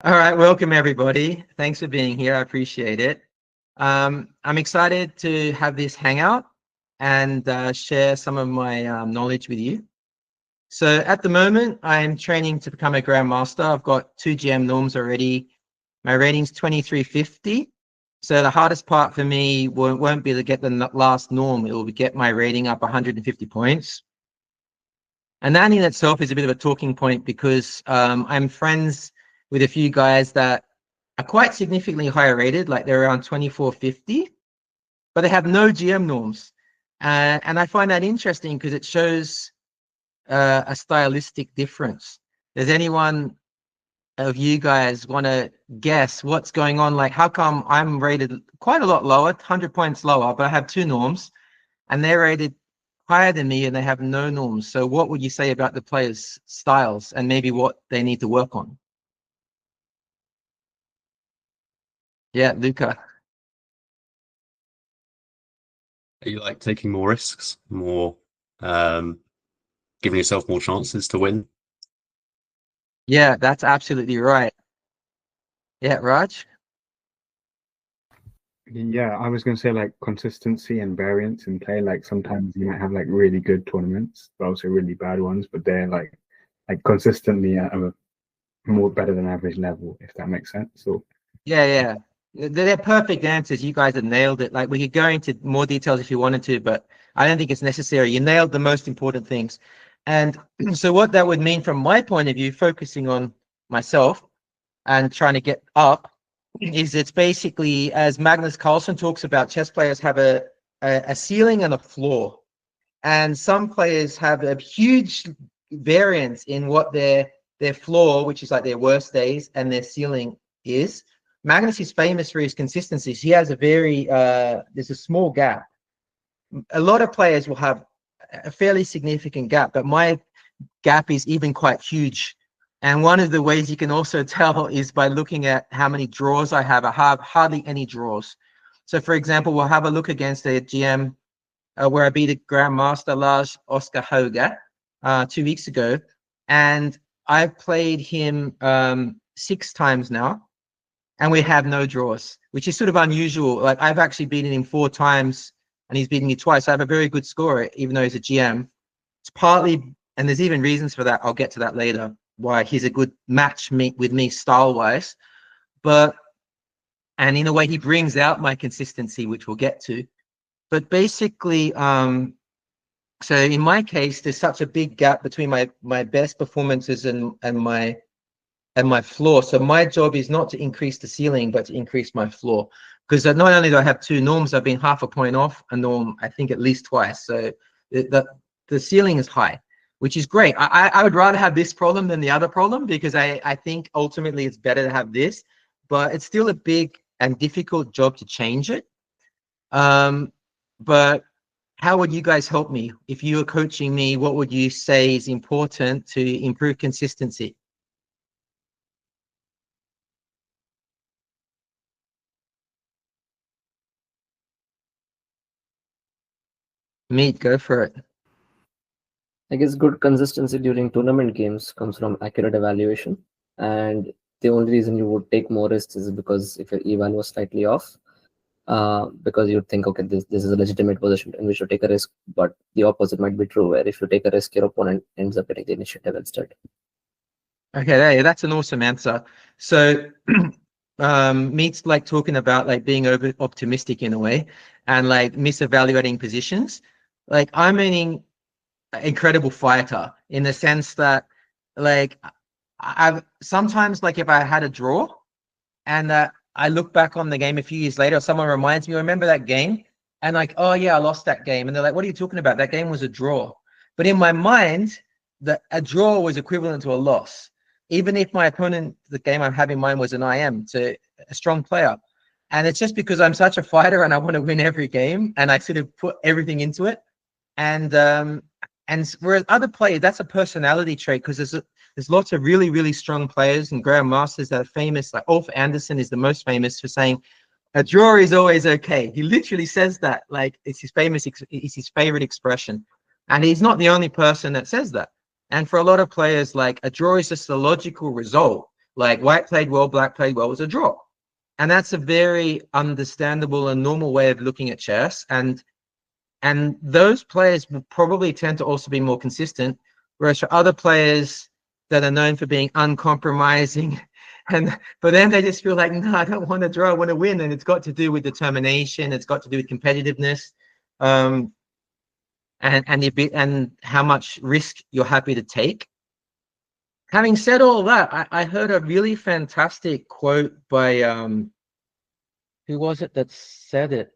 All right, welcome everybody. Thanks for being here. I appreciate it. I'm excited to have this hangout and share some of my knowledge with you. So at the moment, I'm training to become a Grandmaster. I've got 2 GM norms already. My rating's 2350. So the hardest part for me won't be to get the last norm. It will be get my rating up 150 points. And that in itself is a bit of a talking point because I'm friends with a few guys that are quite significantly higher rated, like they're around 2450, but they have no GM norms. And I find that interesting because it shows a stylistic difference. Does anyone of you guys want to guess what's going on? Like, how come I'm rated quite a lot lower, 100 points lower, but I have 2 norms, and they're rated higher than me and they have no norms? So what would you say about the players' styles and maybe what they need to work on? Yeah, Luca. Are you like taking more risks, more giving yourself more chances to win? Yeah, that's absolutely right. Yeah, Raj? Yeah, I was going to say like consistency and variance in play. Like sometimes you might have like really good tournaments, but also really bad ones, but they're like consistently at a more better than average level, if that makes sense. So Yeah. They're perfect answers. You guys have nailed it. Like, we could go into more details if you wanted to, but I don't think it's necessary. You nailed the most important things. And so what that would mean from my point of view, focusing on myself and trying to get up, is it's basically, as Magnus Carlsen talks about, chess players have a ceiling and a floor. And some players have a huge variance in what their floor, which is like their worst days, and their ceiling is. Magnus is famous for his consistency. He has a very, there's a small gap. A lot of players will have a fairly significant gap, but my gap is even quite huge. And one of the ways you can also tell is by looking at how many draws I have. I have hardly any draws. So for example, we'll have a look against a GM where I beat a Grandmaster, Lars Oscar Hoga, 2 weeks ago. And I've played him 6 times now, and we have no draws, which is sort of unusual. Like, I've actually beaten him 4 times and he's beaten me twice. I have a very good score, even though he's a GM. It's partly, and there's even reasons for that, I'll get to that later, why he's a good match with me style-wise. And in a way, he brings out my consistency, which we'll get to. But basically, so in my case, there's such a big gap between my best performances and my floor. So my job is not to increase the ceiling, but to increase my floor. Because not only do I have 2 norms, I've been half a point off a norm, I think at least twice. So the ceiling is high, which is great. I would rather have this problem than the other problem, because I think ultimately it's better to have this, but it's still a big and difficult job to change it. But how would you guys help me? If you were coaching me, what would you say is important to improve consistency? Meet, go for it. I guess good consistency during tournament games comes from accurate evaluation. And the only reason you would take more risks is because if your eval was slightly off, because you'd think, okay, this is a legitimate position in which to take a risk, but the opposite might be true, where if you take a risk, your opponent ends up getting the initiative instead. Okay, that's an awesome answer. So Meet's like talking about like being over optimistic in a way and like misevaluating positions. Like, I'm an incredible fighter in the sense that, like, I've sometimes, like, if I had a draw and I look back on the game a few years later, or someone reminds me, remember that game? And like, oh yeah, I lost that game. And they're like, what are you talking about? That game was a draw. But in my mind, a draw was equivalent to a loss. Even if my opponent, the game I have in mind, was an IM, to a strong player. And it's just because I'm such a fighter and I want to win every game, and I sort of put everything into it. And whereas other players, that's a personality trait, because there's lots of really, really strong players and grandmasters that are famous. Like Ulf Anderson is the most famous for saying a draw is always okay. He literally says that, like, it's his favorite expression. And he's not the only person that says that. And for a lot of players, like, a draw is just a logical result, Like white played well, black played well was a draw. And that's a very understandable and normal way of looking at chess. And those players will probably tend to also be more consistent, whereas for other players that are known for being uncompromising, and for them they just feel like, no, I don't want to draw, I want to win. And it's got to do with determination, it's got to do with competitiveness, and how much risk you're happy to take. Having said all that, I heard a really fantastic quote by who was it that said it?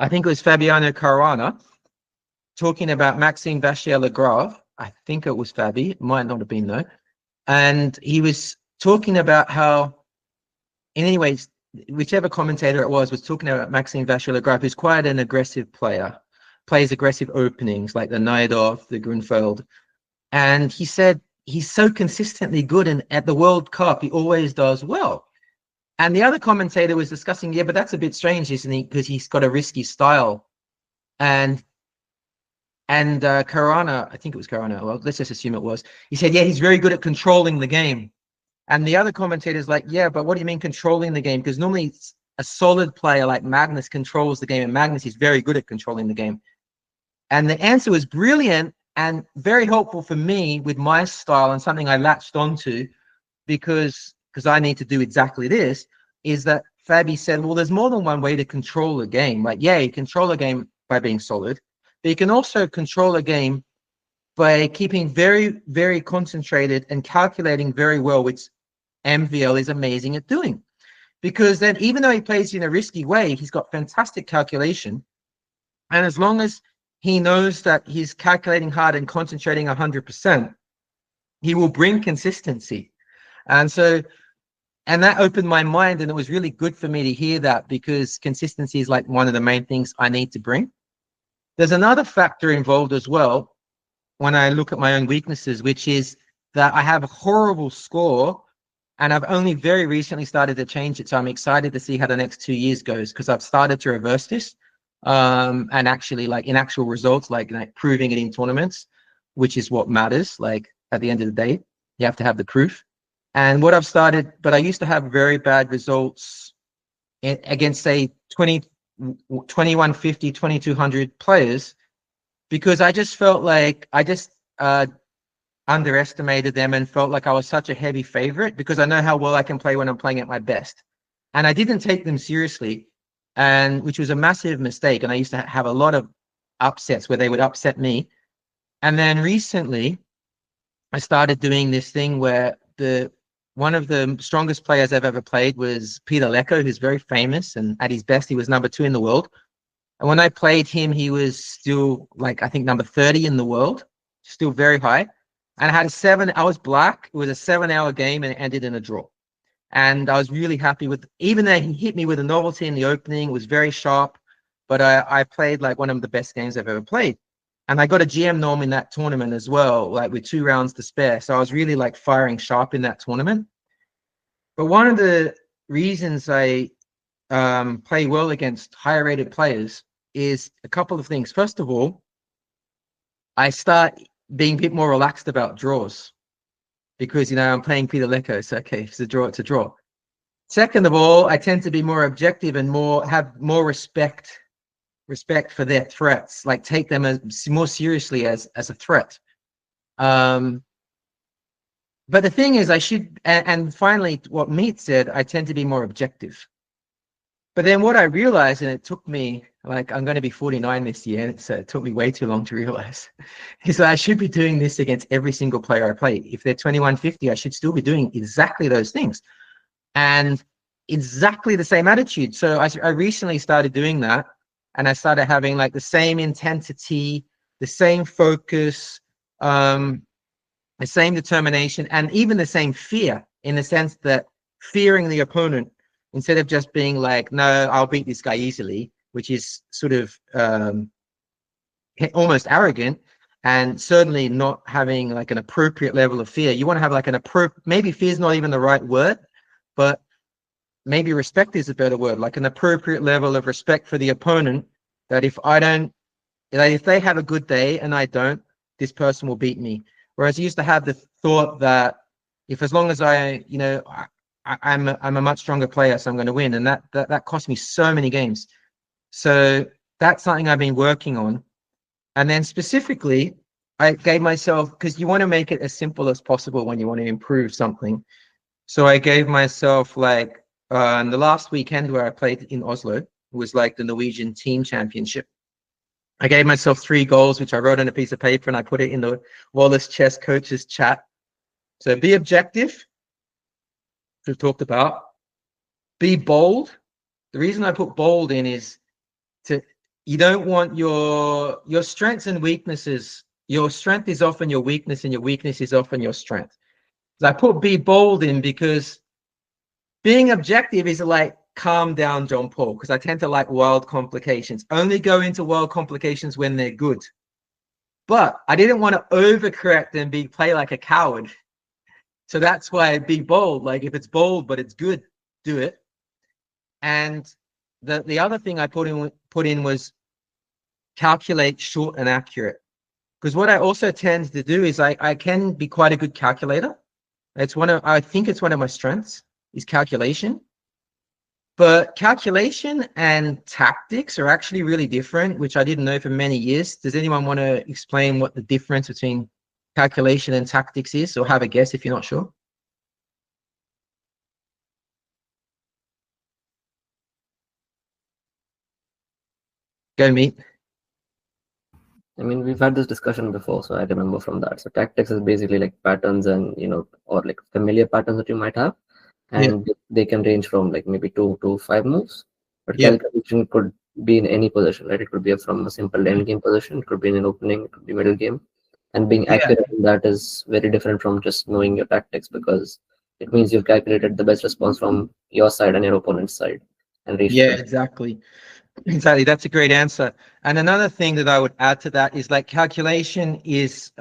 I think it was Fabiano Caruana, talking about Maxime Vachier-Lagrave. I think it was Fabi, it might not have been though. And he was talking about how, in any ways, whichever commentator it was talking about Maxime Vachier-Lagrave, who's quite an aggressive player, plays aggressive openings like the Naidov, the Grunfeld. And he said he's so consistently good, and at the World Cup, he always does well. And the other commentator was discussing, yeah, but that's a bit strange, isn't he? Because he's got a risky style. And Caruana, I think it was Caruana, well, let's just assume it was. He said, yeah, he's very good at controlling the game. And the other commentator's like, yeah, but what do you mean controlling the game? Because normally a solid player like Magnus controls the game, and Magnus is very good at controlling the game. And the answer was brilliant and very helpful for me with my style, and something I latched onto because I need to do exactly this, is that Fabi said, well, there's more than one way to control a game. Like, yeah, you control a game by being solid, but you can also control a game by keeping very, very concentrated and calculating very well, which MVL is amazing at doing. Because then even though he plays in a risky way, he's got fantastic calculation. And as long as he knows that he's calculating hard and concentrating 100%, he will bring consistency. And that opened my mind, and it was really good for me to hear that, because consistency is like one of the main things I need to bring. There's another factor involved as well when I look at my own weaknesses, which is that I have a horrible score, and I've only very recently started to change it. So I'm excited to see how the next 2 years goes, because I've started to reverse this. And actually, like in actual results, like proving it in tournaments, which is what matters. Like at the end of the day, you have to have the proof. And what I've started, but I used to have very bad results against, say, 2150, 2200 players, because I just felt like I just underestimated them and felt like I was such a heavy favorite, because I know how well I can play when I'm playing at my best. And I didn't take them seriously, and which was a massive mistake. And I used to have a lot of upsets where they would upset me. And then recently I started doing this thing where one of the strongest players I've ever played was Peter Lecco, who's very famous, and at his best he was number 2 in the world. And when I played him, he was still, like, I think number 30 in the world, still very high. And I was black. It was a 7-hour game, and it ended in a draw. And I was really happy with, even though he hit me with a novelty in the opening, it was very sharp, but I played like one of the best games I've ever played. And I got a GM norm in that tournament as well, like with 2 rounds to spare. So I was really like firing sharp in that tournament. But one of the reasons I play well against higher rated players is a couple of things. First of all, I start being a bit more relaxed about draws, because, you know, I'm playing Peter Lecco, so okay, if it's a draw, it's a draw. Second of all, I tend to be more objective and have more respect for their threats, like take them more seriously as a threat. But the thing is, and finally, what Meat said, I tend to be more objective. But then what I realized, and it took me, like, I'm going to be 49 this year, so it took me way too long to realize, is that I should be doing this against every single player I play. If they're 2150, I should still be doing exactly those things and exactly the same attitude. So I recently started doing that, and I started having like the same intensity, the same focus, the same determination, and even the same fear, in the sense that fearing the opponent, instead of just being like, no, I'll beat this guy easily, which is sort of almost arrogant, and certainly not having like an appropriate level of fear. You want to have like maybe fear is not even the right word, but maybe respect is a better word, like an appropriate level of respect for the opponent, that if they have a good day and I don't, this person will beat me. Whereas I used to have the thought that if as long as I'm a much stronger player, so I'm going to win. And that cost me so many games. So that's something I've been working on. And then specifically, I gave myself, because you want to make it as simple as possible when you want to improve something. So I gave myself like the last weekend where I played in Oslo was like the Norwegian team championship. I gave myself 3 goals, which I wrote on a piece of paper and I put it in the Wallace Chess Coaches chat. So be objective, we've talked about. Be bold. The reason I put bold in is you don't want your strengths and weaknesses. Your strength is often your weakness and your weakness is often your strength. So I put be bold in because being objective is like calm down, John-Paul, because I tend to like wild complications. Only go into wild complications when they're good. But I didn't want to overcorrect and play like a coward. So that's why be bold. Like if it's bold but it's good, do it. And the other thing I put in was calculate short and accurate. Because what I also tend to do is I can be quite a good calculator. I think it's one of my strengths is calculation. But calculation and tactics are actually really different, which I didn't know for many years. Does anyone want to explain what the difference between calculation and tactics is, or have a guess if you're not sure? Go, Meet. I mean, we've had this discussion before, so I remember from that. So tactics is basically like patterns and, or like familiar patterns that you might have. And they can range from like maybe 2 to 5 moves. But calculation could be in any position, right? It could be from a simple end game position. It could be in an opening, it could be middle game. And being accurate in that is very different from just knowing your tactics, because it means you've calculated the best response from your side and your opponent's side. And Exactly. Exactly. That's a great answer. And another thing that I would add to that is like calculation is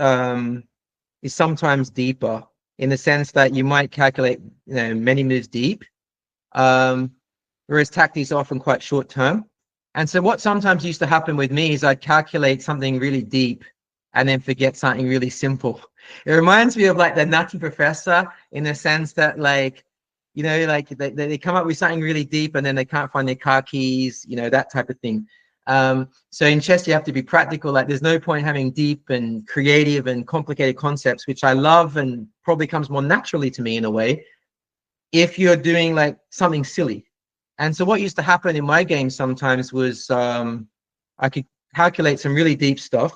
sometimes deeper in the sense that you might calculate many moves deep, whereas tactics are often quite short term. And so what sometimes used to happen with me is I'd calculate something really deep and then forget something really simple. It reminds me of like the Nutty Professor in the sense that like, like they come up with something really deep and then they can't find their car keys, that type of thing. So in chess, you have to be practical. Like there's no point having deep and creative and complicated concepts, which I love and probably comes more naturally to me in a way, if you're doing like something silly. And so what used to happen in my game sometimes was I could calculate some really deep stuff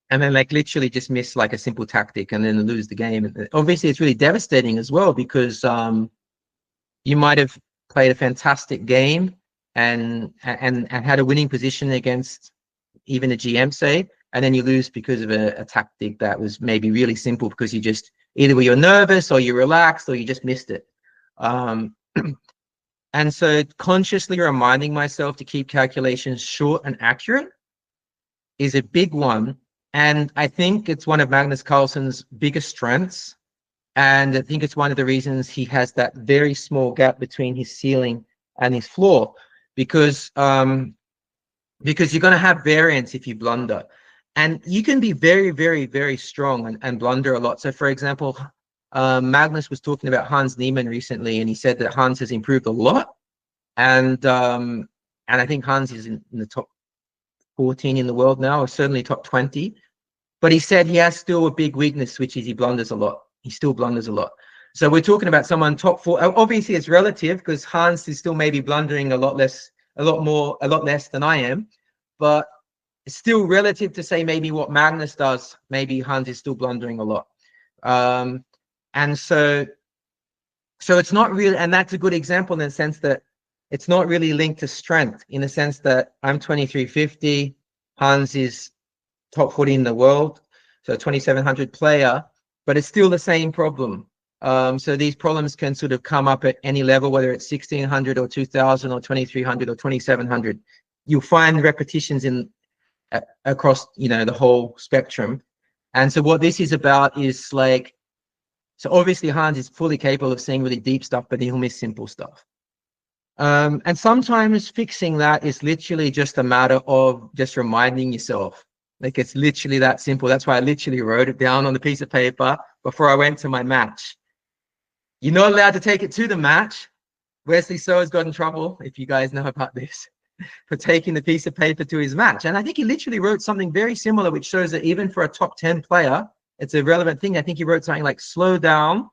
and then like literally just miss like a simple tactic and then lose the game. And obviously it's really devastating as well, because you might have played a fantastic game and had a winning position against even a GM, say, and then you lose because of a tactic that was maybe really simple because you just either were nervous or you relaxed or you just missed it. And so consciously reminding myself to keep calculations short and accurate is a big one. And I think it's one of Magnus Carlsen's biggest strengths. And I think it's one of the reasons he has that very small gap between his ceiling and his floor, because you're going to have variance if you blunder. And you can be very, very, very strong and blunder a lot. So, for example, Magnus was talking about Hans Niemann recently, and he said that Hans has improved a lot. And I think Hans is in the top 14 in the world now, or certainly top 20. But he said he has still a big weakness, which is he blunders a lot. He still blunders a lot. So we're talking about someone top 4. Obviously, it's relative because Hans is still maybe blundering a lot less than I am. But it's still relative to say maybe what Magnus does. Maybe Hans is still blundering a lot. And so it's not really, and that's a good example in the sense that it's not really linked to strength, in the sense that I'm 2350, Hans is top 40 in the world, so 2700 player, but it's still the same problem. So these problems can sort of come up at any level, whether it's 1600 or 2000 or 2300 or 2700. You'll find repetitions across the whole spectrum. And so what this is about is like, so obviously Hans is fully capable of seeing really deep stuff, but he'll miss simple stuff. And sometimes fixing that is literally just a matter of just reminding yourself. Like it's literally that simple. That's why I literally wrote it down on the piece of paper before I went to my match. You're not allowed to take it to the match. Wesley So has got in trouble, if you guys know about this, for taking the piece of paper to his match. And I think he literally wrote something very similar, which shows that even for a top 10 player, it's a relevant thing. I think he wrote something like slow down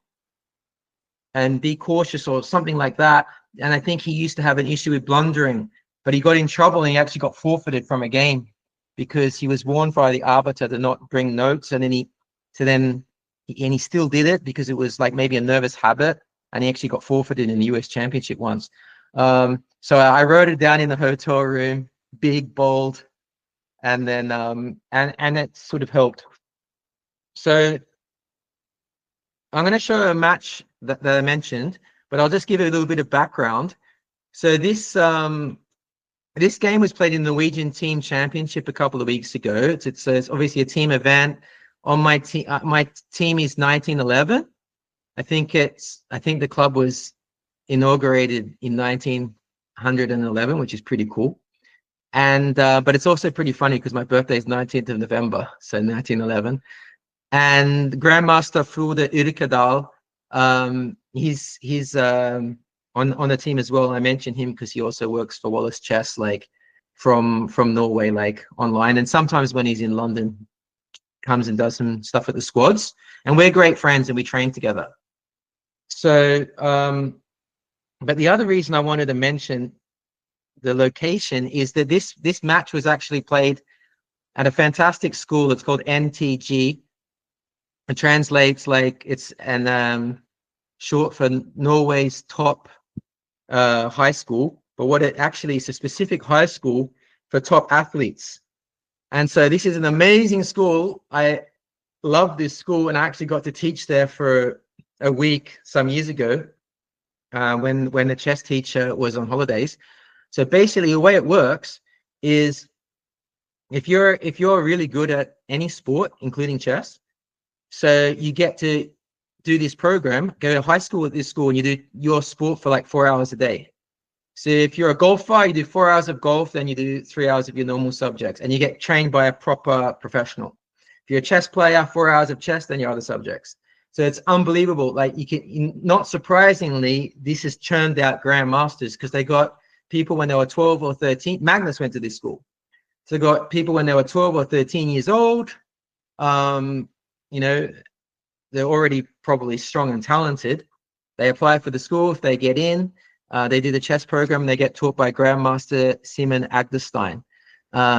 and be cautious or something like that. And I think he used to have an issue with blundering, but he got in trouble and he actually got forfeited from a game because he was warned by the arbiter to not bring notes. And then he still did it because it was like maybe a nervous habit. And he actually got forfeited in the US Championship once. So I wrote it down in the hotel room, big, bold, and then and it sort of helped. So I'm going to show a match that I mentioned, but I'll just give it a little bit of background. So this game was played in the Norwegian Team Championship a couple of weeks ago. It's obviously a team event. On my team is 1911. I think the club was inaugurated in 1911, which is pretty cool. And but it's also pretty funny because my birthday is 19th of November, so 1911. And Grandmaster Frode Yrkedal, he's on the team as well. I mentioned him because he also works for Wallace Chess, like from Norway, like online. And sometimes when he's in London, comes and does some stuff with the squads. And we're great friends and we train together. So, but the other reason I wanted to mention the location is that this match was actually played at a fantastic school. It's called NTG. It translates like it's short for Norway's top high school, but what it actually is a specific high school for top athletes. And so this is an amazing school. I love this school, and I actually got to teach there for a week some years ago when the chess teacher was on holidays. So basically the way it works is if you're really good at any sport, including chess, so you get to do this program, go to high school at this school, and you do your sport for like 4 hours a day. So if you're a golfer, you do 4 hours of golf, then you do 3 hours of your normal subjects, and you get trained by a proper professional. If you're a chess player, 4 hours of chess, then your other subjects. So it's unbelievable. Like not surprisingly, this has churned out grandmasters because they got people when they were 12 or 13. Magnus went to this school. So they got people when they were 12 or 13 years old. You know, they're already probably strong and talented. They apply for the school. If they get in, they do the chess program. They get taught by Grandmaster Simon Agderstein,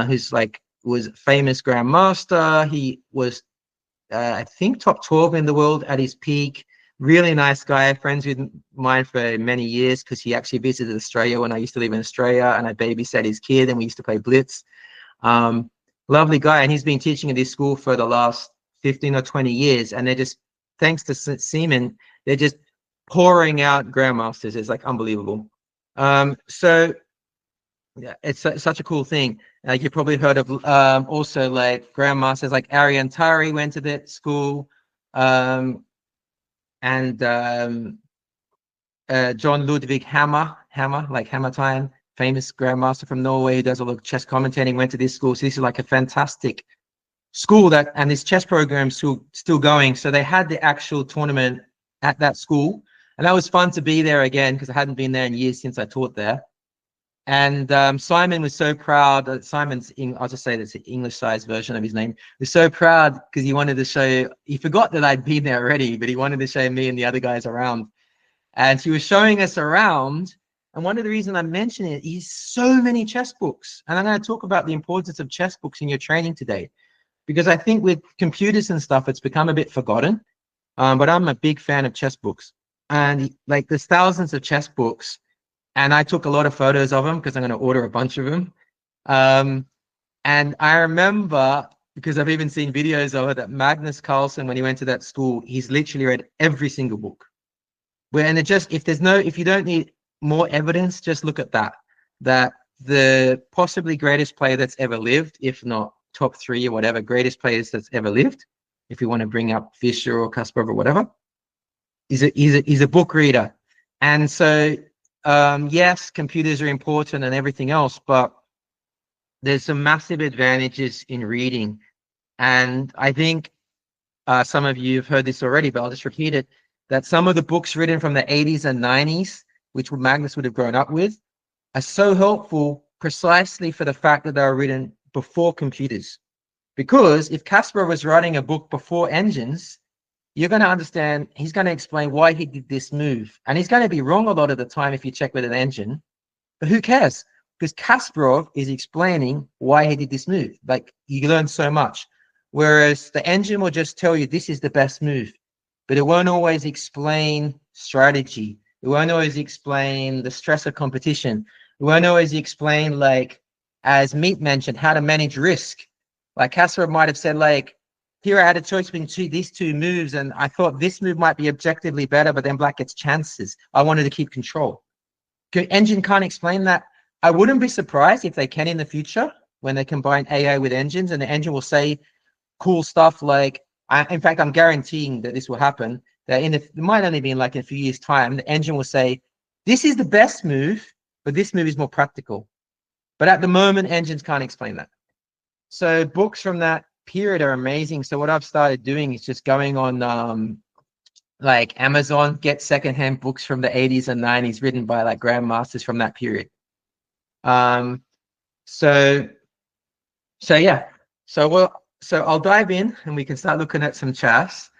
who's was famous Grandmaster. He was I think top 12 in the world at his peak. Really nice guy, friends with mine for many years because he actually visited Australia when I used to live in Australia, and I babysat his kid and we used to play blitz. Lovely guy, and he's been teaching at this school for the last 15 or 20 years, and they're just, thanks to Seaman, they're just pouring out grandmasters. It's like unbelievable. So yeah, it's such a cool thing. You've probably heard of also like grandmasters like Arian Tari went to that school, and John Ludvig Hammer, like Hammer Time, famous grandmaster from Norway who does a lot of chess commentating, went to this school. So this is like a fantastic school and this chess program still going. So they had the actual tournament at that school, and that was fun to be there again because I hadn't been there in years since I taught there. And Simon was so proud. I'll just say that's the English-sized version of his name. Was so proud because he wanted to show. He forgot that I'd been there already, but he wanted to show me and the other guys around. And he was showing us around. And one of the reasons I mention it is so many chess books. And I'm going to talk about the importance of chess books in your training today, because I think with computers and stuff, it's become a bit forgotten. But I'm a big fan of chess books, and like there's thousands of chess books. And I took a lot of photos of them because I'm going to order a bunch of them. And I remember, because I've even seen videos of it, that Magnus Carlsen, when he went to that school, he's literally read every single book. And if you don't need more evidence, just look at that the possibly greatest player that's ever lived, if not top 3 or whatever, greatest players that's ever lived, if you want to bring up Fischer or Kasparov or whatever, he's a book reader. And so yes, computers are important and everything else, but there's some massive advantages in reading. And I think some of you have heard this already, but I'll just repeat it. that some of the books written from the 80s and 90s, which Magnus would have grown up with, are so helpful precisely for the fact that they were written before computers. Because if Kasparov was writing a book before engines, you're going to understand, he's going to explain why he did this move. And he's going to be wrong a lot of the time if you check with an engine. But who cares? Because Kasparov is explaining why he did this move. Like, you learn so much. Whereas the engine will just tell you this is the best move, but it won't always explain strategy. It won't always explain the stress of competition. It won't always explain, like, as Meat mentioned, how to manage risk. Like Kasparov might have said, like, here I had a choice between these two moves, and I thought this move might be objectively better, but then black gets chances. I wanted to keep control. Engine can't explain that. I wouldn't be surprised if they can in the future when they combine AI with engines, and the engine will say cool stuff like, in fact, I'm guaranteeing that this will happen, that it might only be in like in a few years' time, the engine will say, this is the best move, but this move is more practical. But at the moment, engines can't explain that. So books from that period are amazing. So what I've started doing is just going on like Amazon, get secondhand books from the 80s and 90s written by like grandmasters from that period. So yeah. So I'll dive in and we can start looking at some chess.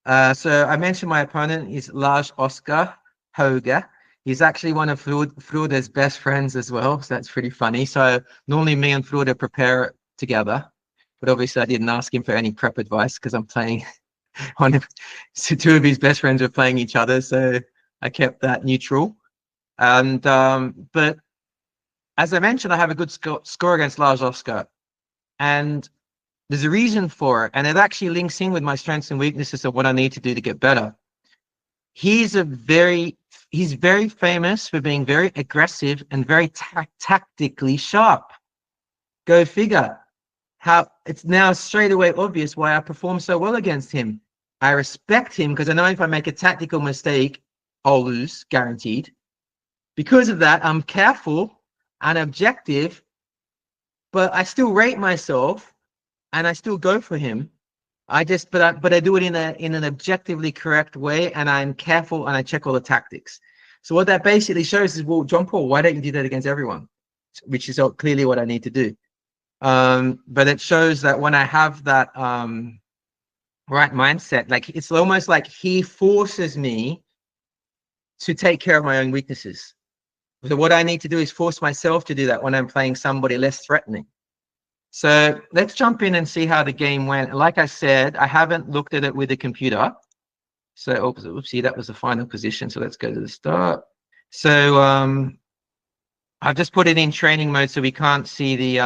So I mentioned my opponent is Lars Oskar Hauge. He's actually one of Frude's best friends as well. So that's pretty funny. So normally me and Frude prepare together, but obviously I didn't ask him for any prep advice because I'm playing so two of his best friends were playing each other. So I kept that neutral. And, but as I mentioned, I have a good score against Lars Oskar. And there's a reason for it, and it actually links in with my strengths and weaknesses of what I need to do to get better. He's very famous for being very aggressive and very tactically sharp. Go figure. How it's now straight away obvious why I perform so well against him. I respect him because I know if I make a tactical mistake, I'll lose, guaranteed. Because of that, I'm careful and objective, but I still rate myself. And I still go for him. I do it in an objectively correct way, and I'm careful and I check all the tactics. So what that basically shows is, well, John-Paul, why don't you do that against everyone? Which is clearly what I need to do. But it shows that when I have that right mindset, like it's almost like he forces me to take care of my own weaknesses. So what I need to do is force myself to do that when I'm playing somebody less threatening. So let's jump in and see how the game went. Like I said, I haven't looked at it with the computer. So, oopsie, that was the final position. So let's go to the start. So I've just put it in training mode so we can't see the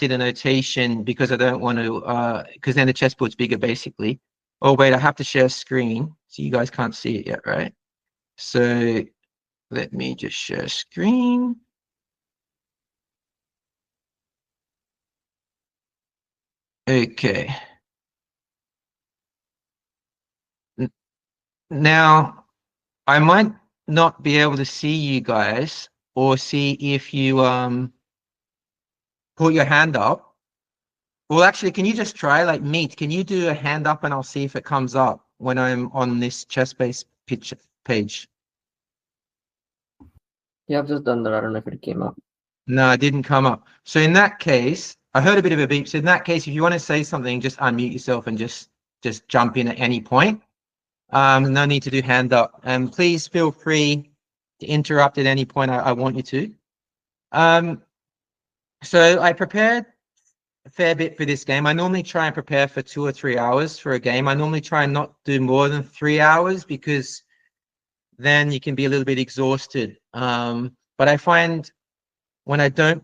notation because I don't want to, because then the chessboard's bigger basically. Oh wait, I have to share screen, so you guys can't see it yet, right? So let me just share screen. Okay. Now, I might not be able to see you guys or see if you put your hand up. Well, actually, can you just try, like, Meet? Can you do a hand up and I'll see if it comes up when I'm on this chess-based page? Yeah, I've just done that. I don't know if it came up. No, it didn't come up. So in that case, I heard a bit of a beep. So in that case, if you want to say something, just unmute yourself and just jump in at any point. No need to do hand up. And please feel free to interrupt at any point I want you to. So I prepared a fair bit for this game. I normally try and prepare for 2 or 3 hours for a game. I normally try and not do more than 3 hours because then you can be a little bit exhausted. But I find when I don't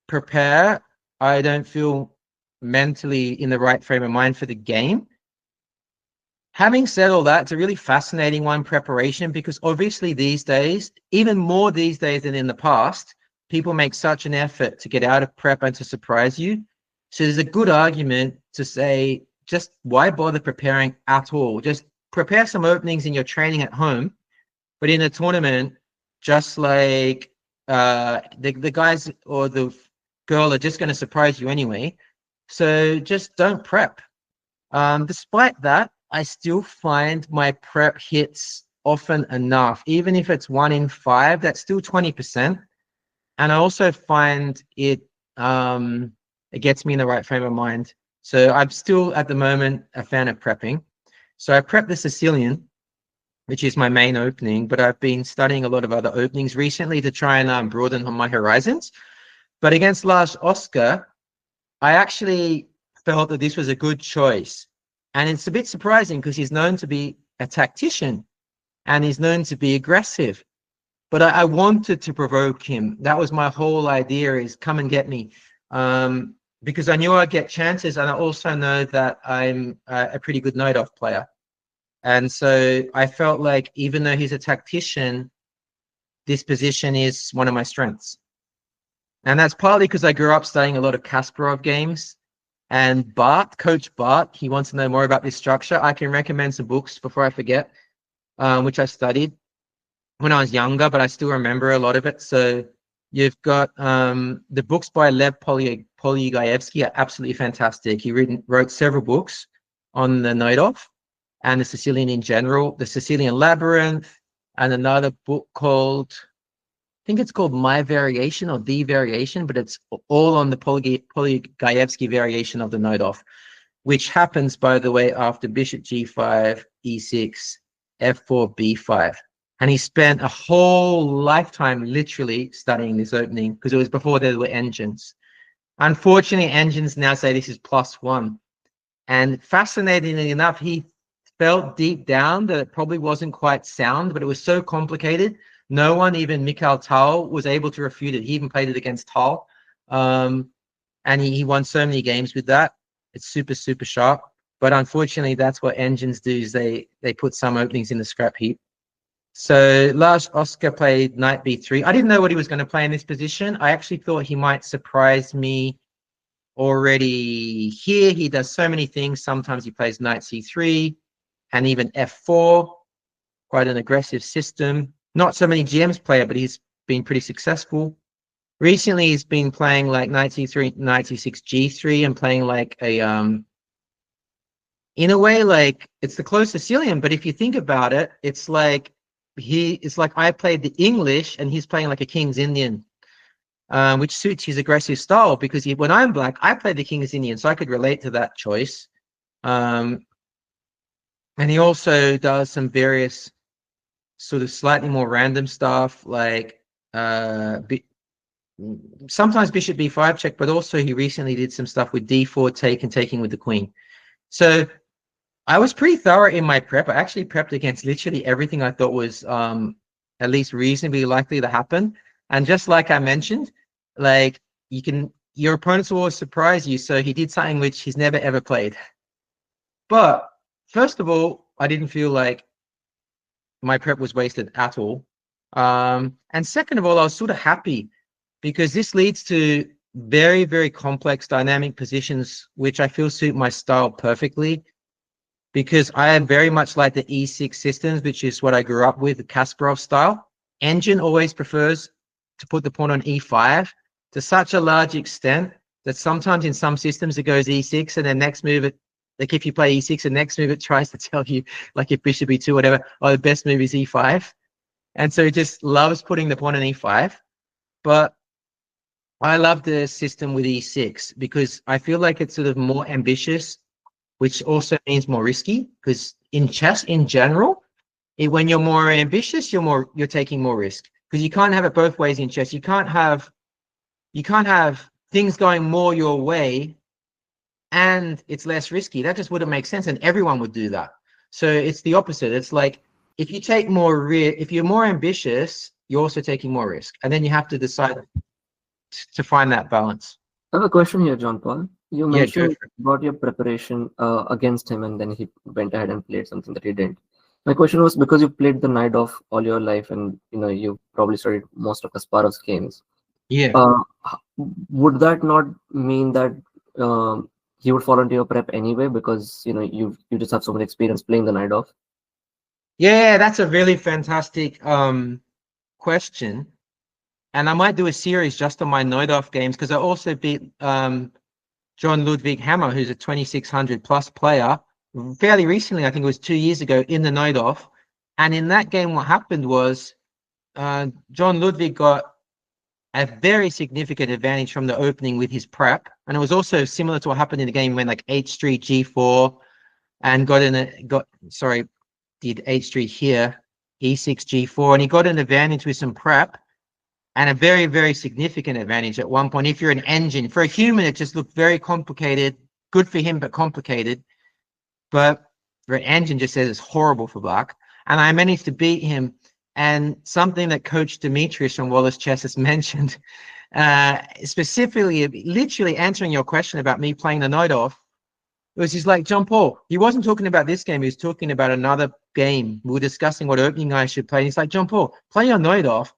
prepare, I don't feel mentally in the right frame of mind for the game. Having said all that, it's a really fascinating one, preparation, because obviously these days, even more these days than in the past, people make such an effort to get out of prep and to surprise you. So there's a good argument to say, just why bother preparing at all? Just prepare some openings in your training at home, but in a tournament, just like the guys or the girl are just going to surprise you anyway. So just don't prep. Despite that, I still find my prep hits often enough. Even if it's 1 in 5, that's still 20%. And I also find it it gets me in the right frame of mind. So I'm still at the moment a fan of prepping. So I prep the Sicilian, which is my main opening, but I've been studying a lot of other openings recently to try and broaden my horizons. But against Lars Oscar, I actually felt that this was a good choice. And it's a bit surprising because he's known to be a tactician and he's known to be aggressive. But I wanted to provoke him. That was my whole idea, is come and get me. Because I knew I'd get chances, and I also know that I'm a pretty good night-off player. And so I felt like even though he's a tactician, this position is one of my strengths. And that's partly because I grew up studying a lot of Kasparov games. And Coach Bart, he wants to know more about this structure. I can recommend some books before I forget, which I studied when I was younger, but I still remember a lot of it. So you've got the books by Lev Polygaevsky are absolutely fantastic. He wrote several books on the night-off and the Sicilian in general, the Sicilian Labyrinth, and another book called, I think it's called My Variation or The Variation, but it's all on the Polygaevsky variation of the night-off, which happens, by the way, after bishop g5, e6, f4, b5. And he spent a whole lifetime literally studying this opening because it was before there were engines. Unfortunately, engines now say this is +1. And fascinatingly enough, he felt deep down that it probably wasn't quite sound, but it was so complicated. No one, even Mikhail Tal, was able to refute it. He even played it against Tal. And he won so many games with that. It's super, super sharp. But unfortunately, that's what engines do, is they put some openings in the scrap heap. So Lars Oscar played knight b3. I didn't know what he was going to play in this position. I actually thought he might surprise me already here. He does so many things. Sometimes he plays knight c3 and even f4. Quite an aggressive system. Not so many GMs play it, but he's been pretty successful. Recently, he's been playing like knight c3, knight c6, g3, and playing like a in a way, like it's the close Sicilian, but if you think about it, it's like I played the English and he's playing like a King's Indian, which suits his aggressive style, because when I'm black, I play the King's Indian, so I could relate to that choice. And he also does some various sort of slightly more random stuff, like sometimes bishop b5 check, but also he recently did some stuff with d4 take and taking with the queen. So I was pretty thorough in my prep. I actually prepped against literally everything I thought was at least reasonably likely to happen. And just like I mentioned, like your opponents will always surprise you. So he did something which he's never ever played. But first of all, I didn't feel like my prep was wasted at all. And second of all, I was sort of happy because this leads to very, very complex dynamic positions, which I feel suit my style perfectly. Because I am very much like the E6 systems, which is what I grew up with, the Kasparov style. Engine always prefers to put the pawn on E5 to such a large extent that sometimes in some systems it goes E6 and then next move it, like if you play E6 and next move it tries to tell you, like if bishop E2, whatever, oh, the best move is E5. And so it just loves putting the pawn on E5. But I love the system with E6 because I feel like it's sort of more ambitious, which also means more risky, because in chess in general, when you're more ambitious, you're taking more risk, because you can't have it both ways in chess. You can't have things going more your way and it's less risky. That just wouldn't make sense, and everyone would do that. So it's the opposite. It's like if you take more risk, if you're more ambitious, you're also taking more risk, and then you have to decide to find that balance. I have a question here, John-Paul. You Yeah, mentioned about your preparation against him, and then he went ahead and played something that he didn't. My question was, because you played the night off all your life, and you probably studied most of Kasparov's games. Yeah. Would that not mean that he would fall into your prep anyway, because you just have so much experience playing the night off? Yeah, that's a really fantastic question. And I might do a series just on my night off games, because I also beat John Ludwig Hammer, who's a 2600 plus player, fairly recently, I think it was 2 years ago, in the night off. And in that game, what happened was John Ludwig got a very significant advantage from the opening with his prep. And it was also similar to what happened in the game when like H3, G4, and did H3 here, E6, G4, and he got an advantage with some prep, and a very, very significant advantage at one point. If you're an engine, for a human, it just looked very complicated, good for him, but complicated. But for an engine, just says it's horrible for black. And I managed to beat him. And something that Coach Demetrius from Wallace Chess has mentioned, specifically, literally answering your question about me playing the night off, was he's like, John-Paul, he wasn't talking about this game, he was talking about another game. We were discussing what opening I should play. And he's like, John-Paul, play your night off,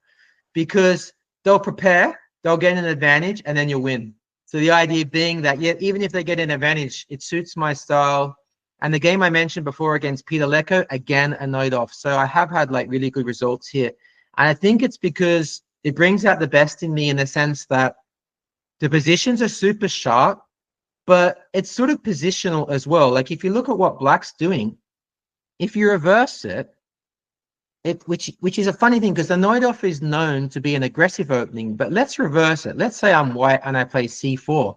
because they'll prepare, they'll get an advantage, and then you'll win. So the idea being that, yeah, even if they get an advantage, it suits my style. And the game I mentioned before against Peter Lecco, again, a night off. So I have had like really good results here. And I think it's because it brings out the best in me in the sense that the positions are super sharp, but it's sort of positional as well. Like if you look at what black's doing, if you reverse it, which is a funny thing, because the night off is known to be an aggressive opening, but let's reverse it. Let's say I'm white and I play C4.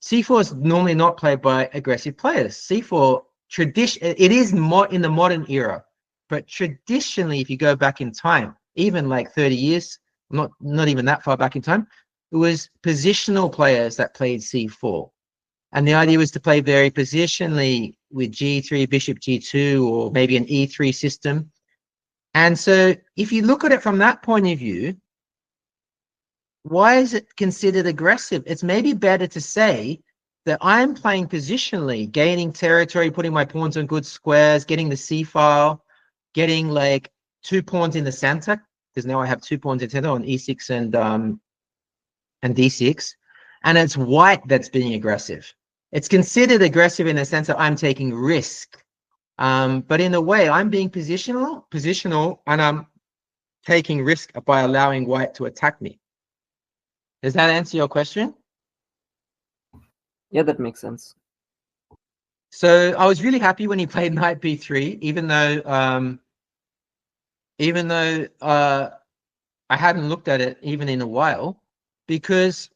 C4 is normally not played by aggressive players. C4 it is more in the modern era, but traditionally, if you go back in time, even like 30 years, not even that far back in time, it was positional players that played C4. And the idea was to play very positionally with G3, Bishop G2, or maybe an E3 system. And so if you look at it from that point of view, why is it considered aggressive? It's maybe better to say that I'm playing positionally, gaining territory, putting my pawns on good squares, getting the C file, getting like 2 pawns in the center, because now I have 2 pawns in center on E6 and D6, and it's white that's being aggressive. It's considered aggressive in the sense that I'm taking risk, but in a way, I'm being positional, and I'm taking risk by allowing white to attack me. Does that answer your question? Yeah, that makes sense. So I was really happy when he played knight b3, even though I hadn't looked at it even in a while, because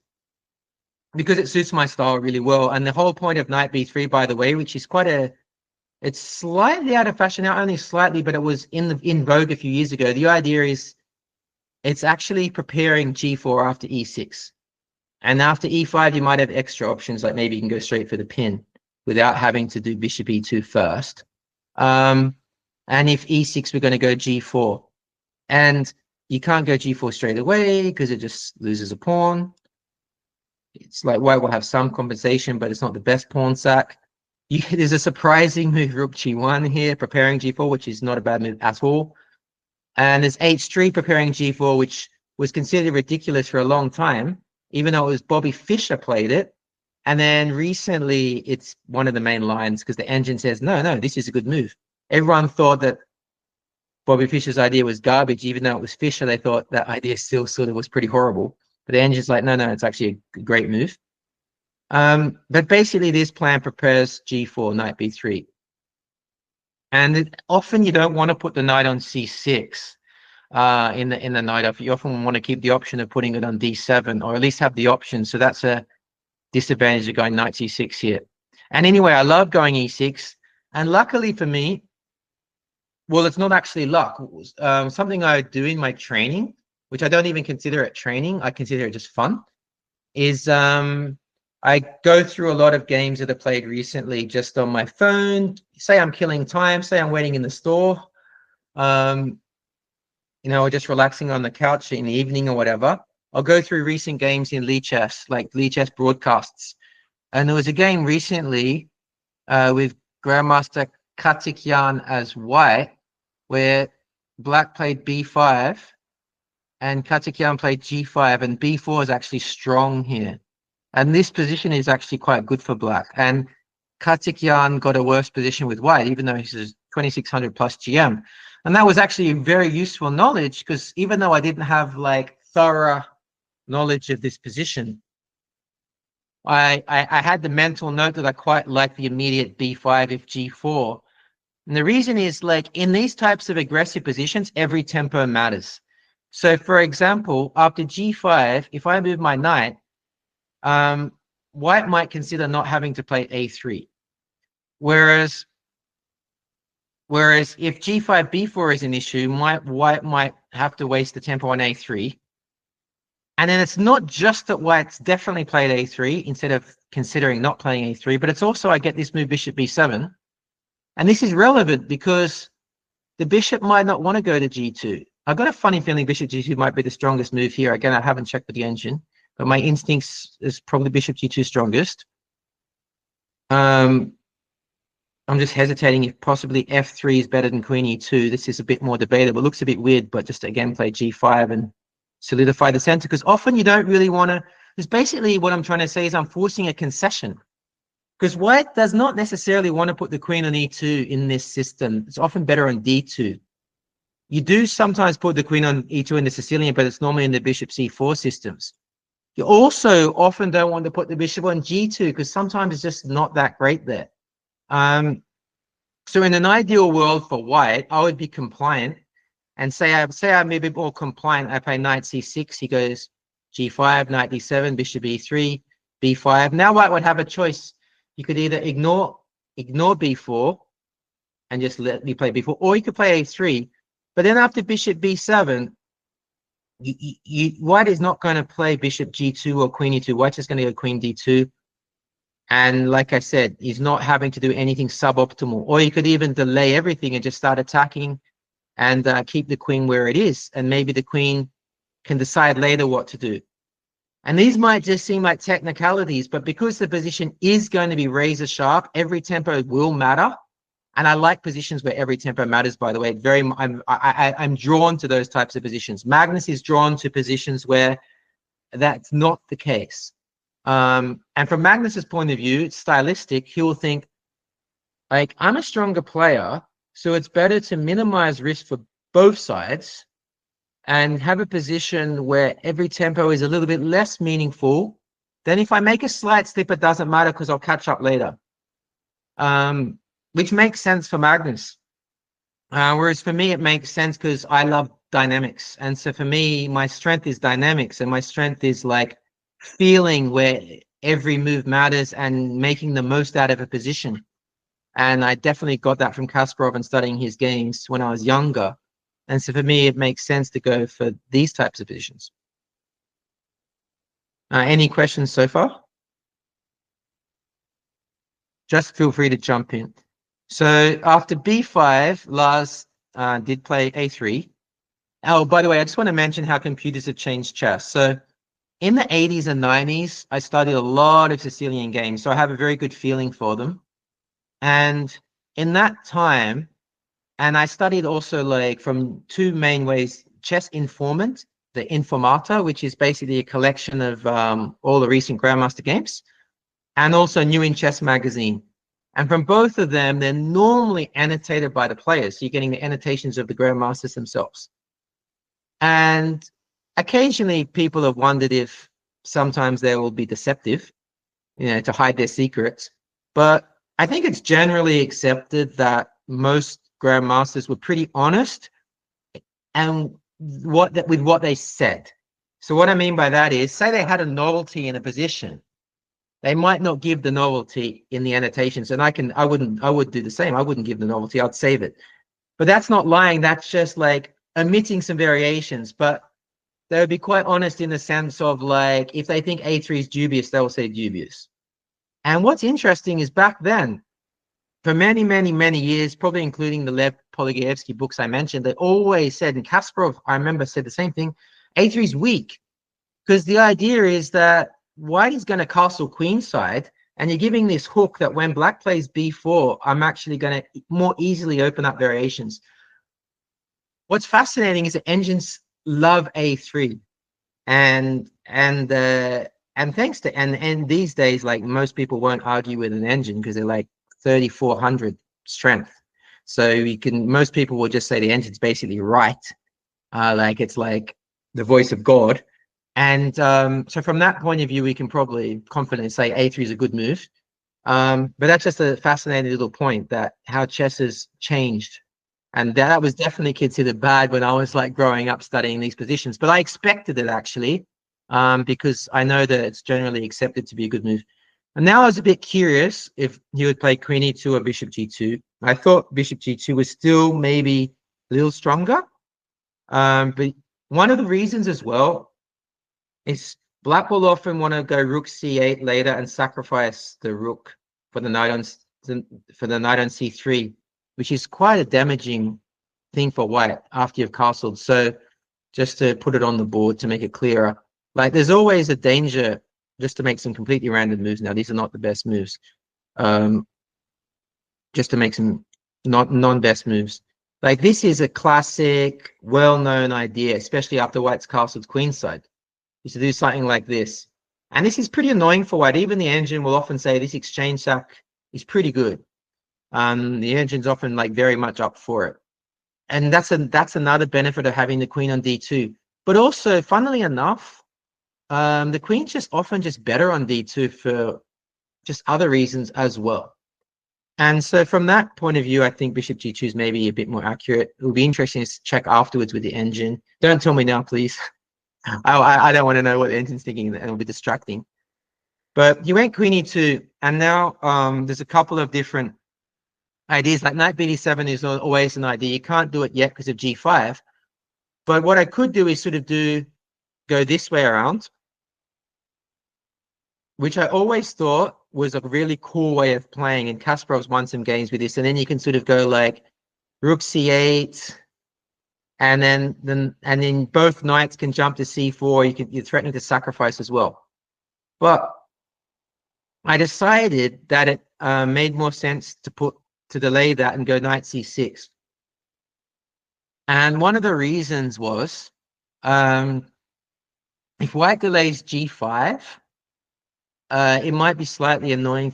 it suits my style really well. And the whole point of knight b3, by the way, which is it's slightly out of fashion now, only slightly, but it was in vogue a few years ago. The idea is it's actually preparing g4 after e6. And after e5, you might have extra options, like maybe you can go straight for the pin without having to do bishop e2 first. And if e6, we're going to go g4. And you can't go g4 straight away because it just loses a pawn. It's like white will have some compensation, but it's not the best pawn sack. There's a surprising move, rook g1 here, preparing g4, which is not a bad move at all. And there's h3 preparing g4, which was considered ridiculous for a long time, even though it was Bobby Fischer played it. And then recently, it's one of the main lines because the engine says, no, this is a good move. Everyone thought that Bobby Fischer's idea was garbage, even though it was Fischer. They thought that idea still sort of was pretty horrible. But the engine's like, no, it's actually a great move. But basically, this plan prepares g4, knight b3. And often you don't want to put the knight on c6 in the knight off. You often want to keep the option of putting it on d7, or at least have the option. So that's a disadvantage of going knight c6 here. And anyway, I love going e6. And luckily for me, well, it's not actually luck. Something I do in my training, which I don't even consider it training, I consider it just fun, is I go through a lot of games that I played recently just on my phone. Say I'm killing time, say I'm waiting in the store, or just relaxing on the couch in the evening or whatever. I'll go through recent games in Lichess, like Lichess broadcasts. And there was a game recently with Grandmaster Katikyan as white, where black played b5 and Katikyan played g5, and b4 is actually strong here. And this position is actually quite good for black. And Katikyan got a worse position with white, even though he's 2600 plus GM. And that was actually very useful knowledge, because even though I didn't have like thorough knowledge of this position, I had the mental note that I quite like the immediate b5 if g4. And the reason is, like, in these types of aggressive positions, every tempo matters. So for example, after g5, if I move my knight, white might consider not having to play a3. Whereas if g5, b4 is an issue, white might have to waste the tempo on a3. And then it's not just that white's definitely played a3 instead of considering not playing a3, but it's also I get this move bishop b7. And this is relevant because the bishop might not want to go to g2. I've got a funny feeling bishop g2 might be the strongest move here. Again, I haven't checked with the engine, but my instincts is probably bishop g2 strongest. I'm just hesitating if possibly f3 is better than queen e2. This is a bit more debatable. It looks a bit weird, but just again play g5 and solidify the center, because often you don't really want to. Because basically what I'm trying to say is I'm forcing a concession, because white does not necessarily want to put the queen on e2 in this system. It's often better on d2. You do sometimes put the queen on e2 in the Sicilian, but it's normally in the bishop c4 systems. You also often don't want to put the bishop on g2 because sometimes it's just not that great there. So in an ideal world for white, I would be compliant and say I'm a bit more compliant. I play knight c6. He goes g5, knight d7, bishop e3, b5. Now white would have a choice. You could either ignore b4 and just let me play b4, or you could play a3. But then after bishop b7, white is not going to play bishop g2 or queen e2. White's just going to go queen d2. And like I said, he's not having to do anything suboptimal. Or you could even delay everything and just start attacking and keep the queen where it is. And maybe the queen can decide later what to do. And these might just seem like technicalities, but because the position is going to be razor sharp, every tempo will matter. And I like positions where every tempo matters, by the way. I'm drawn to those types of positions. Magnus is drawn to positions where that's not the case. And from Magnus's point of view, it's stylistic. He will think, like, I'm a stronger player, so it's better to minimize risk for both sides and have a position where every tempo is a little bit less meaningful. Then if I make a slight slip, it doesn't matter because I'll catch up later. Which makes sense for Magnus. Whereas for me, it makes sense because I love dynamics. And so for me, my strength is dynamics, and my strength is like feeling where every move matters and making the most out of a position. And I definitely got that from Kasparov and studying his games when I was younger. And so for me, it makes sense to go for these types of positions. Any questions so far? Just feel free to jump in. So after b5, Lars did play a3. Oh, by the way, I just want to mention how computers have changed chess. So in the 80s and 90s, I studied a lot of Sicilian games, so I have a very good feeling for them. And in that time, and I studied also like from two main ways, Chess Informant, the Informata, which is basically a collection of all the recent Grandmaster games, and also New in Chess magazine. And from both of them, they're normally annotated by the players. So you're getting the annotations of the Grandmasters themselves. And occasionally people have wondered if sometimes they will be deceptive, to hide their secrets. But I think it's generally accepted that most Grandmasters were pretty honest and with what they said. So what I mean by that is, say they had a novelty in a position, they might not give the novelty in the annotations, and I would do the same. I wouldn't give the novelty, I'd save it. But that's not lying, that's just like omitting some variations. But they would be quite honest in the sense of, like, if they think a3 is dubious, they will say dubious. And what's interesting is back then, for many, many, many years, probably including the Lev Polygaevsky books I mentioned, they always said, and Kasparov, I remember, said the same thing, a3 is weak. Because the idea is that white is going to castle queenside, and you're giving this hook that when black plays b4, I'm actually going to more easily open up variations. What's fascinating is that engines love a3, and thanks to and these days, like, most people won't argue with an engine because they're like 3,400 strength. So most people will just say the engine's basically right, like it's like the voice of God. And so from that point of view, we can probably confidently say a3 is a good move. But that's just a fascinating little point, that how chess has changed. And that was definitely considered bad when I was like growing up studying these positions. But I expected it actually, because I know that it's generally accepted to be a good move. And now I was a bit curious if he would play queen e2 or bishop g2. I thought bishop g2 was still maybe a little stronger. But one of the reasons as well is black will often want to go rook c8 later and sacrifice the rook for the knight on c3, which is quite a damaging thing for white after you've castled. So just to put it on the board to make it clearer, like there's always a danger just to make some completely random moves. Now these are not the best moves, just to make some non-best moves. Like this is a classic, well-known idea, especially after white's castled queenside, is to do something like this. And this is pretty annoying for white. Even the engine will often say this exchange sack is pretty good. The engine's often like very much up for it. And that's another benefit of having the queen on d2. But also, funnily enough, the queen's just often just better on d2 for just other reasons as well. And so from that point of view, I think bishop g2 is maybe a bit more accurate. It will be interesting to check afterwards with the engine. Don't tell me now, please. I don't want to know what the engine's thinking, and it'll be distracting. But you went queen e2, and now there's a couple of different ideas. Like knight bd7 is always an idea. You can't do it yet because of g5. But what I could do is sort of go this way around, which I always thought was a really cool way of playing. And Kasparov's won some games with this. And then you can sort of go like rook c8, and then both knights can jump to c4. You're threatening to sacrifice as well. But I decided that it made more sense to delay that and go knight c6. And one of the reasons was, if white delays g5, it might be slightly annoying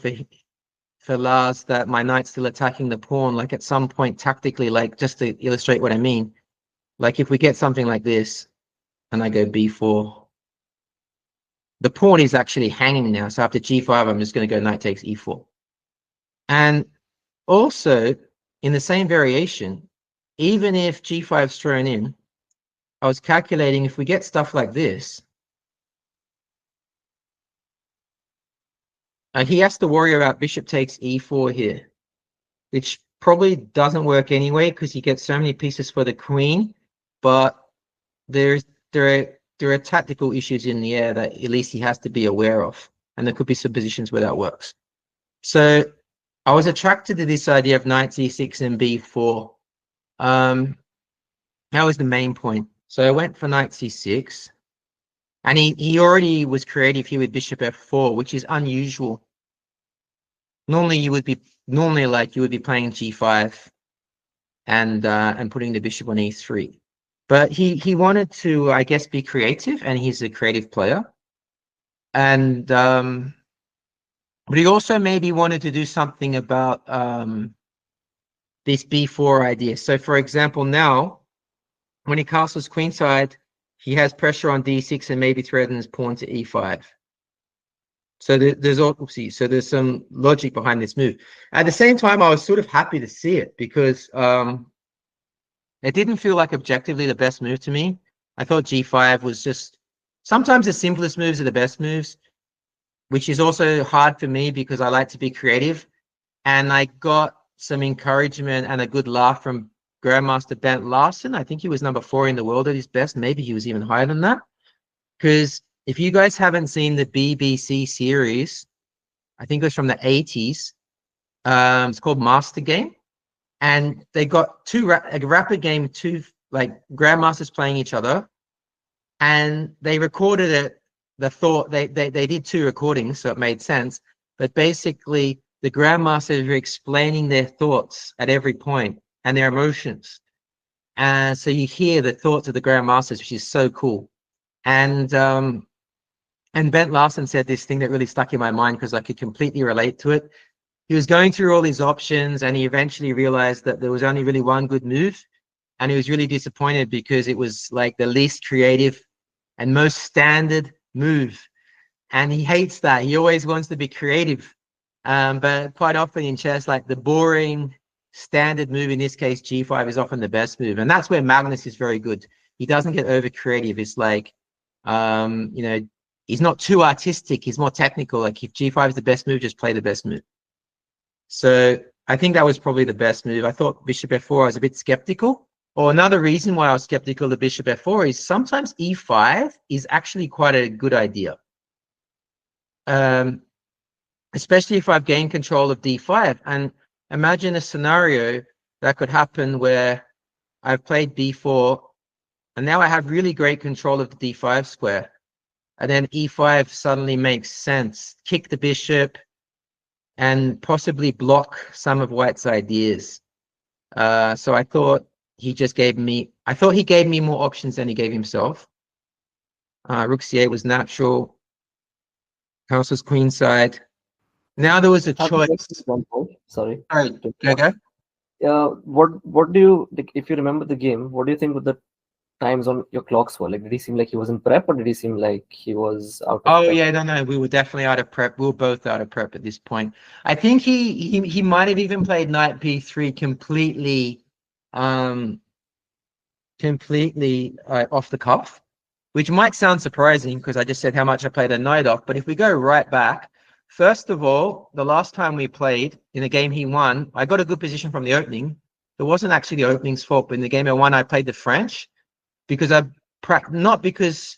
for Lars that my knight's still attacking the pawn. Like at some point tactically, like just to illustrate what I mean, like if we get something like this and I go b4, the pawn is actually hanging now. So after g5, I'm just going to go knight takes e4. And also in the same variation, even if g5 is thrown in, I was calculating if we get stuff like this, he has to worry about bishop takes e4 here, which probably doesn't work anyway because he gets so many pieces for the queen. But there are tactical issues in the air that at least he has to be aware of, and there could be some positions where that works. So I was attracted to this idea of knight c6 and b4. That was the main point. So I went for knight c6, and he already was creative here with bishop f4, which is unusual. Normally you would be playing g5 and putting the bishop on e3. But he wanted to, I guess, be creative, and he's a creative player. And but he also maybe wanted to do something about this b4 idea. So for example, now when he castles queenside, he has pressure on d6 and maybe threatens pawn to e5. So there's some logic behind this move. At the same time, I was sort of happy to see it because it didn't feel like objectively the best move to me. I thought g5 was just sometimes the simplest moves are the best moves, which is also hard for me because I like to be creative. And I got some encouragement and a good laugh from Grandmaster Bent Larsen. I think he was number 4 in the world at his best. Maybe he was even higher than that. Because if you guys haven't seen the BBC series, I think it was from the 80s. It's called Master Game. And they got a rapid game, two like grandmasters playing each other. And they recorded it. They did 2 recordings, so it made sense. But basically, the grandmasters were explaining their thoughts at every point and their emotions. And so you hear the thoughts of the grandmasters, which is so cool. And Bent Larsen said this thing that really stuck in my mind because I could completely relate to it. He was going through all these options, and he eventually realized that there was only really one good move. And he was really disappointed because it was like the least creative and most standard move. And he hates that. He always wants to be creative. But quite often in chess, like the boring standard move, in this case, G5 is often the best move. And that's where Magnus is very good. He doesn't get over creative. It's like, he's not too artistic. He's more technical. Like if G5 is the best move, just play the best move. So I think that was probably the best move. I thought Bishop F4, I was a bit skeptical. Or another reason why I was skeptical of Bishop F4 is sometimes E5 is actually quite a good idea. Especially if I've gained control of D5. And imagine a scenario that could happen where I've played B4 and now I have really great control of the D5 square. And then E5 suddenly makes sense. Kick the bishop and possibly block some of White's ideas. So I thought he gave me more options than he gave himself. Rook C8 was natural. House was queenside. Now there was a choice. Sorry. All right, go. What do you, like, if you remember the game, what do you think with the times on your clocks were? Like, did he seem like he was in prep, or did he seem like he was out of prep? Yeah, no, we were definitely out of prep. We were both out of prep at this point. I think he might have even played knight b3 completely off the cuff, which might sound surprising because I just said how much I played a knight off. But if we go right back, first of all, the last time we played in a game he won, I got a good position from the opening. It wasn't actually the opening's fault, but in the game I won, I played the French because not because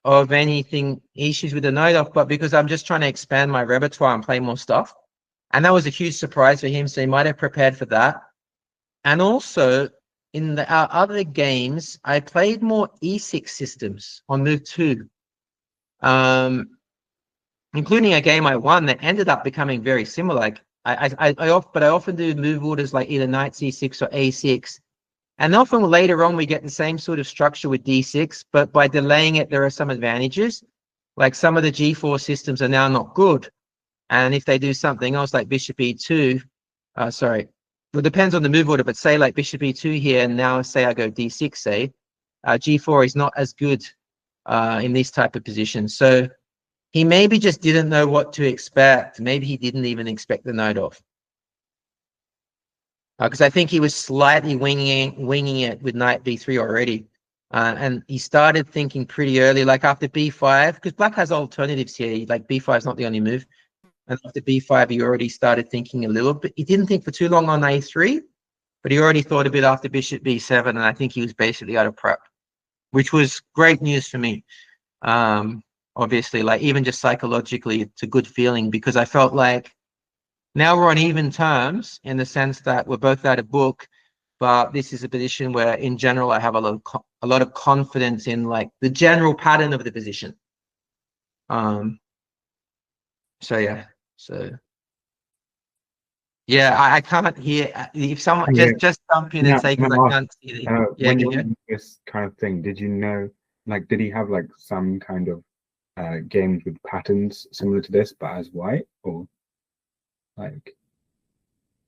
of anything issues with the knight off, but because I'm just trying to expand my repertoire and play more stuff. And that was a huge surprise for him, so he might have prepared for that. And also, in our other games, I played more e6 systems on move 2, including a game I won that ended up becoming very similar. Like I often do move orders like either knight c6 or a6, and often later on we get the same sort of structure with d6, but by delaying it, there are some advantages. Like some of the g4 systems are now not good, and if they do something else like bishop e2, well, it depends on the move order, but say like bishop e2 here, and now say I go d6, say, g4 is not as good in this type of position. So he maybe just didn't know what to expect. Maybe he didn't even expect the knight off. Because I think he was slightly winging it with knight b3 already. And he started thinking pretty early, like after b5, because black has alternatives here. Like b5 is not the only move. And after b5, he already started thinking a little bit. He didn't think for too long on a3, but he already thought a bit after bishop b7, and I think he was basically out of prep, which was great news for me. Obviously, like even just psychologically, it's a good feeling because I felt like now we're on even terms in the sense that we're both out of book, but this is a position where, in general, I have a lot of confidence in like the general pattern of the position. I can't hear if someone just jump in and say because I can't see the when you did this kind of thing, did you know, like, did he have like some kind of games with patterns similar to this but as white, or like?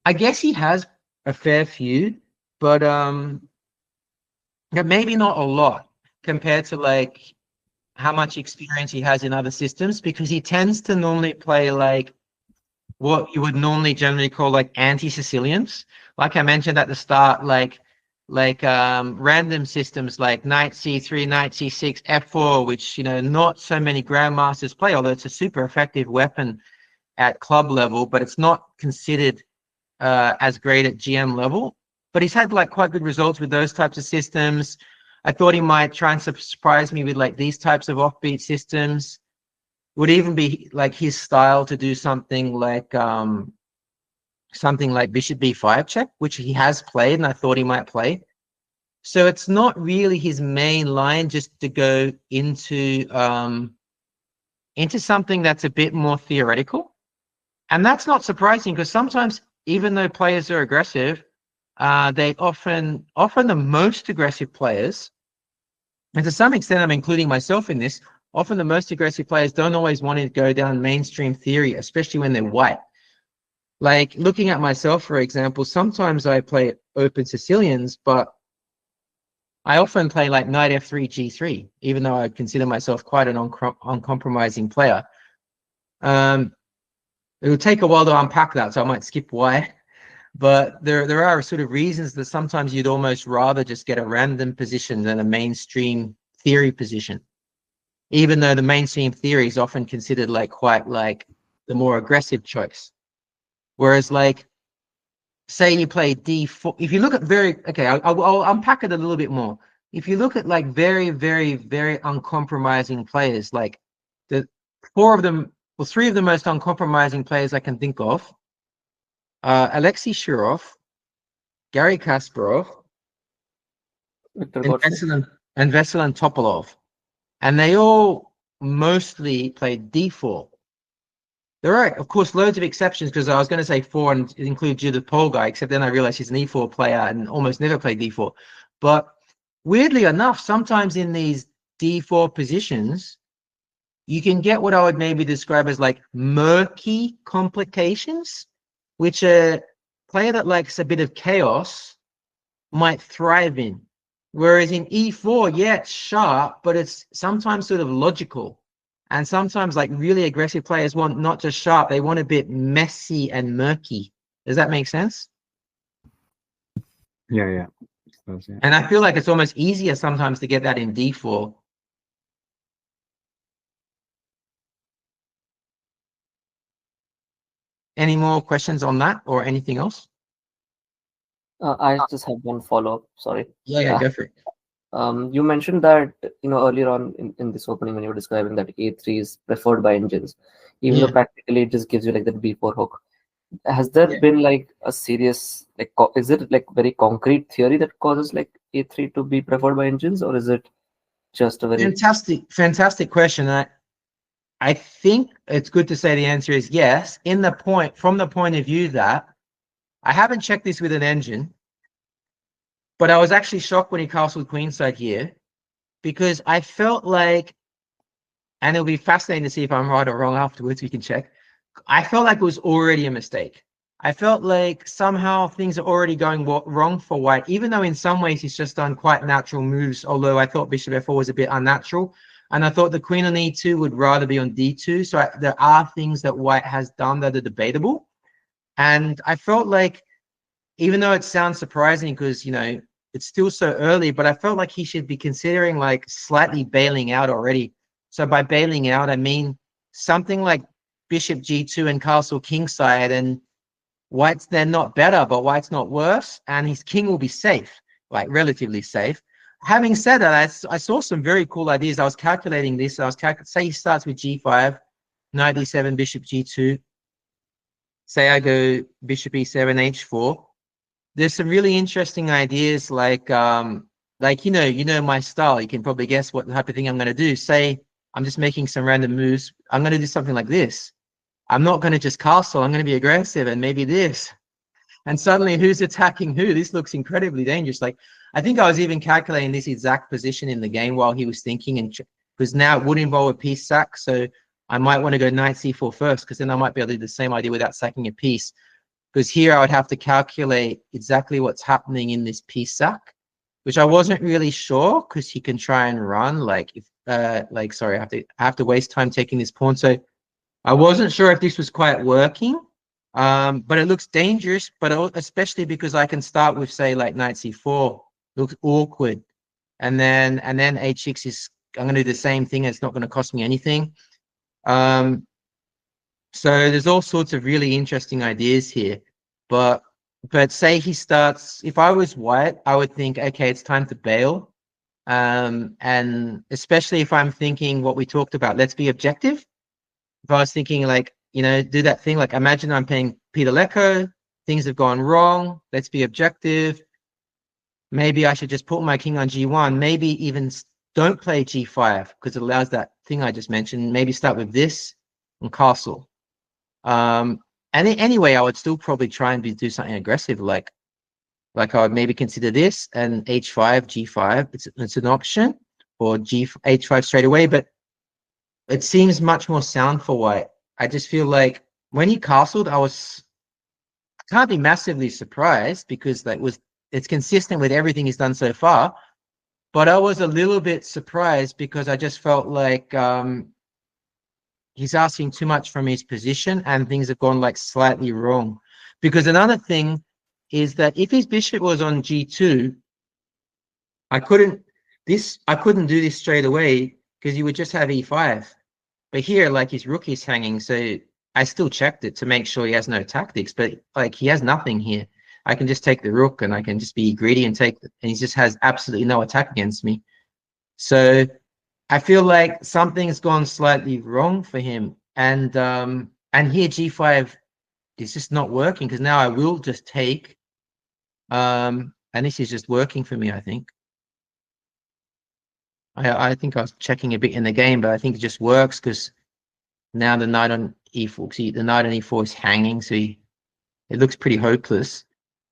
I guess he has a fair few, but maybe not a lot compared to like how much experience he has in other systems, because he tends to normally play like what you would normally generally call like anti-Sicilians. Like I mentioned at the start, like random systems like knight c3, knight c6, f4, which, not so many grandmasters play, although it's a super effective weapon at club level, but it's not considered as great at GM level. But he's had like quite good results with those types of systems. I thought he might try and surprise me with like these types of offbeat systems. Would even be like his style to do something like bishop b5 check, which he has played and I thought he might play. So it's not really his main line, just to go into something that's a bit more theoretical. And that's not surprising, because sometimes even though players are aggressive, they often the most aggressive players, and to some extent I'm including myself in this, often the most aggressive players don't always want to go down mainstream theory, especially when they're white. Like looking at myself, for example, sometimes I play open Sicilians, but I often play like knight f3, g3, even though I consider myself quite an uncompromising player. It will take a while to unpack that, so I might skip why. But there are sort of reasons that sometimes you'd almost rather just get a random position than a mainstream theory position, even though the mainstream theory is often considered like quite like the more aggressive choice. Whereas like, say you play d4, if you look at I'll unpack it a little bit more. If you look at like very, very, very uncompromising players, like the three of the most uncompromising players I can think of, Alexei Shirov, Garry Kasparov, Victor and Godfrey. Veselin Topalov, and they all mostly played d4. There are, of course, loads of exceptions, because I was going to say 4 and include Judith Polgar, except then I realized he's an e4 player and almost never played d4. But weirdly enough, sometimes in these d4 positions, you can get what I would maybe describe as like murky complications, which a player that likes a bit of chaos might thrive in. Whereas in e4, yeah, it's sharp, but it's sometimes sort of logical. And sometimes like really aggressive players want not just sharp, they want a bit messy and murky. Does that make sense? Yeah. Suppose, yeah. And I feel like it's almost easier sometimes to get that in d4. Any more questions on that or anything else? I just have one follow-up. Sorry. Yeah, go for it. You mentioned that earlier on in this opening when you were describing that a3 is preferred by engines, even though practically it just gives you like that b4 hook. Has there been like a serious like is it like very concrete theory that causes like a3 to be preferred by engines, or is it just a very fantastic question? I think it's good to say the answer is yes. From the point of view that I haven't checked this with an engine, but I was actually shocked when he castled queenside here, because I felt like, and it'll be fascinating to see if I'm right or wrong afterwards, we can check. I felt like it was already a mistake. I felt like somehow things are already going wrong for white, even though in some ways he's just done quite natural moves, although I thought bishop f4 was a bit unnatural. And I thought the queen on e2 would rather be on d2. So there are things that white has done that are debatable. And I felt like, even though it sounds surprising because, it's still so early, but I felt like he should be considering like slightly bailing out already. So by bailing out, I mean something like bishop g2 and castle kingside, and white's then not better, but white's not worse, and his king will be safe, like relatively safe. Having said that, I saw some very cool ideas. I was calculating this. Say he starts with g5, knight e7, bishop g2. Say I go bishop e7, h4. There's some really interesting ideas, like my style. You can probably guess what type of thing I'm going to do. Say I'm just making some random moves. I'm going to do something like this. I'm not going to just castle. I'm going to be aggressive, and maybe this. And suddenly, who's attacking who? This looks incredibly dangerous. Like, I think I was even calculating this exact position in the game while he was thinking, and because now it would involve a piece sack, so I might want to go knight c4 first, because then I might be able to do the same idea without sacking a piece. Because here I would have to calculate exactly what's happening in this piece sack, which I wasn't really sure, because he can try and run sorry, I have to waste time taking this pawn. So I wasn't sure if this was quite working, but it looks dangerous, but especially because I can start with, say, like knight c4. Looks awkward. And then h6 is, I'm going to do the same thing. It's not going to cost me anything. So there's all sorts of really interesting ideas here. But say he starts, if I was white, I would think, okay, it's time to bail. And especially if I'm thinking what we talked about, let's be objective. If I was thinking like, do that thing, like imagine I'm playing Peter Lecco, things have gone wrong, let's be objective. Maybe I should just put my king on g1, maybe even don't play g5, because it allows that thing I just mentioned. Maybe start with this and castle. And anyway, I would still probably try and do something aggressive, like I would maybe consider this and h5, g5. It's an option, or h5 straight away, but it seems much more sound for white. I just feel like when he castled, I can't be massively surprised, because it's consistent with everything he's done so far. but I was a little bit surprised because I just felt like he's asking too much from his position and things have gone like slightly wrong. Because another thing is that if his bishop was on g2, I couldn't do this straight away because you would just have e5. But here, like, his rook is hanging, so I still checked it to make sure he has no tactics, but like he has nothing here. I can just take the rook and I can just be greedy and take it, and he just has absolutely no attack against me. So I feel like something's gone slightly wrong for him. And here g5 is just not working because now I will just take. And this is just working for me, I think. I think I was checking a bit in the game, but I think it just works because now the knight on e4, see, the knight on e4 is hanging, so it looks pretty hopeless.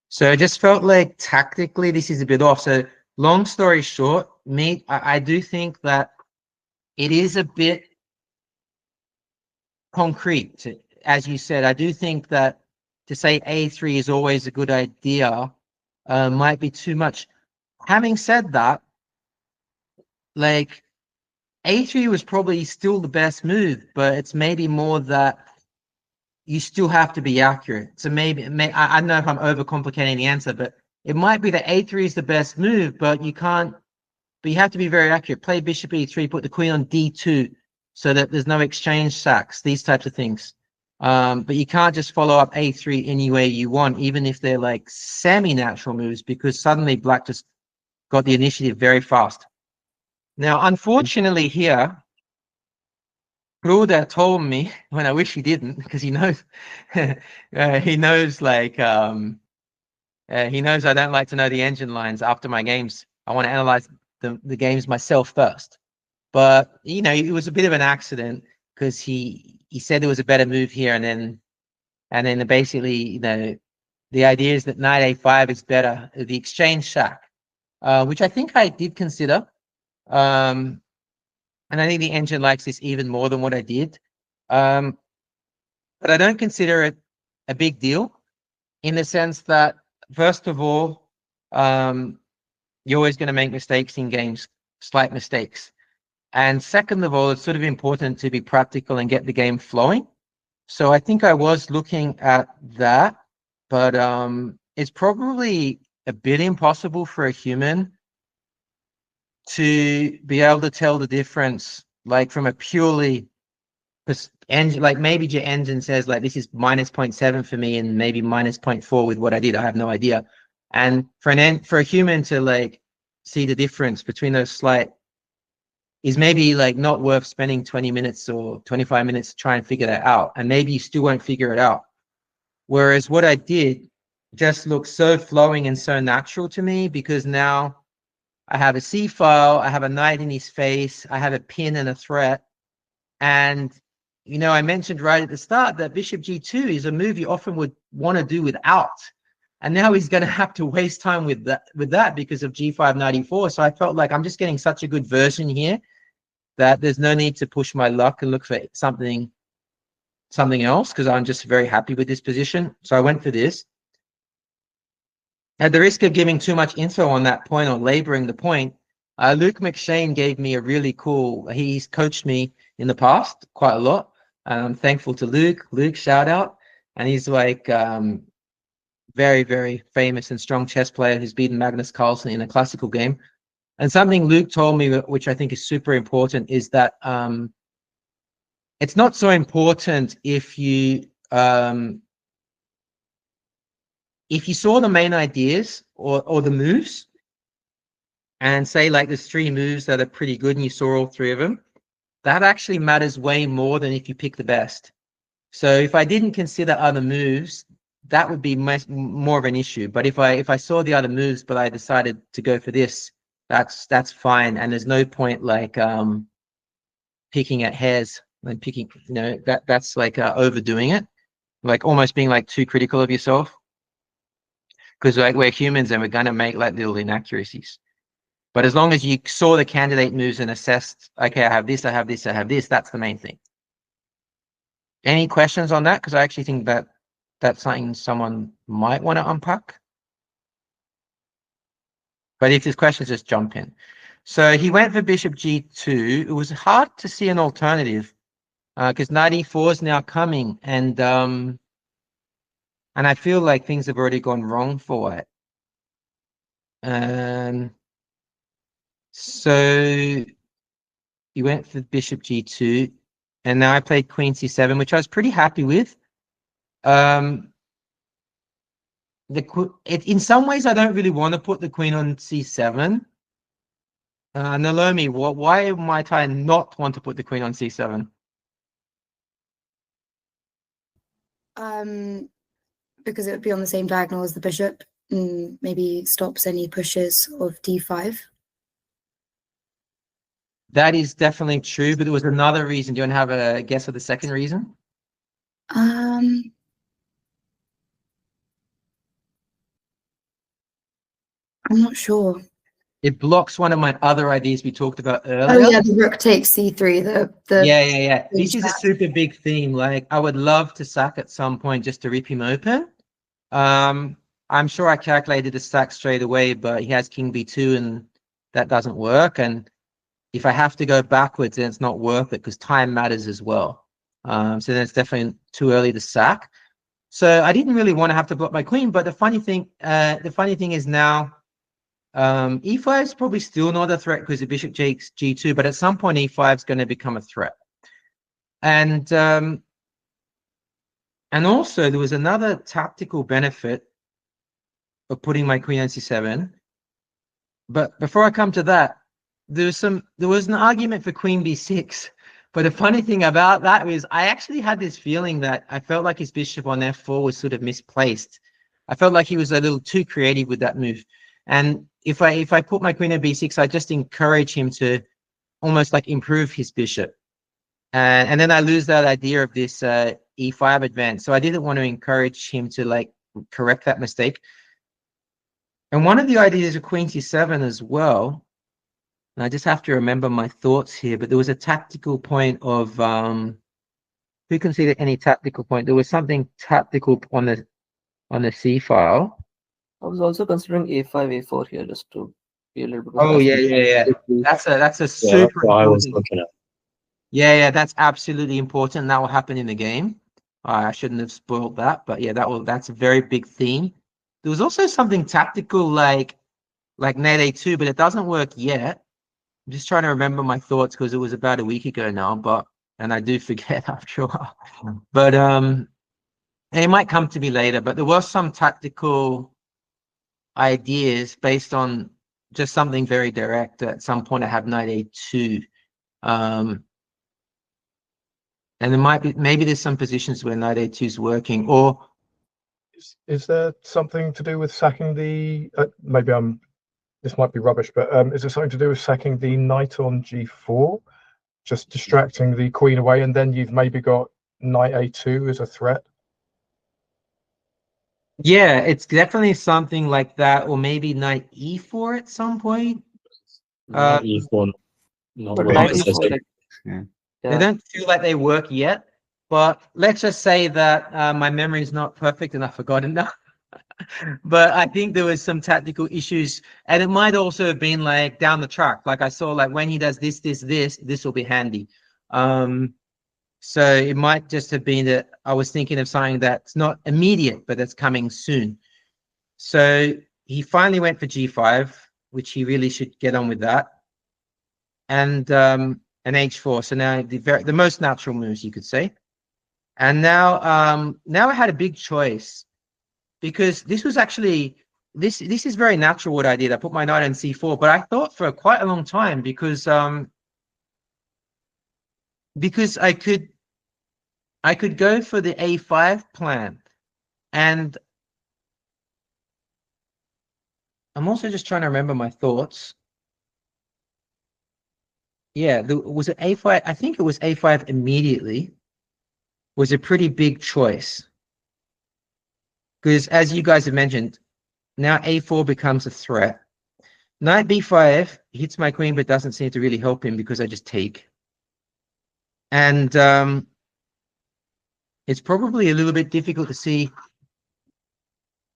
So I just felt like tactically this is a bit off. So long story short, I do think that it is a bit concrete, as you said. I do think that to say a3 is always a good idea might be too much. Having said that, like, a3 was probably still the best move, but it's maybe more that you still have to be accurate. So maybe I don't know if I'm overcomplicating the answer, but it might be that a3 is the best move, but you can't. But you have to be very accurate. Play bishop e3, put the queen on d2, so that there's no exchange sacks. These types of things. But you can't just follow up a3 any way you want, even if they're like semi-natural moves, because suddenly black just got the initiative very fast. Now, unfortunately, here, Ruda told me, when I wish he didn't, because he knows, he knows like, he knows I don't like to know the engine lines after my games. I want to analyze the games myself first. But, you know, it was a bit of an accident because he said there was a better move here, and then basically, you know, the idea is that knight a5 is better, the exchange sack, which I think I did consider. And I think the engine likes this even more than what I did. But I don't consider it a big deal in the sense that, first of all, you're always going to make mistakes in games, slight mistakes. And second of all, it's sort of important to be practical and get the game flowing. So I think I was looking at that, but it's probably a bit impossible for a human to be able to tell the difference, like from a purely engine, like maybe your engine says like this is minus 0.7 for me and maybe minus 0.4 with what I did. I have no idea. And for a human to like see the difference between those slight is maybe like not worth spending 20 minutes or 25 minutes to try and figure that out. And maybe you still won't figure it out. Whereas what I did just looks so flowing and so natural to me, because now I have a C file, I have a knight in his face, I have a pin and a threat. And, you know, I mentioned right at the start that bishop g2 is a move you often would want to do without. And now he's going to have to waste time with that because of g5 knight e4. So I felt like I'm just getting such a good version here that there's no need to push my luck and look for something else, because I'm just very happy with this position. So I went for this. At the risk of giving too much info on that point or laboring the point, Luke McShane gave me a really cool, he's coached me in the past quite a lot. And I'm thankful to Luke. Luke, shout out. And he's like very, very famous and strong chess player who's beaten Magnus Carlsen in a classical game. And something Luke told me, which I think is super important, is that it's not so important if you saw the main ideas or the moves and say like there's 3 moves that are pretty good and you saw all 3 of them, that actually matters way more than if you pick the best. So if I didn't consider other moves, that would be more of an issue. But if I saw the other moves but I decided to go for this, that's fine. And there's no point like picking at hairs and picking, you know, that's like overdoing it, like almost being like too critical of yourself. Because like we're humans and we're going to make like little inaccuracies. But as long as you saw the candidate moves and assessed, okay, I have this, I have this, I have this, that's the main thing. Any questions on that? Because I actually think that that's something someone might want to unpack. But if there's questions, just jump in. So he went for bishop g2. It was hard to see an alternative because knight e4 is now coming, and I feel like things have already gone wrong for white. So he went for bishop g2, and now I played queen c7, which I was pretty happy with. In some ways, I don't really want to put the queen on c7. Nalomi, why might I not want to put the queen on c7? Because it would be on the same diagonal as the bishop, and maybe stops any pushes of d5. That is definitely true, but there was another reason. Do you want to have a guess of the second reason? I'm not sure. It blocks one of my other ideas we talked about earlier. Oh yeah, the rook takes c3. Yeah. This is a super big theme. Like, I would love to sack at some point just to rip him open. I'm sure I calculated the sack straight away, but he has king b2, and that doesn't work. And if I have to go backwards, then it's not worth it because time matters as well. So then it's definitely too early to sack. So I didn't really want to have to block my queen. But the funny thing is now, e5 is probably still not a threat because the bishop takes g2, but at some point e5 is going to become a threat. And also there was another tactical benefit of putting my queen on c7. But before I come to that, there was an argument for queen b6. But the funny thing about that is I actually had this feeling that I felt like his bishop on f4 was sort of misplaced. I felt like he was a little too creative with that move. And if I put my queen at b6, I just encourage him to almost like improve his bishop. And then I lose that idea of this e5 advance. So I didn't want to encourage him to like correct that mistake. And one of the ideas of queen c7 as well, and I just have to remember my thoughts here, but there was a tactical point of, who can see any tactical point? There was something tactical on the C file. I was also considering a5, a4 here just to be a little bit. Oh yeah. That's a super that's what I was important. looking at. Yeah, that's absolutely important. That will happen in the game. I shouldn't have spoiled that, but yeah, that's a very big theme. There was also something tactical like knight a2, but it doesn't work yet. I'm just trying to remember my thoughts because it was about a week ago now, and I do forget after a while. But and it might come to me later, but there was some tactical ideas based on just something very direct. At some point I have knight a2. And there might be, maybe there's some positions where knight a2 is working, or is there something to do with sacking the maybe this might be rubbish, but is there something to do with sacking the knight on g4, just distracting the queen away, and then you've maybe got knight a2 as a threat? yeah, it's definitely something like that, or maybe knight e4 at some point. Knight e4, not But really knight necessary. e4, like, Yeah. They don't feel like they work yet, but let's just say that my memory is not perfect and I've forgotten now. But I think there was some tactical issues, and it might also have been like down the track. Like I saw, like when he does this will be handy. So it might just have been that I was thinking of something that's not immediate, but that's coming soon. So he finally went for g5, which he really should get on with that, and an h4. So now the most natural moves, you could say. And now I had a big choice, because this was actually this is very natural what I did. I put my knight on c4, but I thought for quite a long time because I could go for the a5 plan, and I'm also just trying to remember my thoughts. Yeah, was it a5? I think it was a5 immediately. Was a pretty big choice, because as you guys have mentioned, now a4 becomes a threat. Knight b5 hits my queen, but doesn't seem to really help him because I just take. And it's probably a little bit difficult to see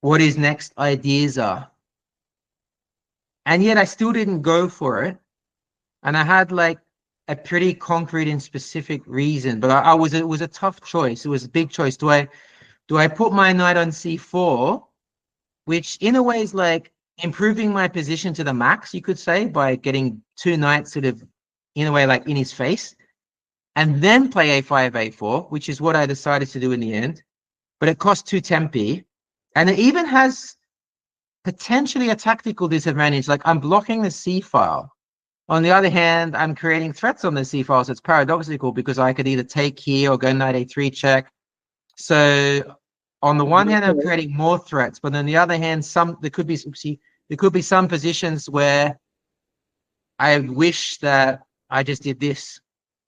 what his next ideas are. And yet I still didn't go for it, and I had like a pretty concrete and specific reason, but it was a tough choice. It was a big choice. Do I put my knight on c4, which in a way is like improving my position to the max, you could say, by getting two knights sort of in a way like in his face, and then play a5, a4, which is what I decided to do in the end. But it costs 2 tempi, and it even has potentially a tactical disadvantage. Like I'm blocking the c file. On the other hand, I'm creating threats on the c file, so it's paradoxical because I could either take here or go knight a3 check. So on the one hand, I'm creating more threats, but on the other hand, there could be some positions where I wish that I just did this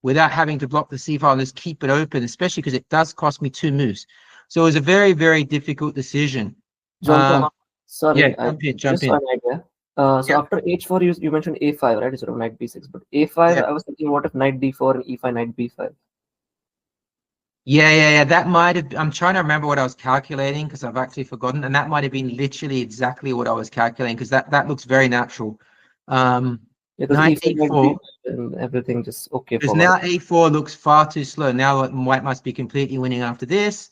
without having to block the c file and just keep it open, especially because it does cost me 2 moves. So it was a very, very difficult decision. John, sorry, Yeah, I jump just in. saw an idea. So Yeah. after h4, you mentioned a5, right? Instead of knight b6, but a5, Yeah. I was thinking, what if knight d4 and e5, knight b5? Yeah. That might have. I'm trying to remember what I was calculating because I've actually forgotten, and that might have been literally exactly what I was calculating because that looks very natural. Because Knight e5, knight e4. b5, and everything just okay Because for now white. a4 looks far too slow. Now white must be completely winning after this.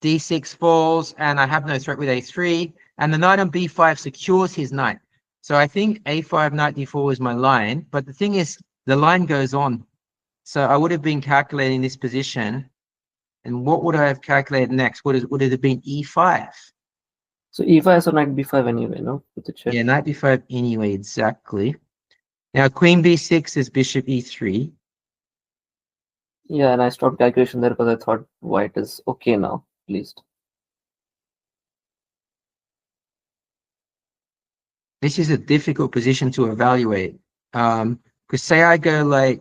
d6 falls, and I have no threat with a3. And the knight on b5 secures his knight. So I think a5, knight d4 is my line. But the thing is, the line goes on. So I would have been calculating this position. And what would I have calculated next? Would it have been e5? So e5, so knight b5 anyway, no? With the check. Yeah, knight b5 anyway, exactly. Now queen b6 is bishop e3. Yeah, and I stopped calculation there because I thought white is okay now, at least. This is a difficult position to evaluate. Because say I go like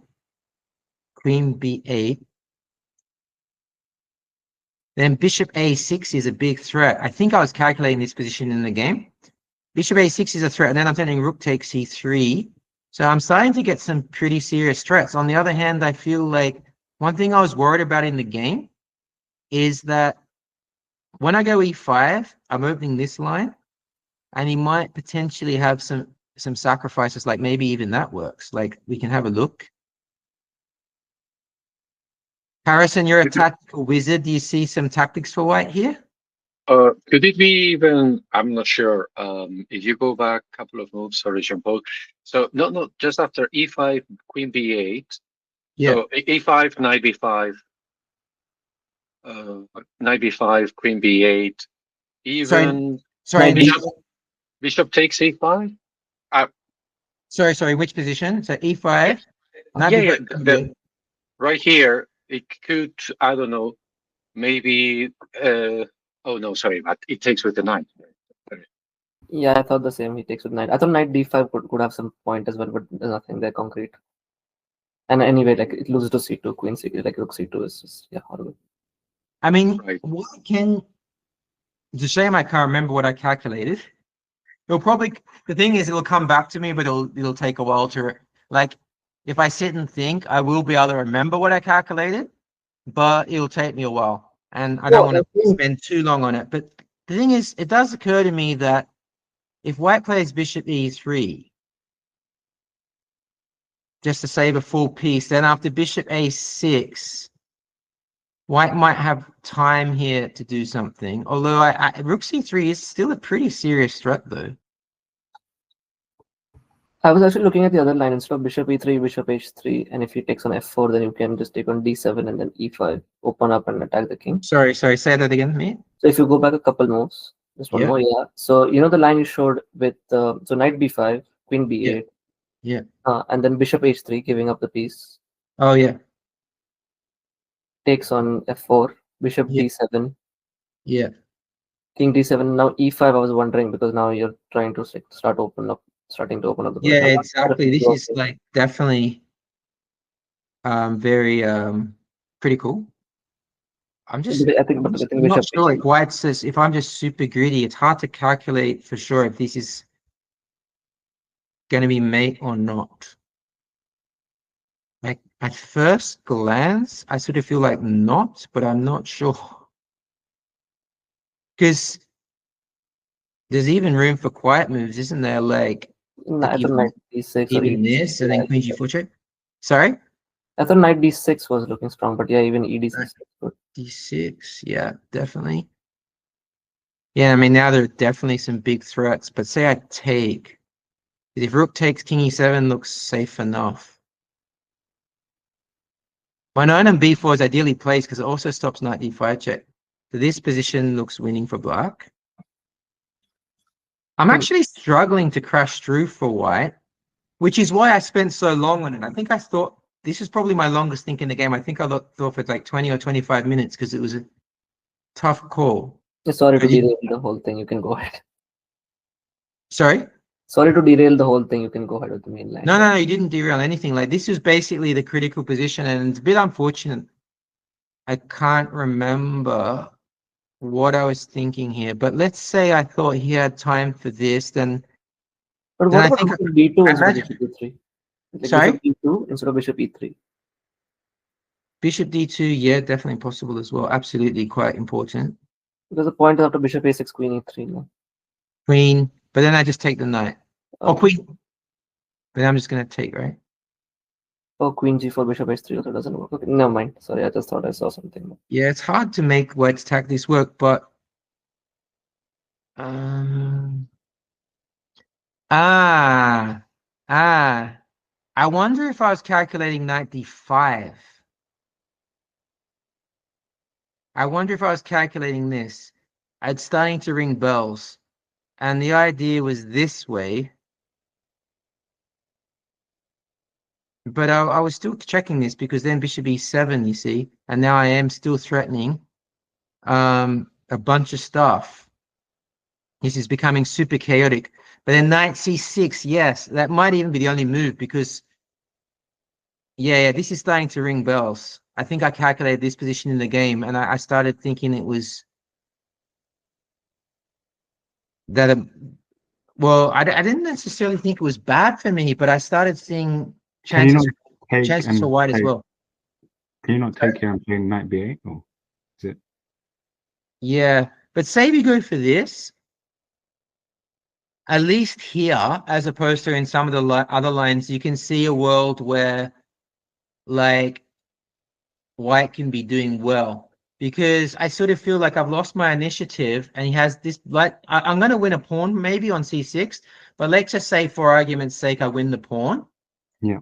queen b8, then bishop a6 is a big threat. I think I was calculating this position in the game. Bishop a6 is a threat, and then I'm turning rook takes c3. So I'm starting to get some pretty serious threats. On the other hand, I feel like one thing I was worried about in the game is that when I go e5, I'm opening this line, and he might potentially have some sacrifices, like maybe even that works. Like we can have a look. Harrison, you're a tactical wizard. Do you see some tactics for white here? Could it be even, I'm not sure, if you go back a couple of moves, sorry, Jean-Paul. So, no, just after e5, queen b8. Yeah. So, e5, knight b5, knight b5, queen b8, even Sorry, bishop takes e5? Sorry, which position? So e5. Yeah, right here, it could, I don't know, maybe, oh no, sorry, but it takes with the knight. Yeah, I thought the same. He takes with knight. I thought knight d5 could have some point as well, but there's nothing there concrete. And anyway, like it loses to c2, queen c2, like rook c2 is just horrible. I mean, Right. It's a shame I can't remember what I calculated. The thing is, it'll come back to me, but it'll take a while to, like, if I sit and think, I will be able to remember what I calculated, but it'll take me a while, and I don't want to spend too long on it. But the thing is, it does occur to me that if white plays bishop e3, just to save a full piece, then after bishop a6, white might have time here to do something. Although rook c3 is still a pretty serious threat, though. I was actually looking at the other line instead of bishop e3, bishop h3, and if he takes on f4, then you can just take on d7 and then e5, open up and attack the king. Sorry, say that again, mate. So if you go back a couple moves, just one Yeah. more, yeah. So you know the line you showed with so knight b5, queen b8, Yeah. and then bishop h3, giving up the piece. Oh yeah. Takes on f4, bishop Yeah. d7, Yeah. king d7. Now e5. I was wondering because now you're trying to starting to open up the Yeah, position. exactly. This is like definitely very pretty cool. I'm I think not bishop sure. Like white says, if I'm just super greedy, it's hard to calculate for sure if this is going to be mate or not. Like at first glance, I sort of feel like not, but I'm not sure. Because there's even room for quiet moves, isn't there? Like I thought knight d6 or even e6. this, and then queen g4 check. Sorry? I thought knight d6 was looking strong, but yeah, even e d6 is good. D6, yeah, definitely. Yeah, I mean, now there are definitely some big threats, but say I take. If rook takes king e7 looks safe enough. My knight on b4 is ideally placed because it also stops knight d5 check. So this position looks winning for black. I'm actually struggling to crash through for white, which is why I spent so long on it. I think I thought this is probably my longest think in the game. I think I thought for like 20 or 25 minutes because it was a tough call. Sorry to derail the whole thing. You can go ahead. Sorry? Sorry to derail the whole thing. You can go ahead with the main line. No, you didn't derail anything. Like this was basically the critical position, and it's a bit unfortunate. I can't remember what I was thinking here, but let's say I thought he had time for this, then. But what about bishop d2 instead of bishop e3? Like Sorry? bishop d2 instead of bishop e3. Bishop d2, yeah, definitely possible as well. Absolutely, quite important. Because the point is after bishop a6, queen e3. No? Queen, but then I just take the knight. Okay. Oh, queen. But I'm just gonna take, right? Oh, queen g4, bishop h3 also doesn't work. Okay, never mind. Sorry, I just thought I saw something. Yeah, it's hard to make white's tactics work, but I wonder if I was calculating knight d5. I wonder if I was calculating this. It's starting to ring bells. And the idea was this way. But I was still checking this because then bishop e7, you see, and now I am still threatening a bunch of stuff. This is becoming super chaotic. But then knight c6, yes, that might even be the only move because, yeah, this is starting to ring bells. I think I calculated this position in the game, and I started thinking it was that. Well, I didn't necessarily think it was bad for me, but I started seeing chances for white as well. Can you not take here and play knight b8, or is it? Yeah, but say we go for this, at least here, as opposed to in some of the other lines, you can see a world where, like, white can be doing well. Because I sort of feel like I've lost my initiative, and he has this, like, I'm going to win a pawn maybe on c6, but let's just say for argument's sake, I win the pawn. Yeah.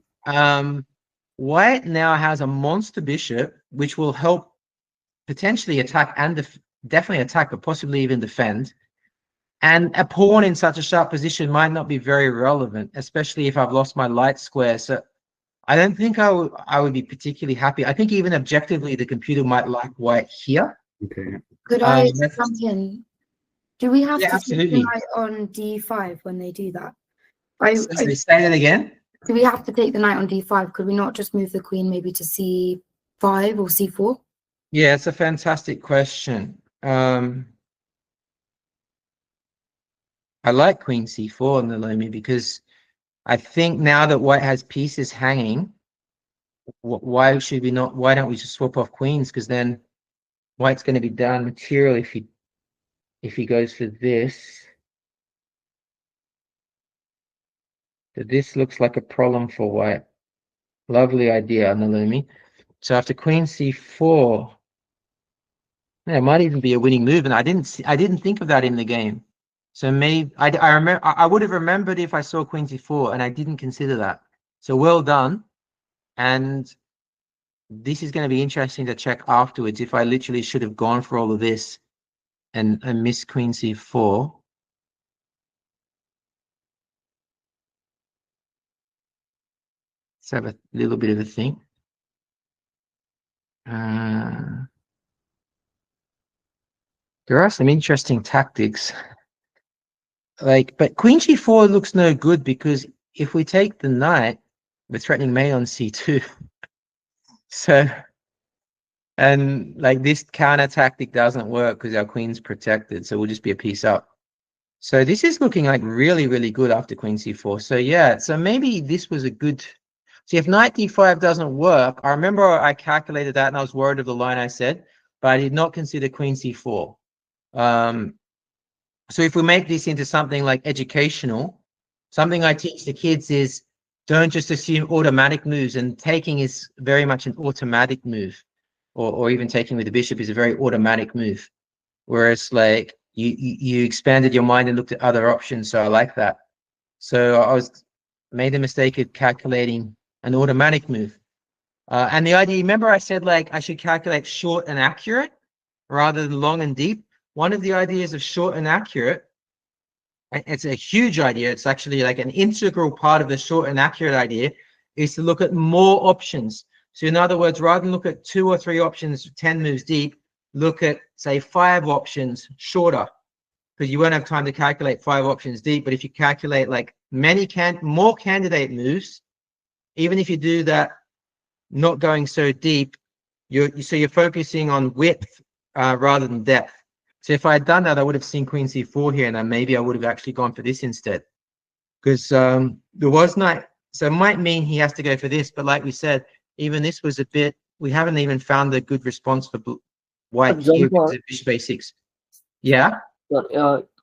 White now has a monster bishop, which will help potentially attack and definitely attack, but possibly even defend. And a pawn in such a sharp position might not be very relevant, especially if I've lost my light square. So I don't think I would be particularly happy. I think even objectively, the computer might like white here. Okay. Could I jump in? Do we have to absolutely. take the knight on d5 when they do that? Say that again. Do we have to take the knight on d5? Could we not just move the queen maybe to c5 or c4? Yeah, it's a fantastic question. I like queen c4 in the Lomi because I think now that white has pieces hanging, why don't we just swap off queens? Because then white's going to be down material if he goes for this. So this looks like a problem for white. Lovely idea, Nalumi. So after queen c4, yeah, it might even be a winning move, and I didn't think of that in the game. So maybe I remember I would have remembered if I saw queen c4, and I didn't consider that. So well done. And this is going to be interesting to check afterwards if I literally should have gone for all of this and missed queen c4. Let's have a little bit of a think. There are some interesting tactics. But queen g4 looks no good because if we take the knight, we're threatening mate on c2. So, and like this counter tactic doesn't work because our queen's protected, so we'll just be a piece up. So this is looking like really, really good after queen c4. So yeah, so maybe this was a good. See, if knight d5 doesn't work, I remember I calculated that and I was worried of the line I said, but I did not consider queen c4. So if we make this into something like educational, something I teach the kids is don't just assume automatic moves, and taking is very much an automatic move, or even taking with the bishop is a very automatic move. Whereas like you expanded your mind and looked at other options. So I like that. So I made the mistake of calculating an automatic move. And the idea, remember I said like I should calculate short and accurate rather than long and deep. One of the ideas of short and accurate, it's a huge idea. It's actually like an integral part of the short and accurate idea, is to look at more options. So in other words, rather than look at 2 or 3 options, 10 moves deep, look at say 5 options shorter, because you won't have time to calculate 5 options deep. But if you calculate like more candidate moves, even if you do that, not going so deep, you're focusing on width rather than depth. So if I had done that, I would have seen Queen C4 here, and then maybe I would have actually gone for this instead, because there was knight. So it might mean he has to go for this, but like we said, even this was a bit. We haven't even found a good response for white here because of bishop a6. Yeah.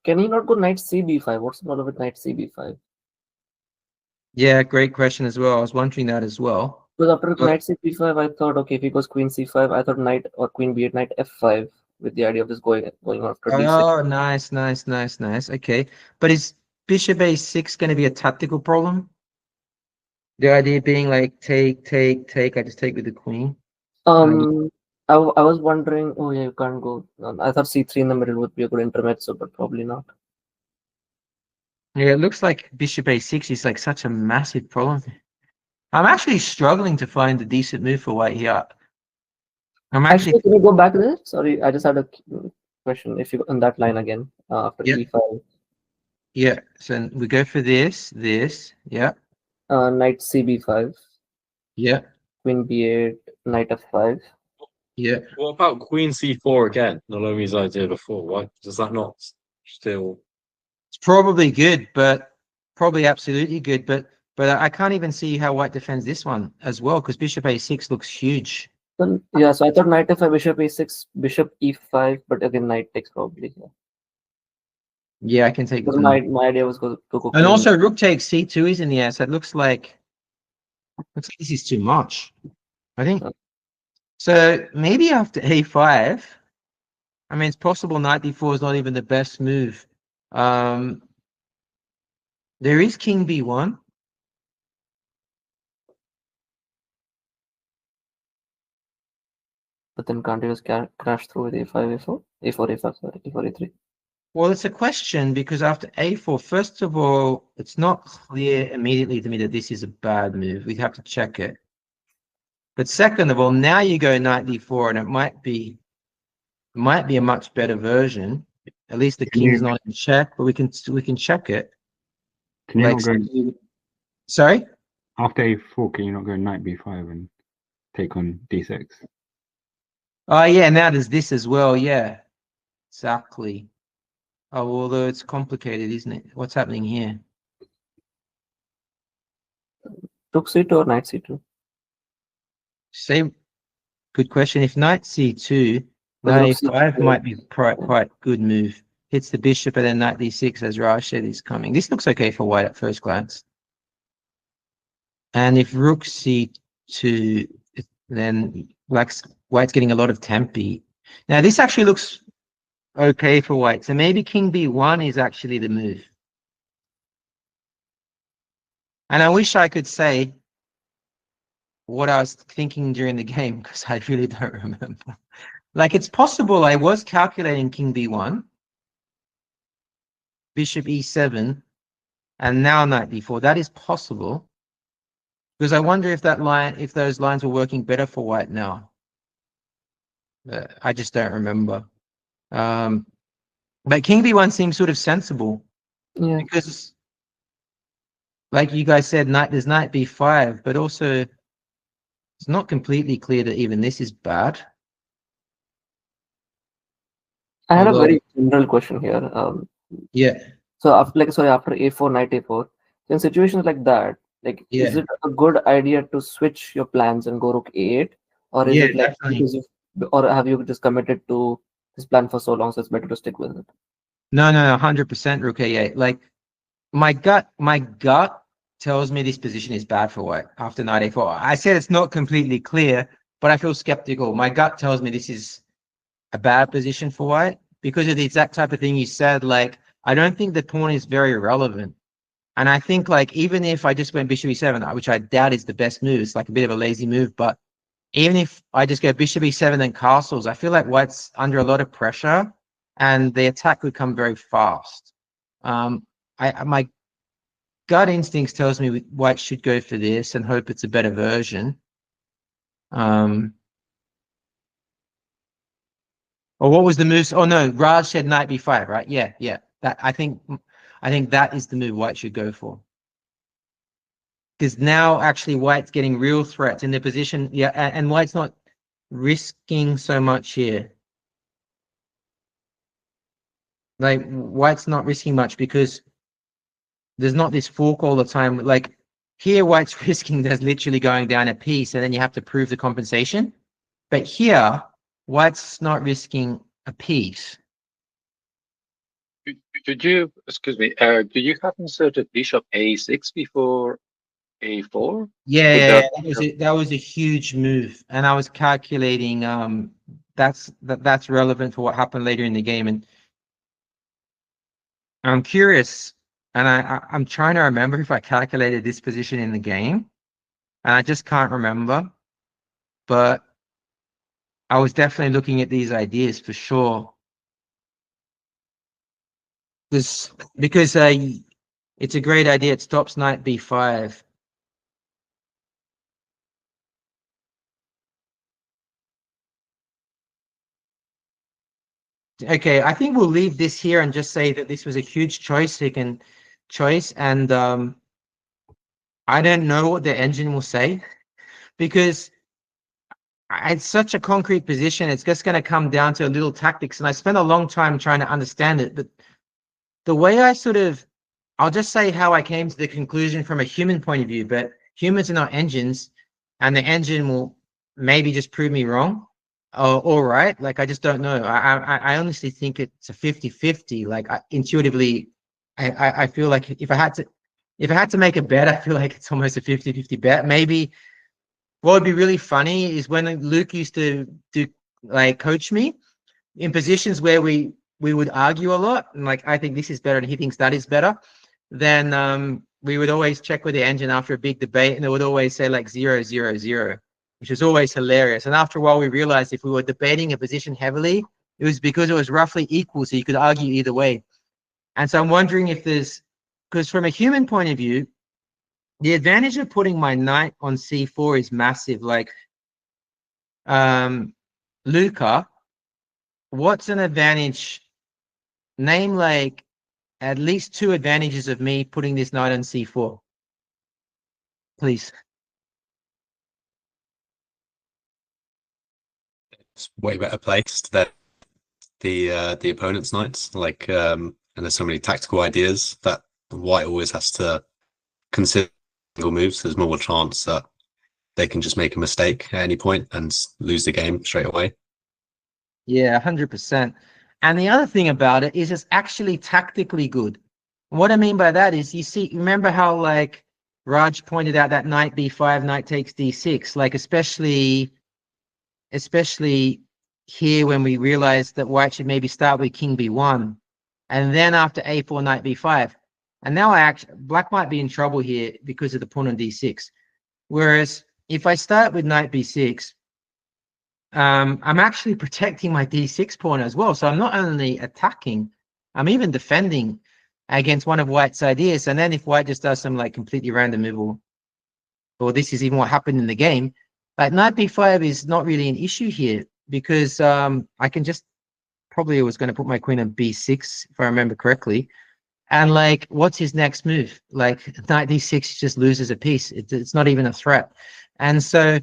Can he not go knight cb5? What's the problem with knight cb5? Yeah, great question as well. I was wondering that as well. Because after knight cb5, I thought, okay, if he goes queen c5, I thought knight or queen b8, knight f5, with the idea of just going after d6. Oh, nice. Okay, but is bishop a6 going to be a tactical problem? The idea being like take. I just take with the queen. I was wondering. Oh yeah, you can't go. I thought c3 in the middle would be a good intermezzo, but probably not. Yeah, it looks like bishop a6 is like such a massive problem. I'm actually struggling to find a decent move for white here. Actually, can you go back there? Sorry, I just had a question. If you on that line again after e5. Yeah, so we go for this. Yeah. Knight cb5. Yeah. Queen b8, knight f5. Yeah. What about Queen C4 again? Nolomi's idea before. Why does that not still? It's probably good, but probably absolutely good, but I can't even see how white defends this one as well, because bishop a6 looks huge. Yeah, so I thought knight f5, bishop a6, bishop e5, but again knight takes probably. Yeah, I can take. My idea was to go. And also rook takes c2 is in the air, so it looks like this is too much, I think. So maybe after a5, I mean, it's possible knight d4 is not even the best move. There is king b1. But then can't you just crash through with a5, a4, a4, a5, sorry, a4, a3? Well, it's a question, because after a4, first of all, it's not clear immediately to me that this is a bad move. We have to check it. But second of all, now you go knight d4, and it might be a much better version. At least the king's not in check, but we can check it. Can you not go? Sorry? After a4, can you not go knight b5 and take on d6? Oh yeah, now there's this as well. Yeah, exactly. Oh, although it's complicated, isn't it? What's happening here? Rook c2 or knight c2? Same. Good question. If knight c2, knight a5 might be quite good move. Hits the bishop, and then knight d6, as Raj said, is coming. This looks okay for white at first glance. And if rook c2, then white's getting a lot of tempi. Now this actually looks okay for white. So maybe king b1 is actually the move. And I wish I could say what I was thinking during the game, because I really don't remember. Like, it's possible I was calculating king b1, bishop e7, and now knight d4. That is possible, because I wonder if those lines were working better for white now. I just don't remember. But king b1 seems sort of sensible. Yeah. Because, like you guys said, there's knight b5, but also it's not completely clear that even this is bad. I had a very general question here. Yeah. So after after a4, knight a4, in situations like that, is it a good idea to switch your plans and go rook a8, or is it like or have you just committed to this plan for so long, so it's better to stick with it? No, 100% rook a8. Like my gut tells me this position is bad for white after knight a4. I said it's not completely clear, but I feel skeptical. My gut tells me this is a bad position for white because of the exact type of thing you said. Like, I don't think the pawn is very relevant. And I think, like, even if I just went bishop e7, which I doubt is the best move, it's like a bit of a lazy move, but even if I just go bishop e7 and castles, I feel like white's under a lot of pressure and the attack would come very fast. My gut instincts tells me white should go for this and hope it's a better version. Or what was the move? Oh no, Raj said knight b5, right? Yeah. That I think that is the move white should go for. Because now actually white's getting real threats in their position. Yeah, and white's not risking so much here. Like, white's not risking much because there's not this fork all the time. Like, here white's risking there's literally going down a piece and then you have to prove the compensation. But here, white's not risking a piece. Did you, excuse me, did you have inserted bishop a6 before a4? Yeah, Would that was a huge move. And I was calculating that's relevant for what happened later in the game. And I'm curious, and I'm trying to remember if I calculated this position in the game, and I just can't remember. But I was definitely looking at these ideas for sure. Because it's a great idea. It stops knight b5. Okay, I think we'll leave this here and just say that this was a huge choice. He can choice, and I don't know what the engine will say because it's such a concrete position. It's just going to come down to a little tactics, and I spent a long time trying to understand it. But the way I'll just say how I came to the conclusion from a human point of view. But humans are not engines, and the engine will maybe just prove me wrong. All right, like I just don't know. I honestly think it's a 50-50. Like intuitively, I feel like if I had to make a bet, I feel like it's almost a 50-50 bet. Maybe what would be really funny is when Luke used to coach me in positions where we would argue a lot, and like I think this is better and he thinks that is better. Then we would always check with the engine after a big debate, and it would always say like 0-0-0. Which was always hilarious. And after a while, we realized if we were debating a position heavily, it was because it was roughly equal, so you could argue either way. And so I'm wondering if because from a human point of view, the advantage of putting my knight on c4 is massive. Like, Luca, what's an advantage? Name like at least 2 advantages of me putting this knight on c4, please. It's way better placed than the opponent's knights. Like, and there's so many tactical ideas that white always has to consider single moves. There's more chance that they can just make a mistake at any point and lose the game straight away. Yeah, 100%. And the other thing about it is it's actually tactically good. What I mean by that is, remember how like Raj pointed out that knight b5, knight takes d6, like especially here when we realized that white should maybe start with king b1 and then after a4 knight b5, and now black might be in trouble here because of the pawn on d6. Whereas if I start with knight b6, I'm actually protecting my d6 pawn as well, so I'm not only attacking, I'm even defending against one of white's ideas. And then if white just does some like completely random move, or this is even what happened in the game, like knight b5 is not really an issue here because I can just probably was going to put my queen on b6 if I remember correctly. And like, what's his next move? Like knight d6 just loses a piece. It's not even a threat. And so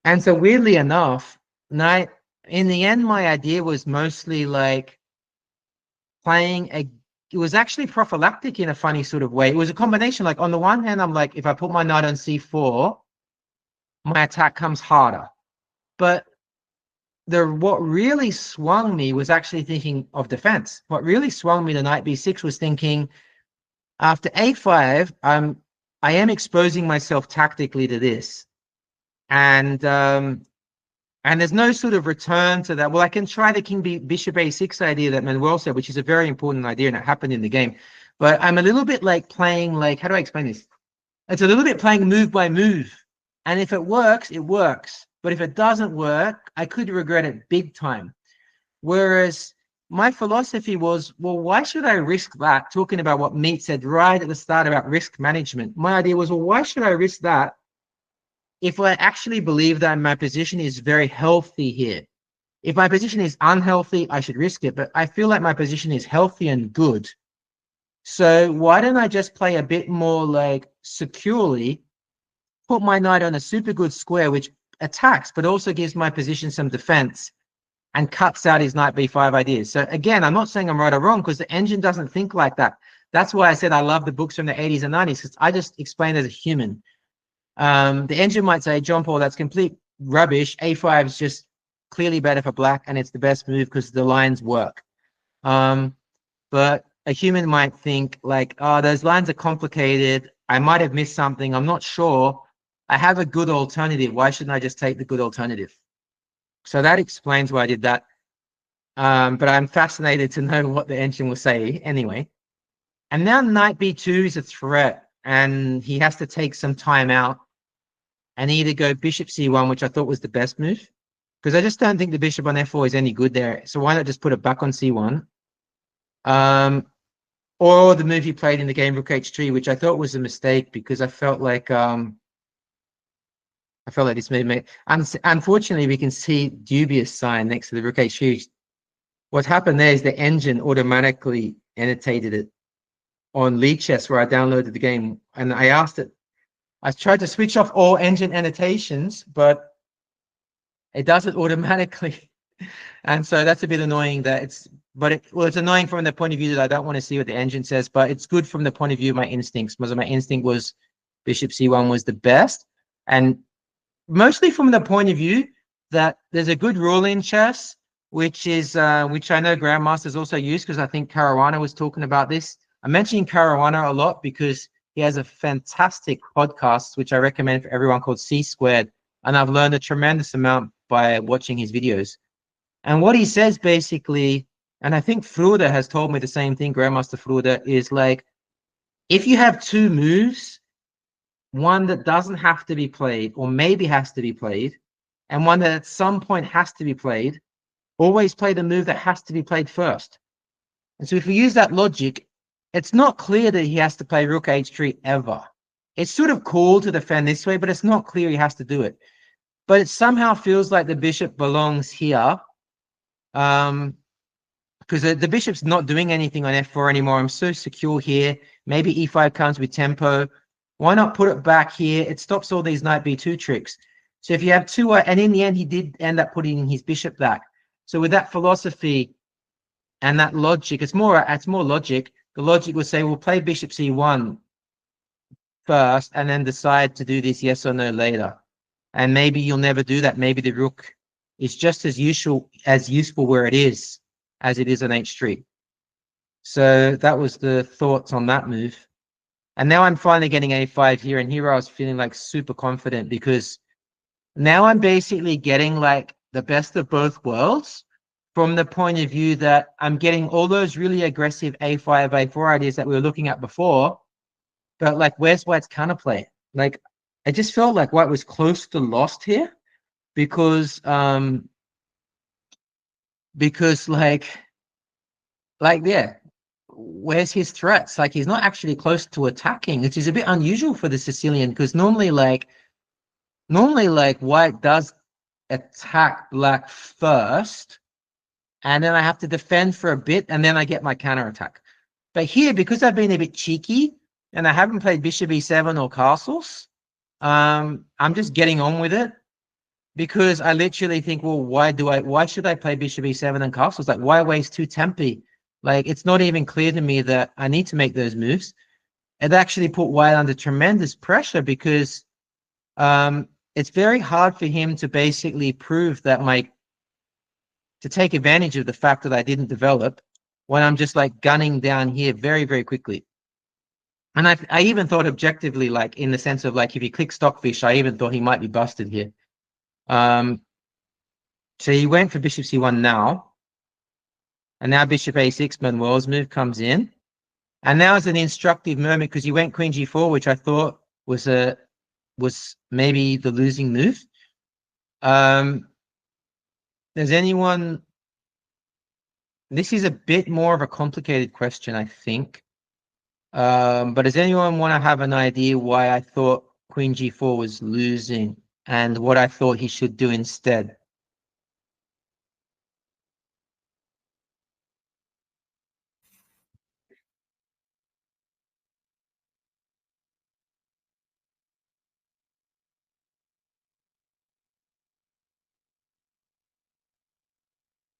weirdly enough, in the end, my idea was mostly like it was actually prophylactic in a funny sort of way. It was a combination. Like on the one hand, I'm like, if I put my knight on c4, my attack comes harder. But what really swung me was actually thinking of defense. What really swung me to knight b6 was thinking, After a5, I am exposing myself tactically to this, and there's no sort of return to that. Well, I can try the king bishop a6 idea that Manuel said, which is a very important idea, and it happened in the game. But I'm a little bit like playing, like, how do I explain this? It's a little bit playing move by move, and if it works, it works. But if it doesn't work, I could regret it big time. Whereas my philosophy was, well, why should I risk that? Talking about what Meat said right at the start about risk management. My idea was, well, why should I risk that if I actually believe that my position is very healthy here? If my position is unhealthy, I should risk it. But I feel like my position is healthy and good. So why don't I just play a bit more like securely, put my knight on a super good square, which attacks, but also gives my position some defense, and cuts out his knight b5 ideas. So again, I'm not saying I'm right or wrong, because the engine doesn't think like that. That's why I said I love the books from the 80s and 90s, because I just explain as a human. The engine might say, John-Paul, that's complete rubbish. a5 is just clearly better for black, and it's the best move because the lines work. But a human might think like, oh, those lines are complicated. I might have missed something. I'm not sure. I have a good alternative. Why shouldn't I just take the good alternative? So that explains why I did that. But I'm fascinated to know what the engine will say anyway. And now knight b2 is a threat, and he has to take some time out and either go bishop c1, which I thought was the best move, because I just don't think the bishop on f4 is any good there. So why not just put it back on c1? Or the move he played in the game, rook h3, which I thought was a mistake, because I felt like this move made. Unfortunately, we can see dubious sign next to the rook h3. What happened there is the engine automatically annotated it on Lead Chess, where I downloaded the game, and I asked it. I tried to switch off all engine annotations, but it does it automatically. And so that's a bit annoying that it's, but it's annoying from the point of view that I don't want to see what the engine says, but it's good from the point of view of my instincts, because my instinct was bishop c1 was the best. And mostly from the point of view that there's a good rule in chess, which is, which I know Grandmasters also use, because I think Caruana was talking about this. I'm mentioning Caruana a lot because he has a fantastic podcast, which I recommend for everyone, called C Squared. And I've learned a tremendous amount by watching his videos. And what he says basically, and I think Frude has told me the same thing, Grandmaster Frude, is like, if you have two moves, one that doesn't have to be played or maybe has to be played, and one that at some point has to be played, always play the move that has to be played first. And so if we use that logic, it's not clear that he has to play rook h3 ever. It's sort of cool to defend this way, but it's not clear he has to do it. But it somehow feels like the bishop belongs here, because the bishop's not doing anything on f4 anymore. I'm so secure here. Maybe e5 comes with tempo. Why not put it back here? It stops all these knight b2 tricks. So if you have two, and in the end, he did end up putting his bishop back. So with that philosophy and that logic, it's more logic. The logic would say, we'll play bishop c1 first and then decide to do this yes or no later. And maybe you'll never do that. Maybe the rook is just as useful where it is as it is on h3. So that was the thoughts on that move. And now I'm finally getting a5 here, and here I was feeling like super confident, because now I'm basically getting like the best of both worlds, from the point of view that I'm getting all those really aggressive a5, a4 ideas that we were looking at before, but like, where's White's counterplay? Like, I just felt like White was close to lost here, because yeah, where's his threats? Like, he's not actually close to attacking, which is a bit unusual for the Sicilian, because normally White does attack black first, and then I have to defend for a bit, and then I get my counterattack. But here, because I've been a bit cheeky and I haven't played bishop e7 or castles, I'm just getting on with it, because I literally think, well, why should I play bishop e7 and castles? Like, why waste two tempi? Like, it's not even clear to me that I need to make those moves. It actually put White under tremendous pressure, because it's very hard for him to basically prove that to take advantage of the fact that I didn't develop, when I'm just like gunning down here very, very quickly. And I even thought objectively, like in the sense of like if you click Stockfish, I even thought he might be busted here. So he went for bishop c1 now, and now bishop a6. Manuel's move comes in, and now is an instructive moment because he went queen g4, which I thought was maybe the losing move. Does anyone? This is a bit more of a complicated question, I think. But does anyone want to have an idea why I thought queen g4 was losing and what I thought he should do instead?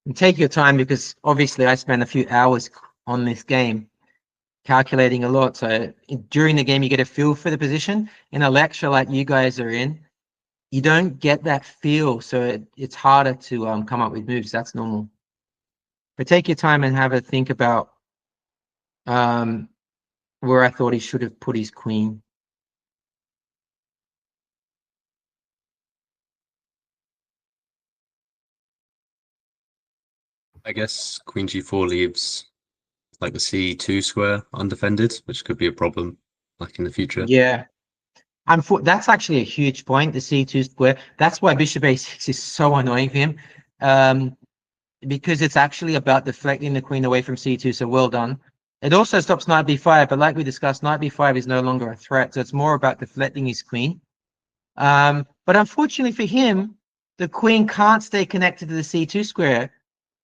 And take your time because obviously I spent a few hours on this game calculating a lot. So during the game, you get a feel for the position. In a lecture like you guys are in, you don't get that feel. So it's harder to come up with moves. That's normal. But take your time and have a think about where I thought he should have put his queen. I guess queen g4 leaves like the c2 square undefended, which could be a problem like in the future. Yeah. That's actually a huge point, the c2 square. That's why bishop a6 is so annoying for him. Because it's actually about deflecting the queen away from c2, so well done. It also stops knight b5, but like we discussed, knight b5 is no longer a threat, so it's more about deflecting his queen. But unfortunately for him, the queen can't stay connected to the c2 square.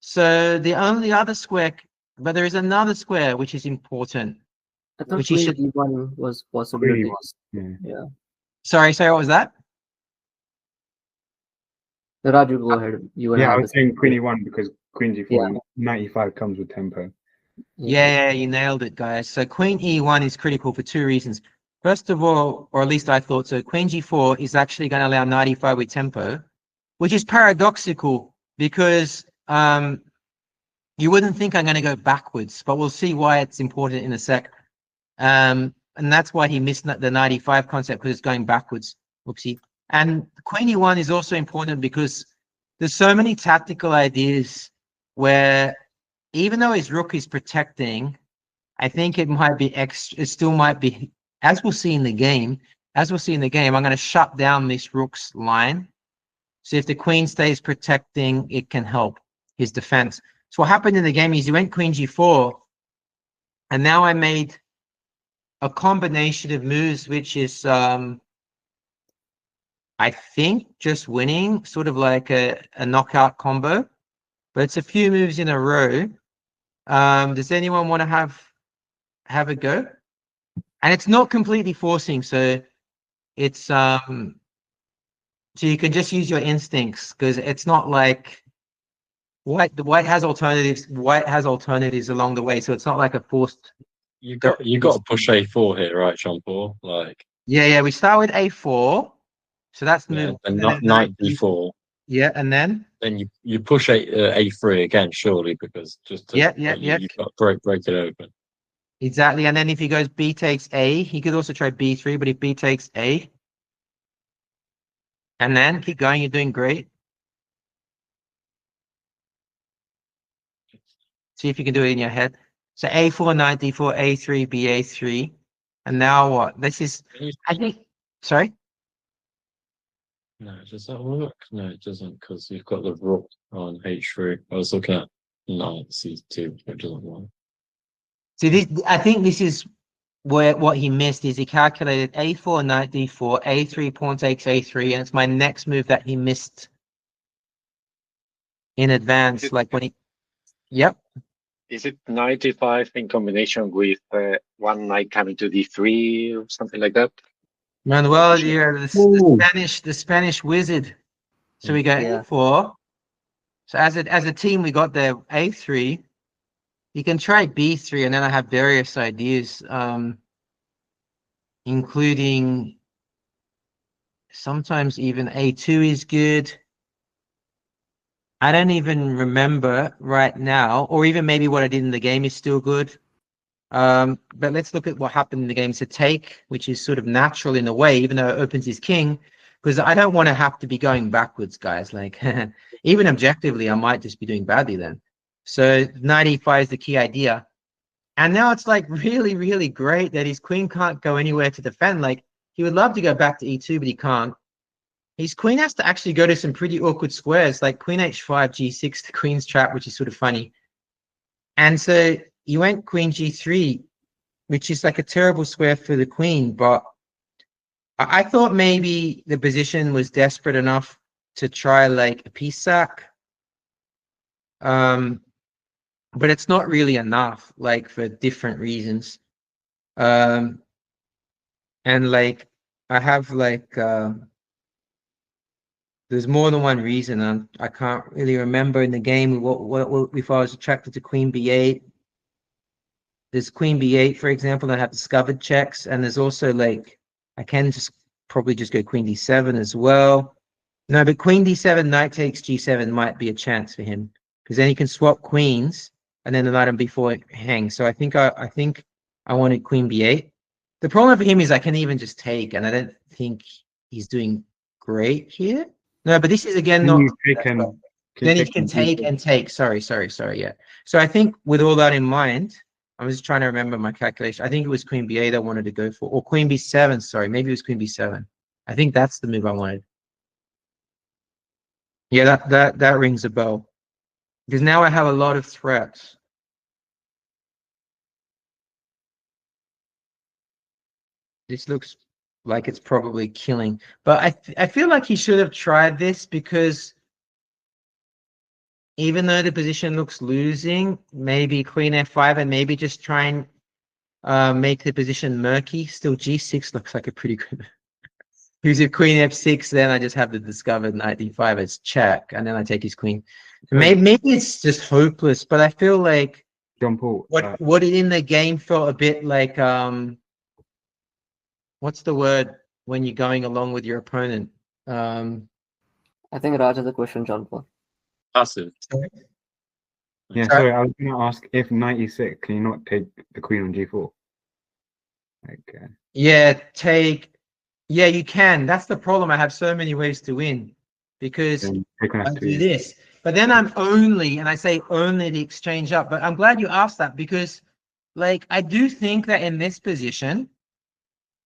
So the only other square, but there is another square which is important. I thought Which he queen should- e1 was Queen possibility. e1, yeah. Yeah. Sorry, what was that? Raju, go ahead. You were Yeah, I not was saying queen e1 because queen g4 Yeah. knight e5 comes with tempo. Yeah, you nailed it, guys. So queen e1 is critical for two reasons. First of all, or at least I thought so, queen g4 is actually going to allow knight e5 with tempo, which is paradoxical because you wouldn't think I'm going to go backwards, but we'll see why it's important in a sec. And that's why he missed the knight e5 concept because it's going backwards. Whoopsie. And queen e1 is also important because there's so many tactical ideas where even though his rook is protecting, I think it might be it still might be, as we'll see in the game, I'm going to shut down this rook's line. So if the queen stays protecting, it can help his defense. So what happened in the game is he went queen g4, and now I made a combination of moves, which is, I think, just winning, sort of like a knockout combo, but it's a few moves in a row. Does anyone want to have a go? And it's not completely forcing, so it's so you can just use your instincts because it's not like white has alternatives. White has alternatives along the way, so it's not like a forced. You got to push a4 here, right, Jean-Paul? Like Yeah. We start with a4, so that's the yeah, move. and And not then knight b4. Yeah, and then You push a3 again, surely, because just to, Yeah. you've got to break it open. Exactly. And then if he goes b takes a, he could also try b3, but if b takes a, and then keep going, you're doing great. See if you can do it in your head. So a4, knight d4, a3, ba3. And now what? This is, I think, sorry? No, does that work? No, it doesn't, because you've got the rook on h3. I was looking at knight c2, it doesn't work. See, I think this is where what he missed is he calculated a4, knight d4, a3, pawn takes a3, and it's my next move that he missed in advance, like when he, yep. Is it knight d5 in combination with one knight coming to d3 or something like that? Manuel, you're the Spanish wizard. So we go Yeah. a4. So as a team, we got the a3. You can try b3, and then I have various ideas, including sometimes even a2 is good. I don't even remember right now, or even maybe what I did in the game is still good. But let's look at what happened in the game. It's a take, which is sort of natural in a way, even though it opens his king, because I don't want to have to be going backwards, guys. Like, even objectively, I might just be doing badly then. So knight e5 is the key idea. And now it's like really, really great that his queen can't go anywhere to defend. Like, he would love to go back to e2, but he can't. His queen has to actually go to some pretty awkward squares, like queen h5, g6, the queen's trap, which is sort of funny. And so you went queen g3, which is like a terrible square for the queen, but I thought maybe the position was desperate enough to try like a piece sack. But it's not really enough, like for different reasons. And like I have like there's more than one reason, and I can't really remember in the game what if I was attracted to queen b8. There's queen b8, for example, and I have discovered checks, and there's also like I can just probably just go queen d7 as well. No, but queen d7, knight takes g7 might be a chance for him, because then he can swap queens, and then the knight on b4 hangs. So I think I wanted queen b8. The problem for him is I can even just take, and I don't think he's doing great here. No, but this is again not. Then he can take and take. Sorry. Yeah. So I think with all that in mind, I was just trying to remember my calculation. I think it was queen b8 I wanted to go for, or queen b7. Sorry, maybe it was queen b7. I think that's the move I wanted. Yeah, that rings a bell, because now I have a lot of threats. This looks like it's probably killing, but I feel like he should have tried this, because even though the position looks losing, maybe queen f5 and maybe just try and make the position murky. Still g6 looks like a pretty good. Because if queen f6, then I just have the discovered knight d5 as check, and then I take his queen. Maybe it's just hopeless, but I feel like John-Paul, what in the game felt a bit like what's the word when you're going along with your opponent? I think Raj has a question, John-Paul. Passive. yeah, sorry, I was going to ask, if knight e6, can you not take the queen on g4? Like, yeah, yeah, you can. That's the problem. I have so many ways to win, because I do this, but then I'm only, and I say only, the exchange up. But I'm glad you asked that, because like I do think that in this position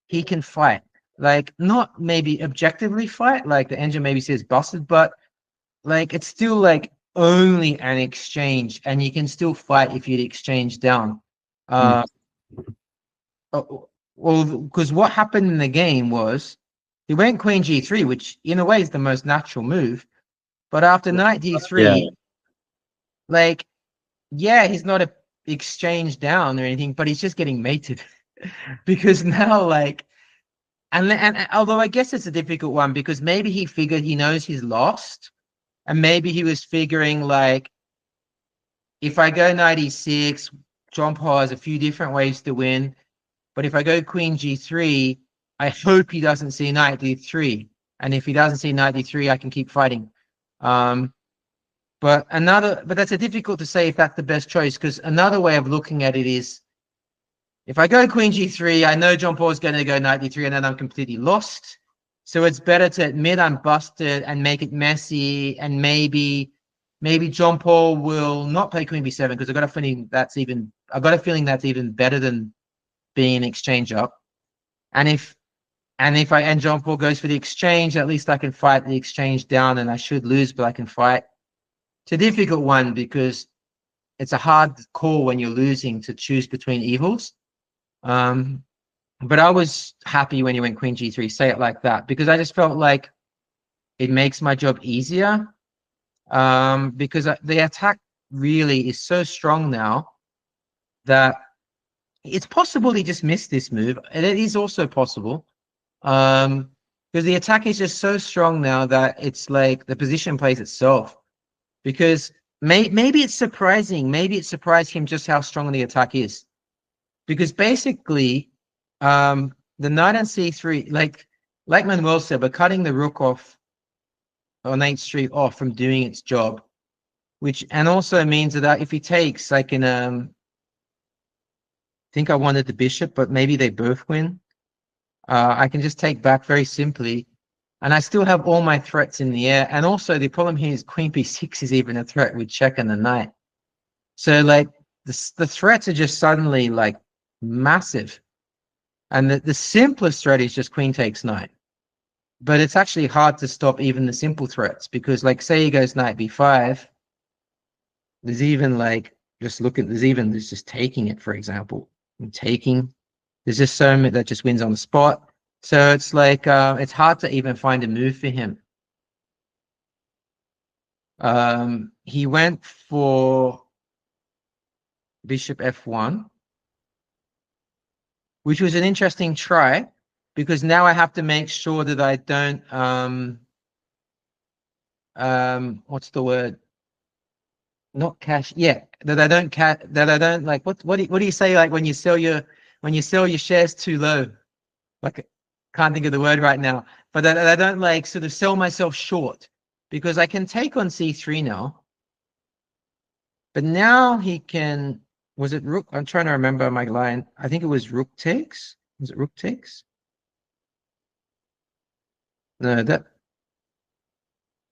he can fight, like not maybe objectively fight, like the engine maybe says busted, but like it's still like only an exchange, and you can still fight if you'd exchange down. Well, because what happened in the game was he went queen g3, which in a way is the most natural move, but after knight d3, like, yeah, he's not a exchange down or anything, but he's just getting mated. Because now, like, and although I guess it's a difficult one, because maybe he figured he knows he's lost, and maybe he was figuring like, if I go knight e6, John-Paul has a few different ways to win. But if I go queen g3, I hope he doesn't see knight d3. And if he doesn't see knight d3, I can keep fighting. But that's a difficult to say if that's the best choice, because another way of looking at it is, if I go queen g3, I know John-Paul is going to go knight d3, and then I'm completely lost. So it's better to admit I'm busted and make it messy, and maybe John-Paul will not play queen b7, because I've got a feeling that's even better than being an exchange up. And if John-Paul goes for the exchange, at least I can fight the exchange down, and I should lose, but I can fight. It's a difficult one, because it's a hard call when you're losing to choose between evils. But I was happy when he went queen g3, say it like that, because I just felt like it makes my job easier. Because the attack really is so strong now that it's possible he just missed this move, and it is also possible, because the attack is just so strong now that it's like the position plays itself. Because maybe it's surprising, maybe it surprised him just how strong the attack is, because basically the knight on c3, like Manuel said, we're cutting the rook off on h3 off from doing its job, which and also means that if he takes, I can think I wanted the bishop, but maybe they both win. I can just take back very simply, and I still have all my threats in the air. And also the problem here is queen b6 is even a threat with check and the knight. So like the threats are just suddenly like massive. And the simplest threat is just queen takes knight. But it's actually hard to stop even the simple threats, because like say he goes knight b5, there's even like there's just taking it, for example. And taking, there's just so many that just wins on the spot. So it's like it's hard to even find a move for him. He went for bishop f1, which was an interesting try, because now I have to make sure that I don't what's the word? Not cash. Yeah, that I don't like what do you say, like when you sell your shares too low? Like, can't think of the word right now, but that I don't like sort of sell myself short, because I can take on c3 now. But now he can, was it rook? I'm trying to remember my line. I think it was rook takes. Was it rook takes? No, that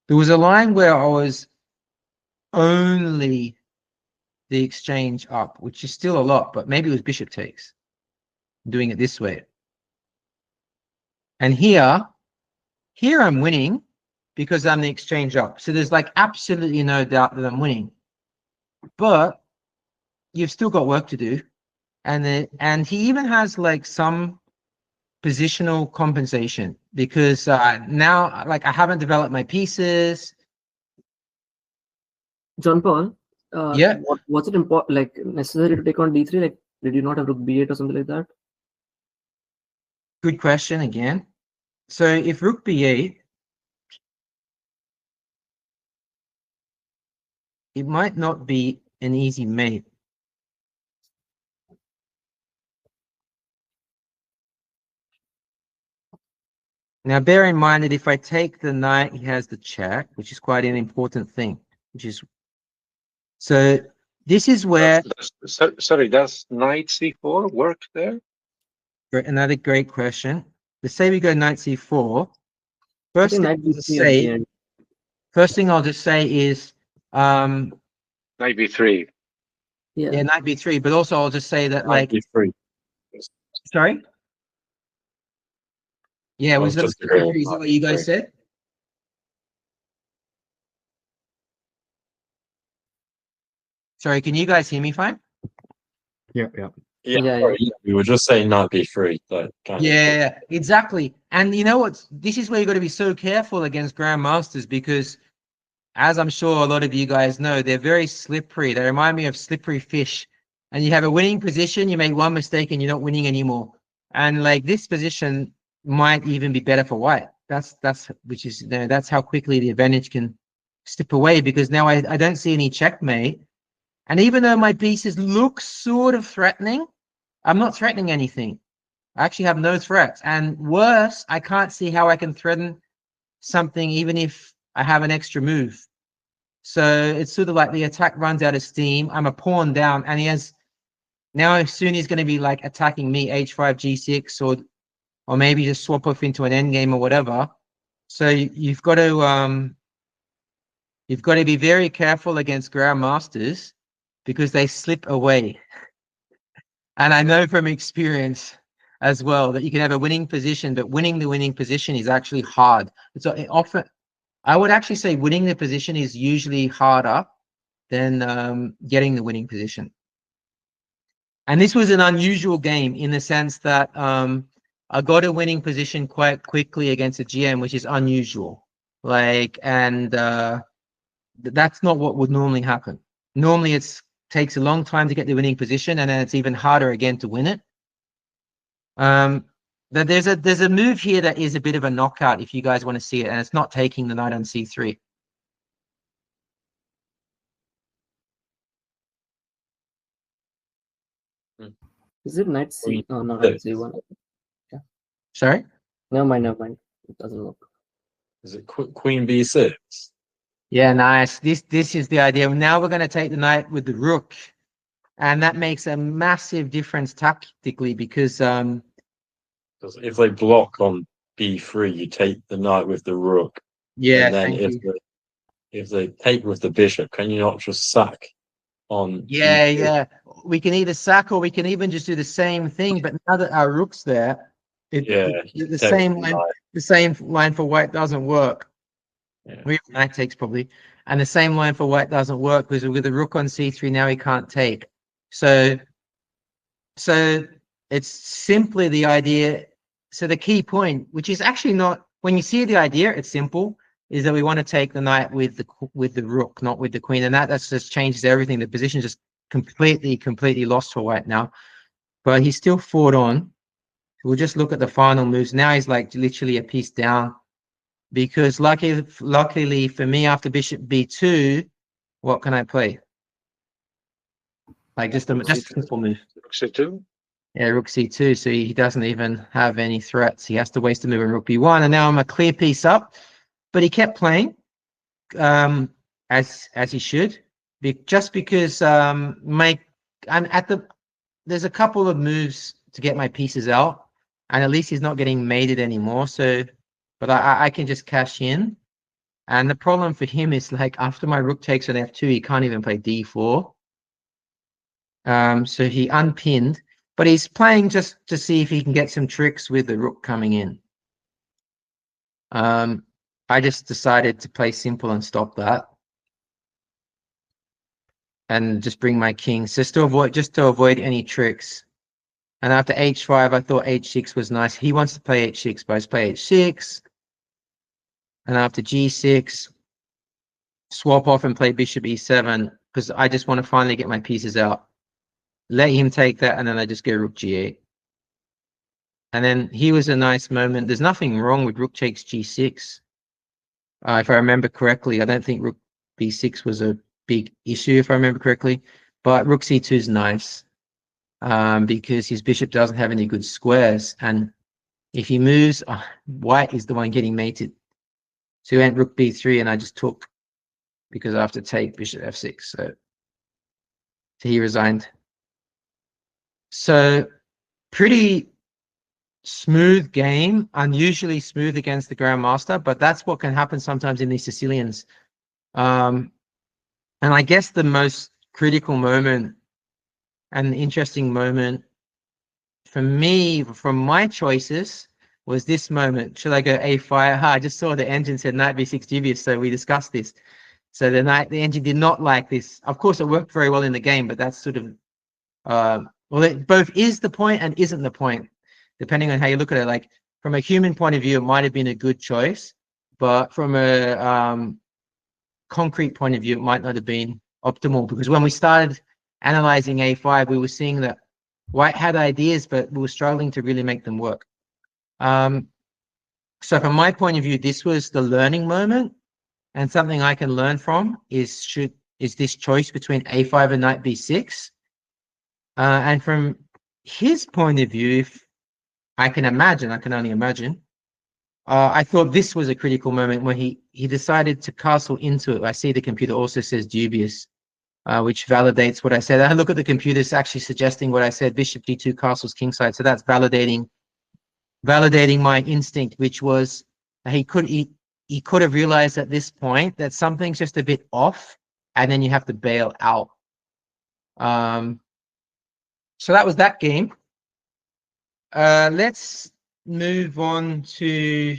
there was a line where I was only the exchange up, which is still a lot, but maybe it was bishop takes. I'm doing it this way. And here I'm winning because I'm the exchange up. So there's like absolutely no doubt that I'm winning. But you've still got work to do. And he even has like some positional compensation, because now like I haven't developed my pieces. John-Paul, Yeah. was it important, like necessary to take on d3? Like, did you not have rook b8 or something like that? Good question again. So if rook b8, it might not be an easy mate. Now bear in mind that if I take the knight, he has the check, which is quite an important thing. Which is, so this is where Sorry, does knight c4 work there? another great question. Let's say we go knight c4. I First think thing knight I'll just b3 at the say, end. first thing I'll just say is Knight b3. yeah, knight b3, but also I'll just say that like, b3. sorry? Yeah, I was was that just agreeing with is that what you guys said? Sorry, can you guys hear me fine? Yeah. Yeah. Sorry, we were just saying knight b3. Like, Yeah, exactly. And you know what? This is where you got to be so careful against grandmasters, because as I'm sure a lot of you guys know, they're very slippery. They remind me of slippery fish. And you have a winning position, you make one mistake and you're not winning anymore. And like this position might even be better for white. Which is, you know, that's how quickly the advantage can slip away, because now I don't see any checkmate. And even though my pieces look sort of threatening, I'm not threatening anything. I actually have no threats. And worse, I can't see how I can threaten something even if I have an extra move. So it's sort of like the attack runs out of steam. I'm a pawn down, and he has now soon he's going to be like attacking me h5 g6, or maybe just swap off into an endgame or whatever. So you've got to be very careful against grandmasters, because they slip away. And I know from experience as well that you can have a winning position, but winning the winning position is actually hard. So often, I would actually say winning the position is usually harder than getting the winning position. And this was an unusual game in the sense that I got a winning position quite quickly against a GM, which is unusual. Like, and that's not what would normally happen. Normally it takes a long time to get the winning position, and then it's even harder again to win it. But there's a move here that is a bit of a knockout if you guys want to see it, and it's not taking the knight on c3. Is it knight c? Oh, no, knight c1. Yeah. Sorry? Never mind. It doesn't work. Is it queen b6? Yeah, nice. This is the idea. Now we're going to take the knight with the rook. And that makes a massive difference tactically because Because if they block on b3, you take the knight with the rook, yeah, and then thank you. if they take with the bishop, can you not just sack on? Yeah, e2? yeah. We can either sack or we can even just do the same thing, but now that our rook's there, Yeah, you the take same the line, knight. the same line for white doesn't work. Yeah. We knight takes probably, and the same line for white doesn't work because with the rook on c3 now he can't take. So it's simply the idea. So the key point, which is actually not when you see the idea, it's simple, is that we want to take the knight with the rook, not with the queen, and that just changes everything. The position just completely lost for white now, but he still fought on. We'll just look at the final moves. Now he's like literally a piece down because luckily for me, after bishop b2, what can I play? Like just a simple move. Rook c2. Yeah, rook c2, so he doesn't even have any threats. He has to waste a move on rook b1, and now I'm a clear piece up. But he kept playing as he should, just because there's a couple of moves to get my pieces out, and at least he's not getting mated anymore. So, but I can just cash in. And the problem for him is like after my rook takes on f2, he can't even play d4. So he unpinned, but he's playing just to see if he can get some tricks with the rook coming in. I just decided to play simple and stop that. And just bring my kings just to avoid any tricks. And after h5, I thought h6 was nice. He wants to play h6, but I just play h6. And after g6, swap off and play bishop e7 because I just want to finally get my pieces out. Let him take that, and then I just go rook g8. And then here was a nice moment. There's nothing wrong with rook takes g6. If I remember correctly, I don't think rook b6 was a big issue, if I remember correctly. But rook c2 is nice because his bishop doesn't have any good squares. And if he moves, white is the one getting mated. So he went rook b3, and I just took because I have to take bishop f6. So he resigned. So pretty smooth game, unusually smooth against the Grandmaster, but that's what can happen sometimes in these Sicilians. And I guess the most critical moment and interesting moment for me, from my choices, was this moment. Should I go a5? I just saw the engine said knight b6 dubious, so we discussed this. So the engine did not like this. Of course, it worked very well in the game, but that's sort of well, it both is the point and isn't the point, depending on how you look at it. Like from a human point of view, it might have been a good choice, but from a concrete point of view, it might not have been optimal because when we started analyzing a5, we were seeing that white had ideas, but we were struggling to really make them work. So from my point of view, this was the learning moment, and something I can learn from is this choice between a5 and knight b6. And from his point of view, if I can only imagine, I thought this was a critical moment when he decided to castle into it. I see the computer also says dubious, which validates what I said. I look at the computer, it's actually suggesting what I said, bishop d2 castles kingside. So that's validating my instinct, which was he could have realized at this point that something's just a bit off, and then you have to bail out. So that was that game. Let's move on to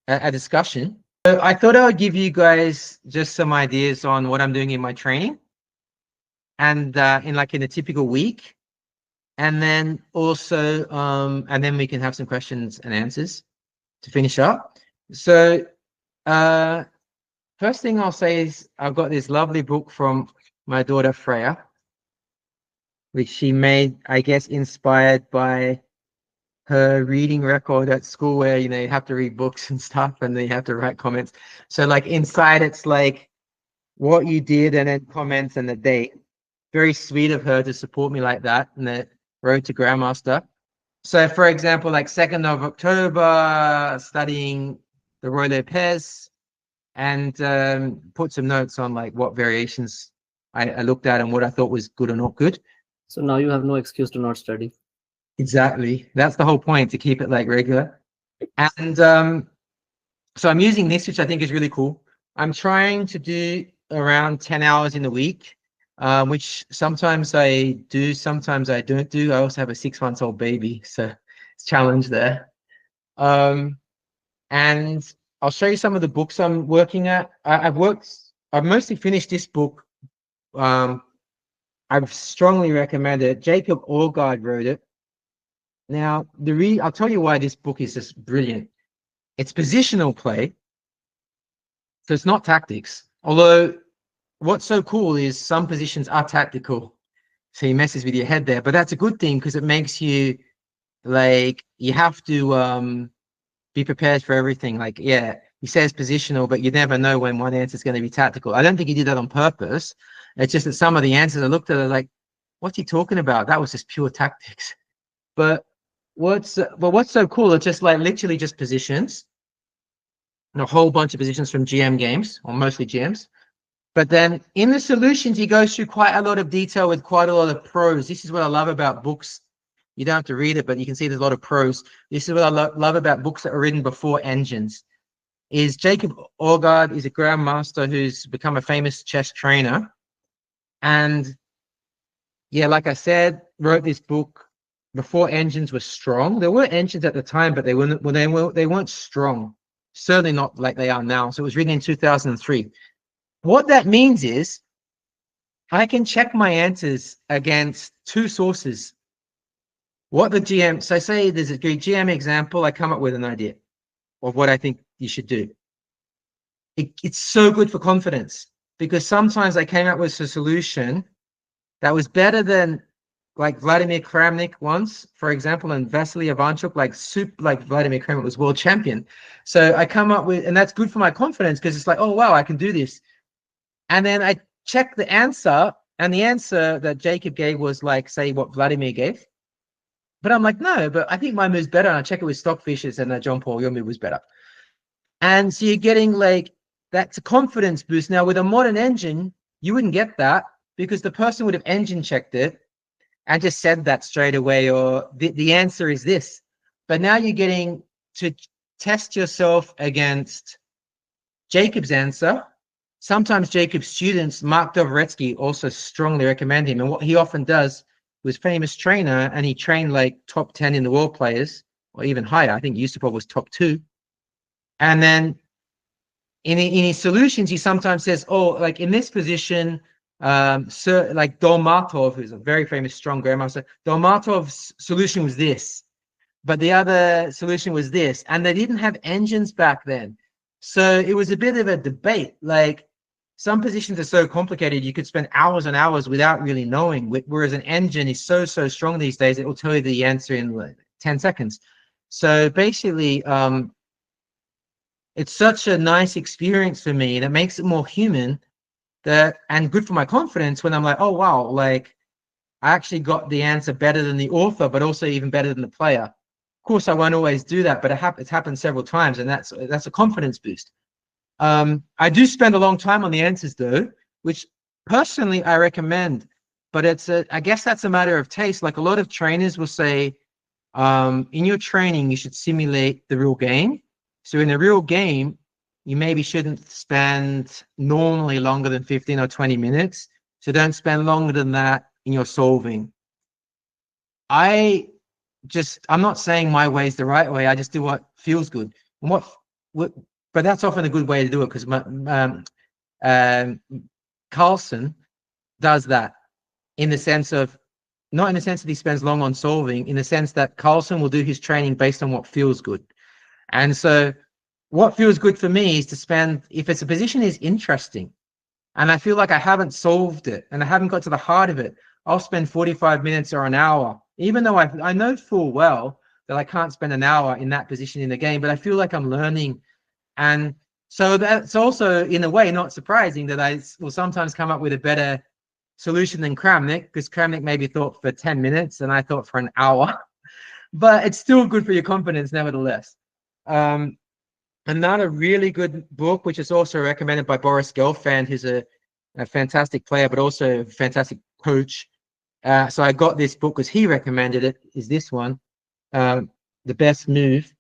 a discussion. So I thought I would give you guys just some ideas on what I'm doing in my training and in a typical week. And then also, and then we can have some questions and answers to finish up. So first thing I'll say is I've got this lovely book from my daughter Freya, which she made, I guess, inspired by her reading record at school where, you have to read books and stuff and then you have to write comments. So like inside it's like what you did and then comments and the date. Very sweet of her to support me like that in the road to Grandmaster. So for example, like 2nd of October, studying the Roy Lopez and put some notes on like what variations I looked at and what I thought was good or not good. So now you have no excuse to not study. Exactly. That's the whole point, to keep it like regular. And so I'm using this, which I think is really cool. I'm trying to do around 10 hours in a week, which sometimes I do, sometimes I don't do. I also have a 6-month-old baby, so it's a challenge there. And I'll show you some of the books I'm working at. I've mostly finished this book. I strongly recommend it. Jacob Orgard wrote it. Now, I'll tell you why this book is just brilliant. It's positional play, so it's not tactics. Although, what's so cool is some positions are tactical, so he messes with your head there. But that's a good thing because it makes you like you have to be prepared for everything. Like, yeah, he says positional, but you never know when one answer is going to be tactical. I don't think he did that on purpose. It's just that some of the answers I looked at are like, what's he talking about? That was just pure tactics. But what's so cool? It's just like literally just positions, and a whole bunch of positions from GM games, or mostly GMs. But then in the solutions, he goes through quite a lot of detail with quite a lot of prose. This is what I love about books. You don't have to read it, but you can see there's a lot of prose. This is what I love about books that were written before engines. Is Jacob Orgard is a Grandmaster who's become a famous chess trainer. And yeah, like I said, wrote this book before engines were strong. There were engines at the time, but they weren't strong. Certainly not like they are now. So it was written in 2003. What that means is I can check my answers against 2 sources. What the GM, so say there's a GM example, I come up with an idea of what I think you should do. It's so good for confidence because sometimes I came up with a solution that was better than like Vladimir Kramnik once, for example, and Vasily Ivanchuk, like Vladimir Kramnik was world champion. So I come up with, and that's good for my confidence because it's like, oh, wow, I can do this. And then I check the answer, and the answer that Jacob gave was like, say, what Vladimir gave. But I'm like, no, but I think my move's better. And I check it with Stockfishers, and John-Paul, your move was better. And so you're getting like, that's a confidence boost. Now, with a modern engine, you wouldn't get that because the person would have engine checked it and just said that straight away, or the answer is this. But now you're getting to test yourself against Jacob's answer. Sometimes Jacob's students, Mark Dovretzky, also strongly recommend him. And what he often does was famous trainer, and he trained like top 10 in the world players, or even higher. I think Yusupov was top 2. And then in his solutions, he sometimes says, oh, like in this position, like Dolmatov, who's a very famous strong grandmaster, Dolmatov's solution was this, but the other solution was this. And they didn't have engines back then. So it was a bit of a debate. Like some positions are so complicated, you could spend hours and hours without really knowing, whereas an engine is so strong these days, it will tell you the answer in like 10 seconds. So basically, it's such a nice experience for me, and it makes it more human and good for my confidence when I'm like, oh, wow, like I actually got the answer better than the author, but also even better than the player. Of course, I won't always do that, but it's happened several times, and that's a confidence boost. I do spend a long time on the answers though, which personally I recommend, but I guess that's a matter of taste. Like a lot of trainers will say, in your training, you should simulate the real game. So in a real game, you maybe shouldn't spend normally longer than 15 or 20 minutes. So don't spend longer than that in your solving. I'm not saying my way is the right way. I just do what feels good. And but that's often a good way to do it because Carlson does that in the sense of, not in the sense that he spends long on solving, in the sense that Carlson will do his training based on what feels good. And so what feels good for me is to spend, if it's a position is interesting and I feel like I haven't solved it and I haven't got to the heart of it, I'll spend 45 minutes or an hour, even though I know full well that I can't spend an hour in that position in the game, but I feel like I'm learning. And so that's also, in a way, not surprising that I will sometimes come up with a better solution than Kramnik, because Kramnik maybe thought for 10 minutes and I thought for an hour. But it's still good for your confidence, nevertheless. Another really good book, which is also recommended by Boris Gelfand, who's a a fantastic player, but also a fantastic coach. So I got this book because he recommended it. Is this one, The Best Move?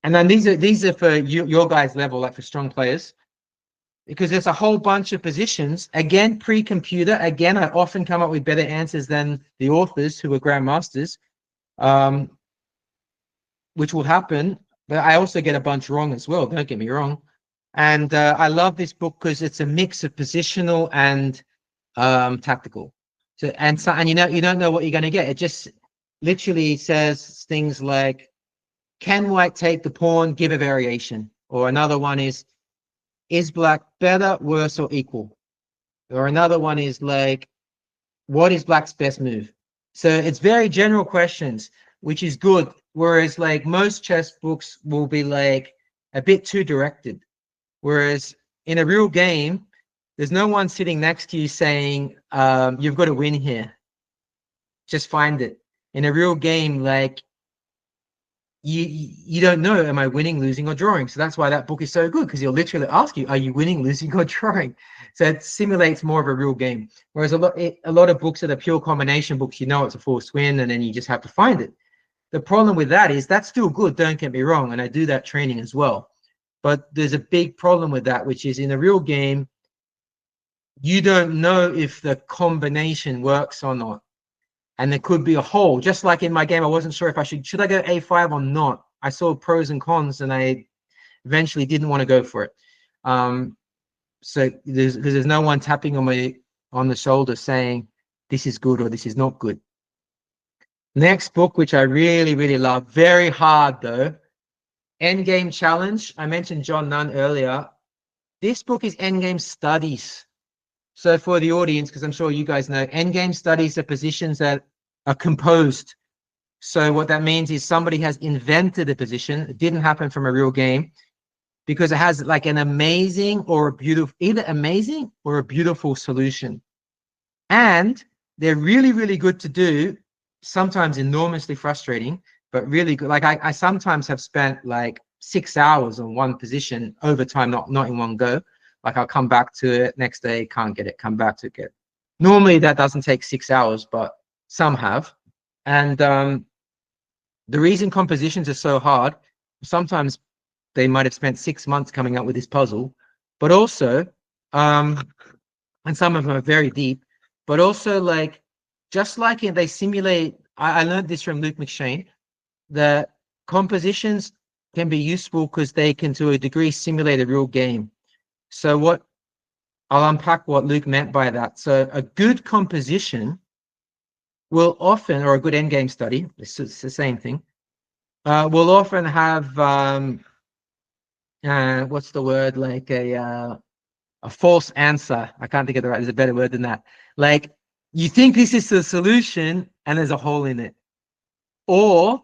And then these are for your guys' level, like for strong players, because there's a whole bunch of positions. Again, pre-computer. Again, I often come up with better answers than the authors who are grandmasters, which will happen. But I also get a bunch wrong as well. Don't get me wrong. And I love this book because it's a mix of positional and tactical. So and you don't know what you're going to get. It just literally says things like, can white take the pawn? Give a variation. Or another one is black better, worse, or equal? Or another one is like, what is black's best move? So it's very general questions, which is good. Whereas like most chess books will be like a bit too directed. Whereas in a real game, there's no one sitting next to you saying, you've got to win here. Just find it. In a real game, like you don't know, am I winning, losing, or drawing? So that's why that book is so good, because he'll literally ask you, are you winning, losing, or drawing? So it simulates more of a real game. Whereas a lot of books that are pure combination books, you know it's a forced win, and then you just have to find it. The problem with that is that's still good, don't get me wrong, and I do that training as well. But there's a big problem with that, which is in a real game, you don't know if the combination works or not. And there could be a hole. Just like in my game, I wasn't sure if I should I go A5 or not. I saw pros and cons, and I eventually didn't want to go for it. So there's no one tapping on the shoulder saying this is good or this is not good. Next book, which I really, really love, very hard though, Endgame Challenge. I mentioned John Nunn earlier. This book is Endgame Studies. So for the audience, because I'm sure you guys know, endgame studies are positions that are composed. So what that means is somebody has invented a position. It didn't happen from a real game, because it has like an amazing or a beautiful, either amazing or a beautiful solution. And they're really, really good to do, sometimes enormously frustrating, but really good. Like I sometimes have spent like 6 hours on one position over time, not in one go. Like I'll come back to it next day, can't get it, come back to it. Normally that doesn't take 6 hours, but some have. And the reason compositions are so hard, sometimes they might have spent 6 months coming up with this puzzle, but also, and some of them are very deep, but also like, just like they simulate, I learned this from Luke McShane, that compositions can be useful because they can to a degree simulate a real game. So I'll unpack what Luke meant by that. So a good composition will often, or a good endgame study, it's the same thing, will often have, what's the word, like a false answer. I can't think of there's a better word than that. Like you think this is the solution and there's a hole in it. Or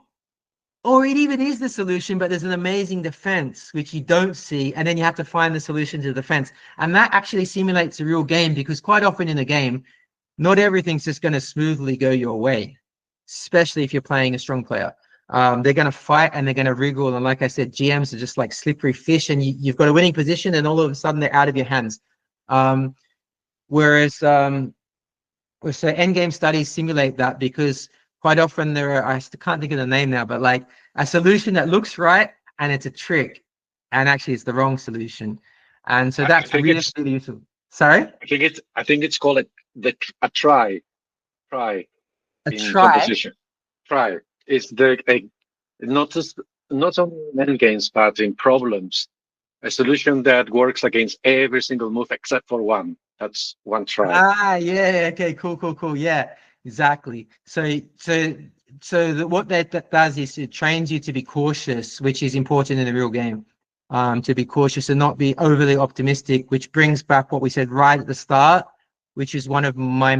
it even is the solution, but there's an amazing defense, which you don't see. And then you have to find the solution to the defense. And that actually simulates a real game, because quite often in a game, not everything's just going to smoothly go your way, especially if you're playing a strong player. They're going to fight and they're going to wriggle. And like I said, GMs are just like slippery fish, and you've got a winning position and all of a sudden they're out of your hands. Whereas so endgame studies simulate that, because quite often there are, I can't think of the name now, but like a solution that looks right and it's a trick, and actually it's the wrong solution. And so that's really useful. Sorry? I think it's called a try. A in try? Composition. Try is not only in endgames, but in problems. A solution that works against every single move except for one. That's one try. Yeah. Okay. Cool. Yeah, exactly. So what that does is it trains you to be cautious, which is important in a real game. To be cautious and not be overly optimistic, which brings back what we said right at the start, which is one of my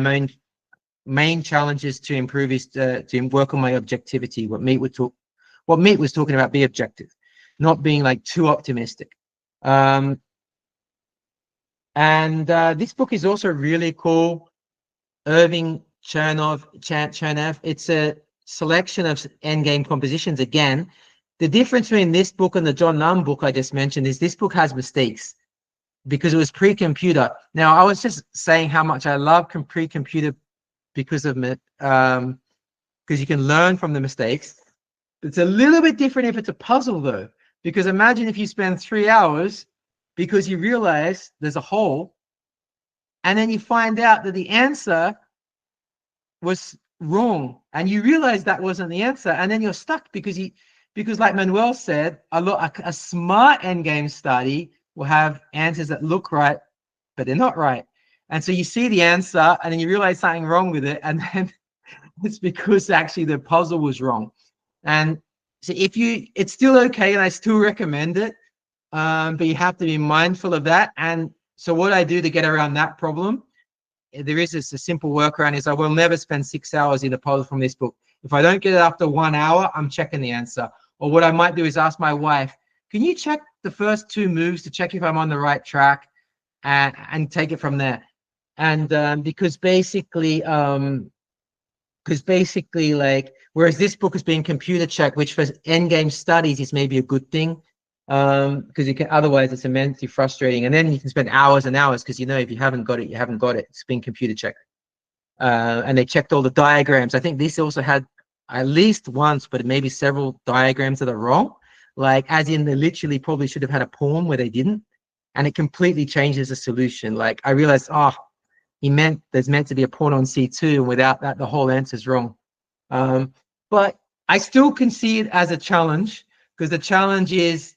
main challenges to improve, is to work on my objectivity. What Meat was talking about, be objective, not being like too optimistic. And this book is also really cool. Irving Chernev. It's a selection of endgame compositions. Again, the difference between this book and the John Nunn book I just mentioned is this book has mistakes. because it was pre-computer. Now, I was just saying how much I love pre-computer because of it, because you can learn from the mistakes. It's a little bit different if it's a puzzle, though, because imagine if you spend 3 hours because you realize there's a hole, and then you find out that the answer was wrong, and you realize that wasn't the answer, and then you're stuck because like Manuel said, a smart endgame study will have answers that look right, but they're not right. And so you see the answer and then you realize something wrong with it, and then it's because actually the puzzle was wrong. And so it's still okay, and I still recommend it, but you have to be mindful of that. And so what I do to get around that problem, there is a simple workaround, is I will never spend 6 hours in a puzzle from this book. If I don't get it after 1 hour, I'm checking the answer. Or what I might do is ask my wife, can you check the first 2 moves to check if I'm on the right track, and take it from there. And because basically, like, whereas this book is being computer checked, which for endgame studies is maybe a good thing, because you can, otherwise it's immensely frustrating, and then you can spend hours and hours because, you know, if you haven't got it, you haven't got it. It's being computer checked, and they checked all the diagrams. I think this also had at least once, but maybe several diagrams that are wrong, like as in they literally probably should have had a pawn where they didn't, and it completely changes the solution. Like I realized, there's meant to be a pawn on c2, and without that the whole answer is wrong. But I still can see it as a challenge, because the challenge is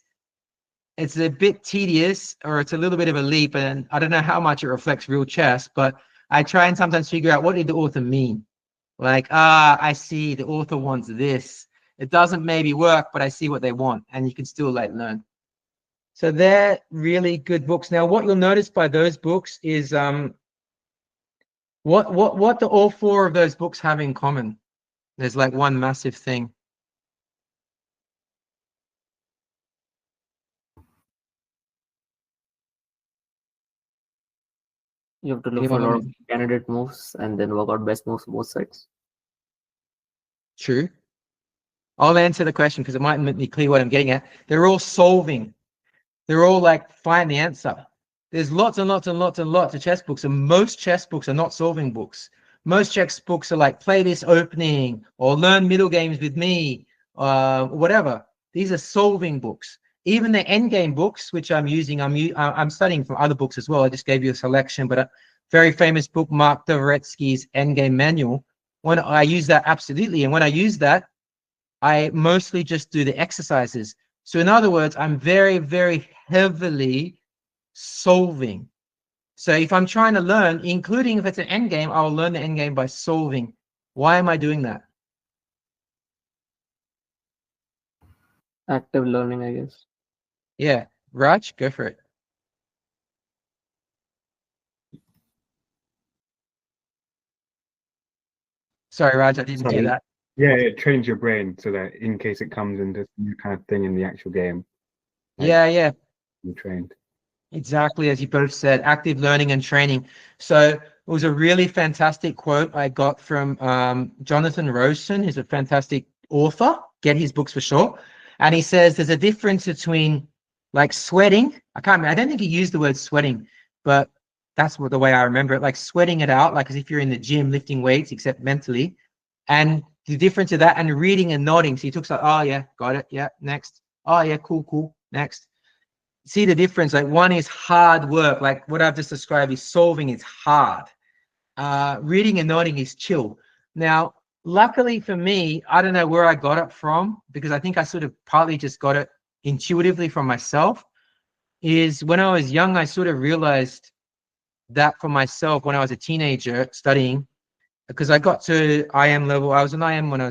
it's a bit tedious, or it's a little bit of a leap, and I don't know how much it reflects real chess, but I try and sometimes figure out, what did the author mean? Like, I see the author wants this. It doesn't maybe work, but I see what they want, and you can still like learn. So they're really good books. Now, what you'll notice by those books is what do all 4 of those books have in common? There's like one massive thing. You have to look Anyone for a lot want of candidate moves and then work out best moves for both sides. True. I'll answer the question because it might make me clear what I'm getting at. They're all solving. They're all like, find the answer. There's lots and lots and lots and lots of chess books, and most chess books are not solving books. Most chess books are like, play this opening or learn middle games with me, whatever. These are solving books. Even the endgame books, which I'm using, I'm studying from other books as well. I just gave you a selection, but a very famous book, Mark Dvoretsky's Endgame Manual. When I use that, absolutely. And when I use that, I mostly just do the exercises. So in other words, I'm very, very heavily solving. So if I'm trying to learn, including if it's an endgame, I'll learn the endgame by solving. Why am I doing that? Active learning, I guess. Yeah, Raj, go for it. Sorry, Raj, I didn't hear that. Yeah, it trains your brain so that in case it comes into some kind of thing in the actual game. Like, Yeah, you're trained. exactly as you both said, active learning and training. So it was a really fantastic quote I got from Jonathan Rosen, who's a fantastic author. Get his books for sure. And he says there's a difference between like sweating. I don't think he used the word sweating, but that's the way I remember it. Like sweating it out, like as if you're in the gym lifting weights, except mentally. And the difference of that and reading and nodding. So he talks like, oh yeah, got it. Yeah, next. Oh yeah, cool, next. See the difference? Like one is hard work, like what I've just described is solving is hard. Reading and nodding is chill. Now, luckily for me, I don't know where I got it from, because I think I sort of partly just got it intuitively from myself, is when I was young, I sort of realized that for myself when I was a teenager studying, because I got to IM level. I was an IM when I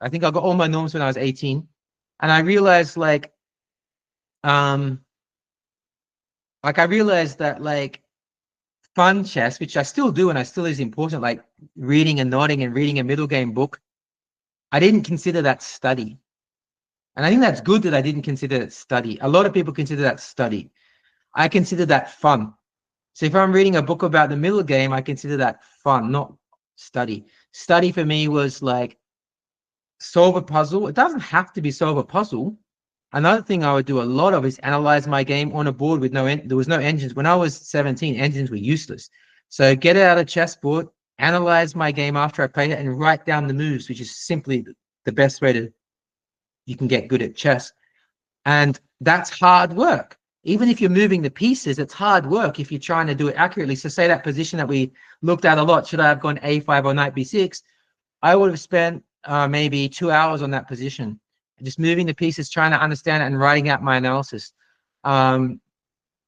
think I got all my norms when I was 18. And I realized I realized that like fun chess, which I still do and I still is important, like reading and nodding and reading a middle game book, I didn't consider that study. And I think that's good that I didn't consider it study. A lot of people consider that study. I consider that fun. So if I'm reading a book about the middle game, I consider that fun, not study. Study for me was like solve a puzzle. It doesn't have to be solve a puzzle. Another thing I would do a lot of is analyze my game on a board with there was no engines. When I was 17, engines were useless. So get it out of chessboard, analyze my game after I played it, and write down the moves, which is simply the best way you can get good at chess. And that's hard work. Even if you're moving the pieces, it's hard work if you're trying to do it accurately. So say that position that we looked at a lot, should I have gone a5 or knight b6? I would have spent maybe 2 hours on that position, just moving the pieces, trying to understand it and writing out my analysis. And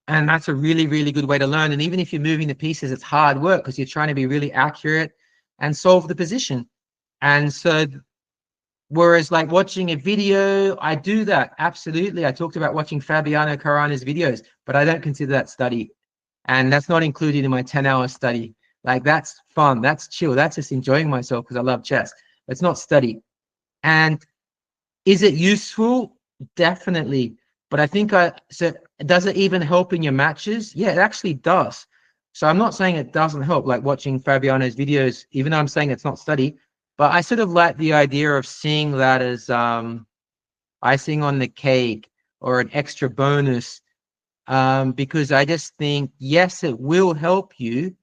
that's a really, really good way to learn. And even if you're moving the pieces, it's hard work because you're trying to be really accurate and solve the position. And so, whereas like watching a video, I do that. Absolutely. I talked about watching Fabiano Caruana's videos, but I don't consider that study. And that's not included in my 10-hour study. Like that's fun. That's chill. That's just enjoying myself because I love chess. It's not study. And is it useful? Definitely. But I think so does it even help in your matches? Yeah, it actually does. So I'm not saying it doesn't help, like watching Fabiano's videos, even though I'm saying it's not study. But I sort of like the idea of seeing that as icing on the cake or an extra bonus, because I just think, yes, it will help you,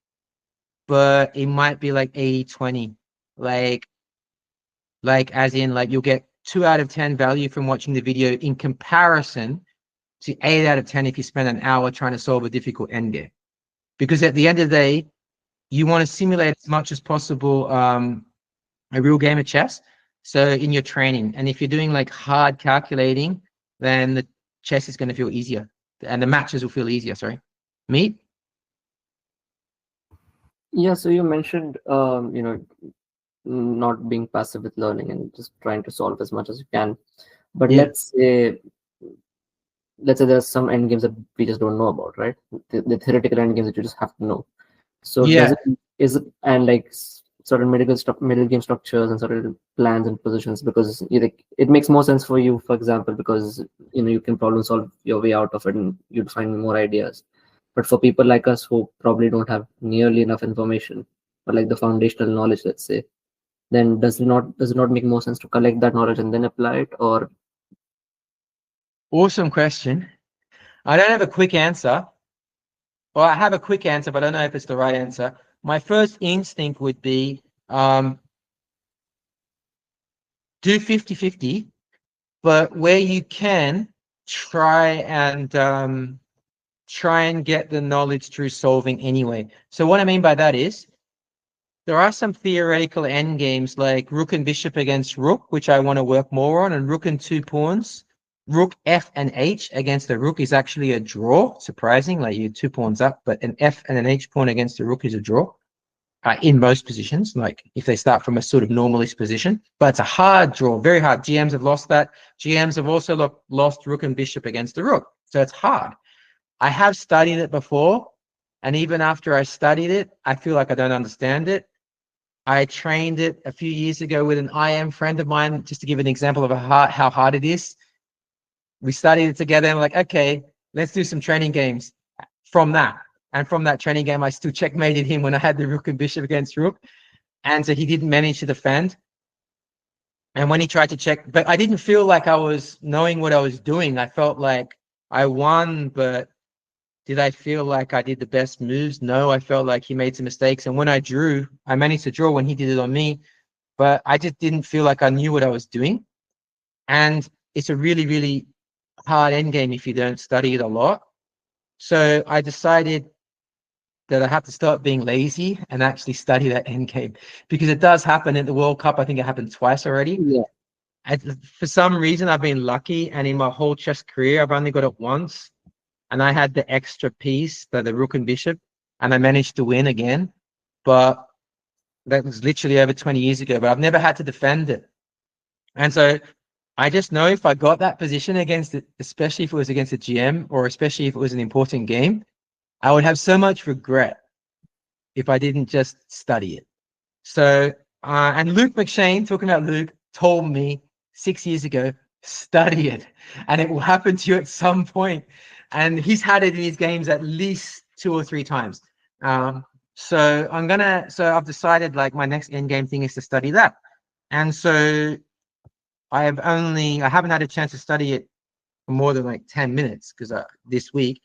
but it might be like 80-20. Like as in like you'll get 2 out of 10 value from watching the video in comparison to 8 out of 10 if you spend an hour trying to solve a difficult endgame. Because at the end of the day, you want to simulate as much as possible a real game of chess. So in your training, and if you're doing like hard calculating, then the chess is going to feel easier and the matches will feel easier. Sorry. Meet? Yeah, so you mentioned, not being passive with learning and just trying to solve as much as you can. But Yeah. let's say there's some end games that we just don't know about, right? The theoretical end games that you just have to know. So Yeah. and like certain middle game structures and certain plans and positions, because it makes more sense for you, for example, because you can problem solve your way out of it and you'd find more ideas. But for people like us who probably don't have nearly enough information, but like the foundational knowledge, let's say, then does it not make more sense to collect that knowledge and then apply it? Or Awesome question. I don't have a quick answer. Well, I have a quick answer, but I don't know if it's the right answer. My first instinct would be do 50-50, but where you can, try and get the knowledge through solving anyway. So what I mean by that is there are some theoretical end games like rook and bishop against rook, which I want to work more on, and rook and 2 pawns. Rook, F, and H against the rook is actually a draw. Surprising, like you 2 pawns up, but an F and an H pawn against the rook is a draw in most positions, like if they start from a sort of normalist position. But it's a hard draw, very hard. GMs have lost that. GMs have also lost rook and bishop against the rook. So it's hard. I have studied it before, and even after I studied it, I feel like I don't understand it. I trained it a few years ago with an IM friend of mine, just to give an example of how hard it is. We studied it together and we're like, okay, let's do some training games from that. And from that training game, I still checkmated him when I had the rook and bishop against rook. And so he didn't manage to defend. And when he tried to check, but I didn't feel like I was knowing what I was doing. I felt like I won, but did I feel like I did the best moves? No, I felt like he made some mistakes. And when I drew, I managed to draw when he did it on me, but I just didn't feel like I knew what I was doing. And it's a really, really hard endgame if you don't study it a lot. So I decided that I have to start being lazy and actually study that endgame, because it does happen at the World Cup. I think it happened twice already. yeah, And for some reason, I've been lucky, and in my whole chess career, I've only got it once. And I had the extra piece, the rook and bishop, and I managed to win again. But that was literally over 20 years ago, but I've never had to defend it. And so I just know if I got that position against it, especially if it was against a GM, or especially if it was an important game, I would have so much regret if I didn't just study it. So, and Luke McShane, talking about Luke, told me 6 years ago, study it, and it will happen to you at some point. And he's had it in his games at least 2 or 3 times. So I've decided like my next end game thing is to study that. And so I haven't had a chance to study it for more than like 10 minutes because this week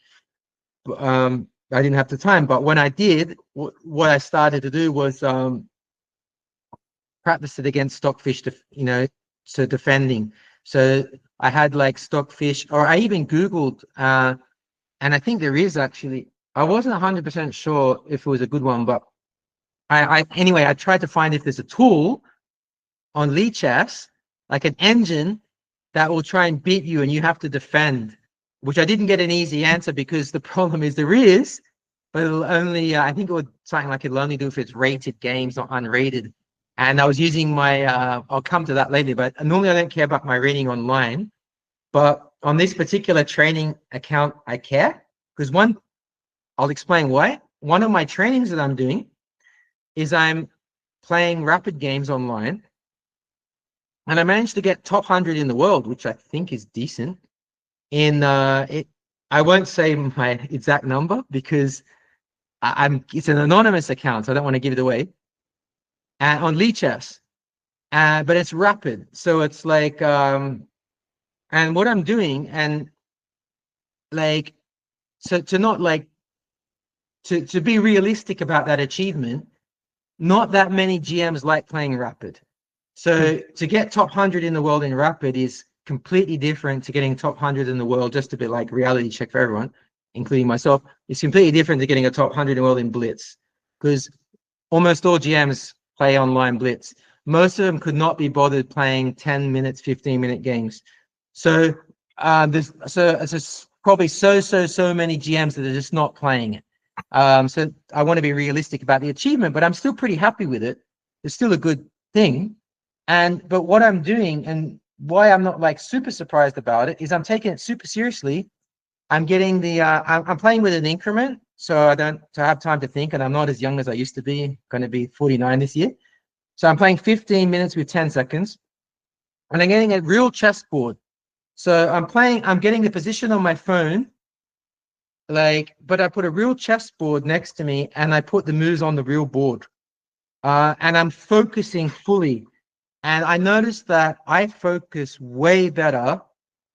I didn't have the time. But when I did, what I started to do was practice it against stockfish, so defending. So I had like stockfish, or I even Googled, and I think there is actually, I wasn't 100% sure if it was a good one, but anyway, I tried to find if there's a tool on Lichess, like an engine that will try and beat you and you have to defend, which I didn't get an easy answer because the problem is there is, but it'll only, I think it would something like it'll only do if it's rated games, not unrated. And I was using my, I'll come to that later, but normally I don't care about my rating online, but on this particular training account, I care because I'll explain why. One of my trainings that I'm doing is I'm playing rapid games online, and I managed to get top 100 in the world, which I think is decent. I won't say my exact number because it's an anonymous account, so I don't want to give it away. On Lichess, but it's rapid, so it's like, and what I'm doing, and like, so to not like to be realistic about that achievement, not that many GMs like playing rapid. So to get top 100 in the world in rapid is completely different to getting top 100 in the world, just a bit like reality check for everyone, including myself. It's completely different to getting a top 100 in the world in blitz, because almost all GMs play online blitz. Most of them could not be bothered playing 10 minutes, 15-minute games. So there's probably so many GMs that are just not playing it. So I want to be realistic about the achievement, but I'm still pretty happy with it. It's still a good thing. But what I'm doing and why I'm not like super surprised about it is I'm taking it super seriously. I'm getting I'm playing with an increment, so I don't have time to think, and I'm not as young as I used to be. I'm going to be 49 this year. So I'm playing 15 minutes with 10 seconds, and I'm getting a real chessboard. So I'm getting the position on my phone, but I put a real chessboard next to me, and I put the moves on the real board, and I'm focusing fully. And I noticed that I focus way better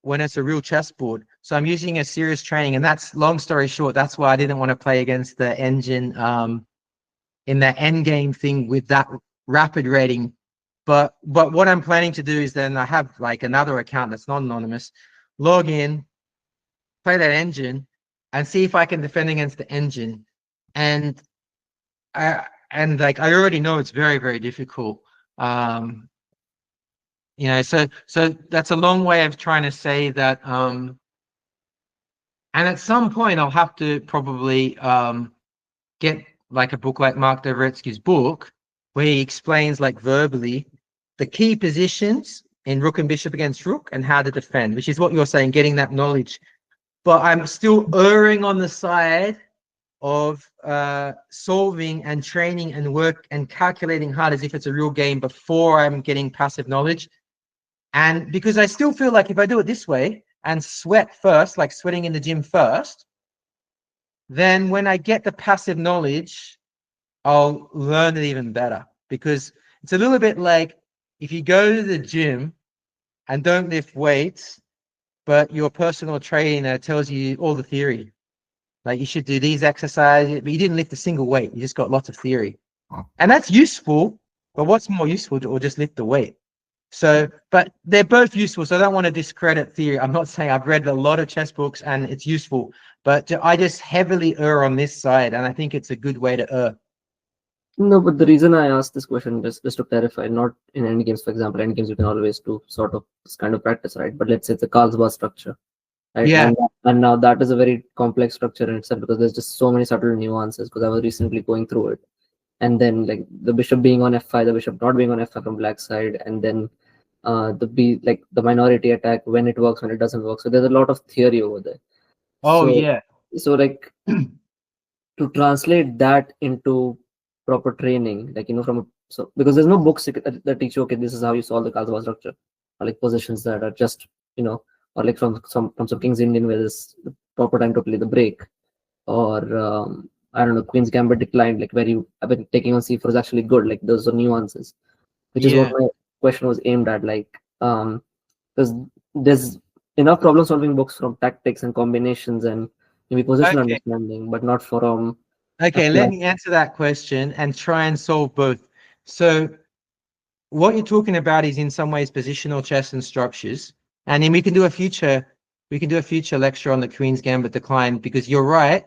when it's a real chessboard. So I'm using a serious training, and that's, long story short, that's why I didn't want to play against the engine in that end game thing with that rapid rating. But what I'm planning to do is then I have like another account that's not anonymous, log in, play that engine, and see if I can defend against the engine. And I already know it's very, very difficult. So that's a long way of trying to say that. And at some point, I'll have to probably get like a book like Mark Dovretzky's book, where he explains like verbally the key positions in rook and bishop against rook and how to defend, which is what you're saying, getting that knowledge. But I'm still erring on the side of solving and training and work and calculating hard as if it's a real game before I'm getting passive knowledge. And because I still feel like if I do it this way and sweat first, like sweating in the gym first, then when I get the passive knowledge, I'll learn it even better. Because it's a little bit like if you go to the gym and don't lift weights, but your personal trainer tells you all the theory. Like you should do these exercises, but you didn't lift a single weight. You just got lots of theory. And that's useful, but what's more useful, or just lift the weight? So, but they're both useful, so I don't want to discredit theory. I'm not saying I've read a lot of chess books and it's useful, but I just heavily err on this side, and I think it's a good way to err. No, but the reason I asked this question just to clarify, not in end games, for example, end games you can always do sort of this kind of practice, right? But let's say it's a Carlsbad structure, right? Yeah. And now that is a very complex structure in itself because there's just so many subtle nuances. Because I was recently going through it, and then like the bishop being on f5, the bishop not being on f5 from black side, and then the minority attack, when it works, when it doesn't work. So there's a lot of theory over there. Oh, so, yeah. So like to translate that into proper training, like because there's no books that teach you, okay, this is how you solve the Carlsbad structure, or like positions that are just or like from some King's Indian where there's the proper time to play the break, or I don't know, Queen's Gambit declined, like where you have been taking on c4 is actually good. Like those are nuances, which is what my question was aimed at. Like because there's enough problem solving books from tactics and combinations and maybe position Okay. understanding, but not from Okay, let me answer that question and try and solve both. So what you're talking about is in some ways positional chess and structures. And then we can do a future lecture on the Queen's Gambit decline, because you're right,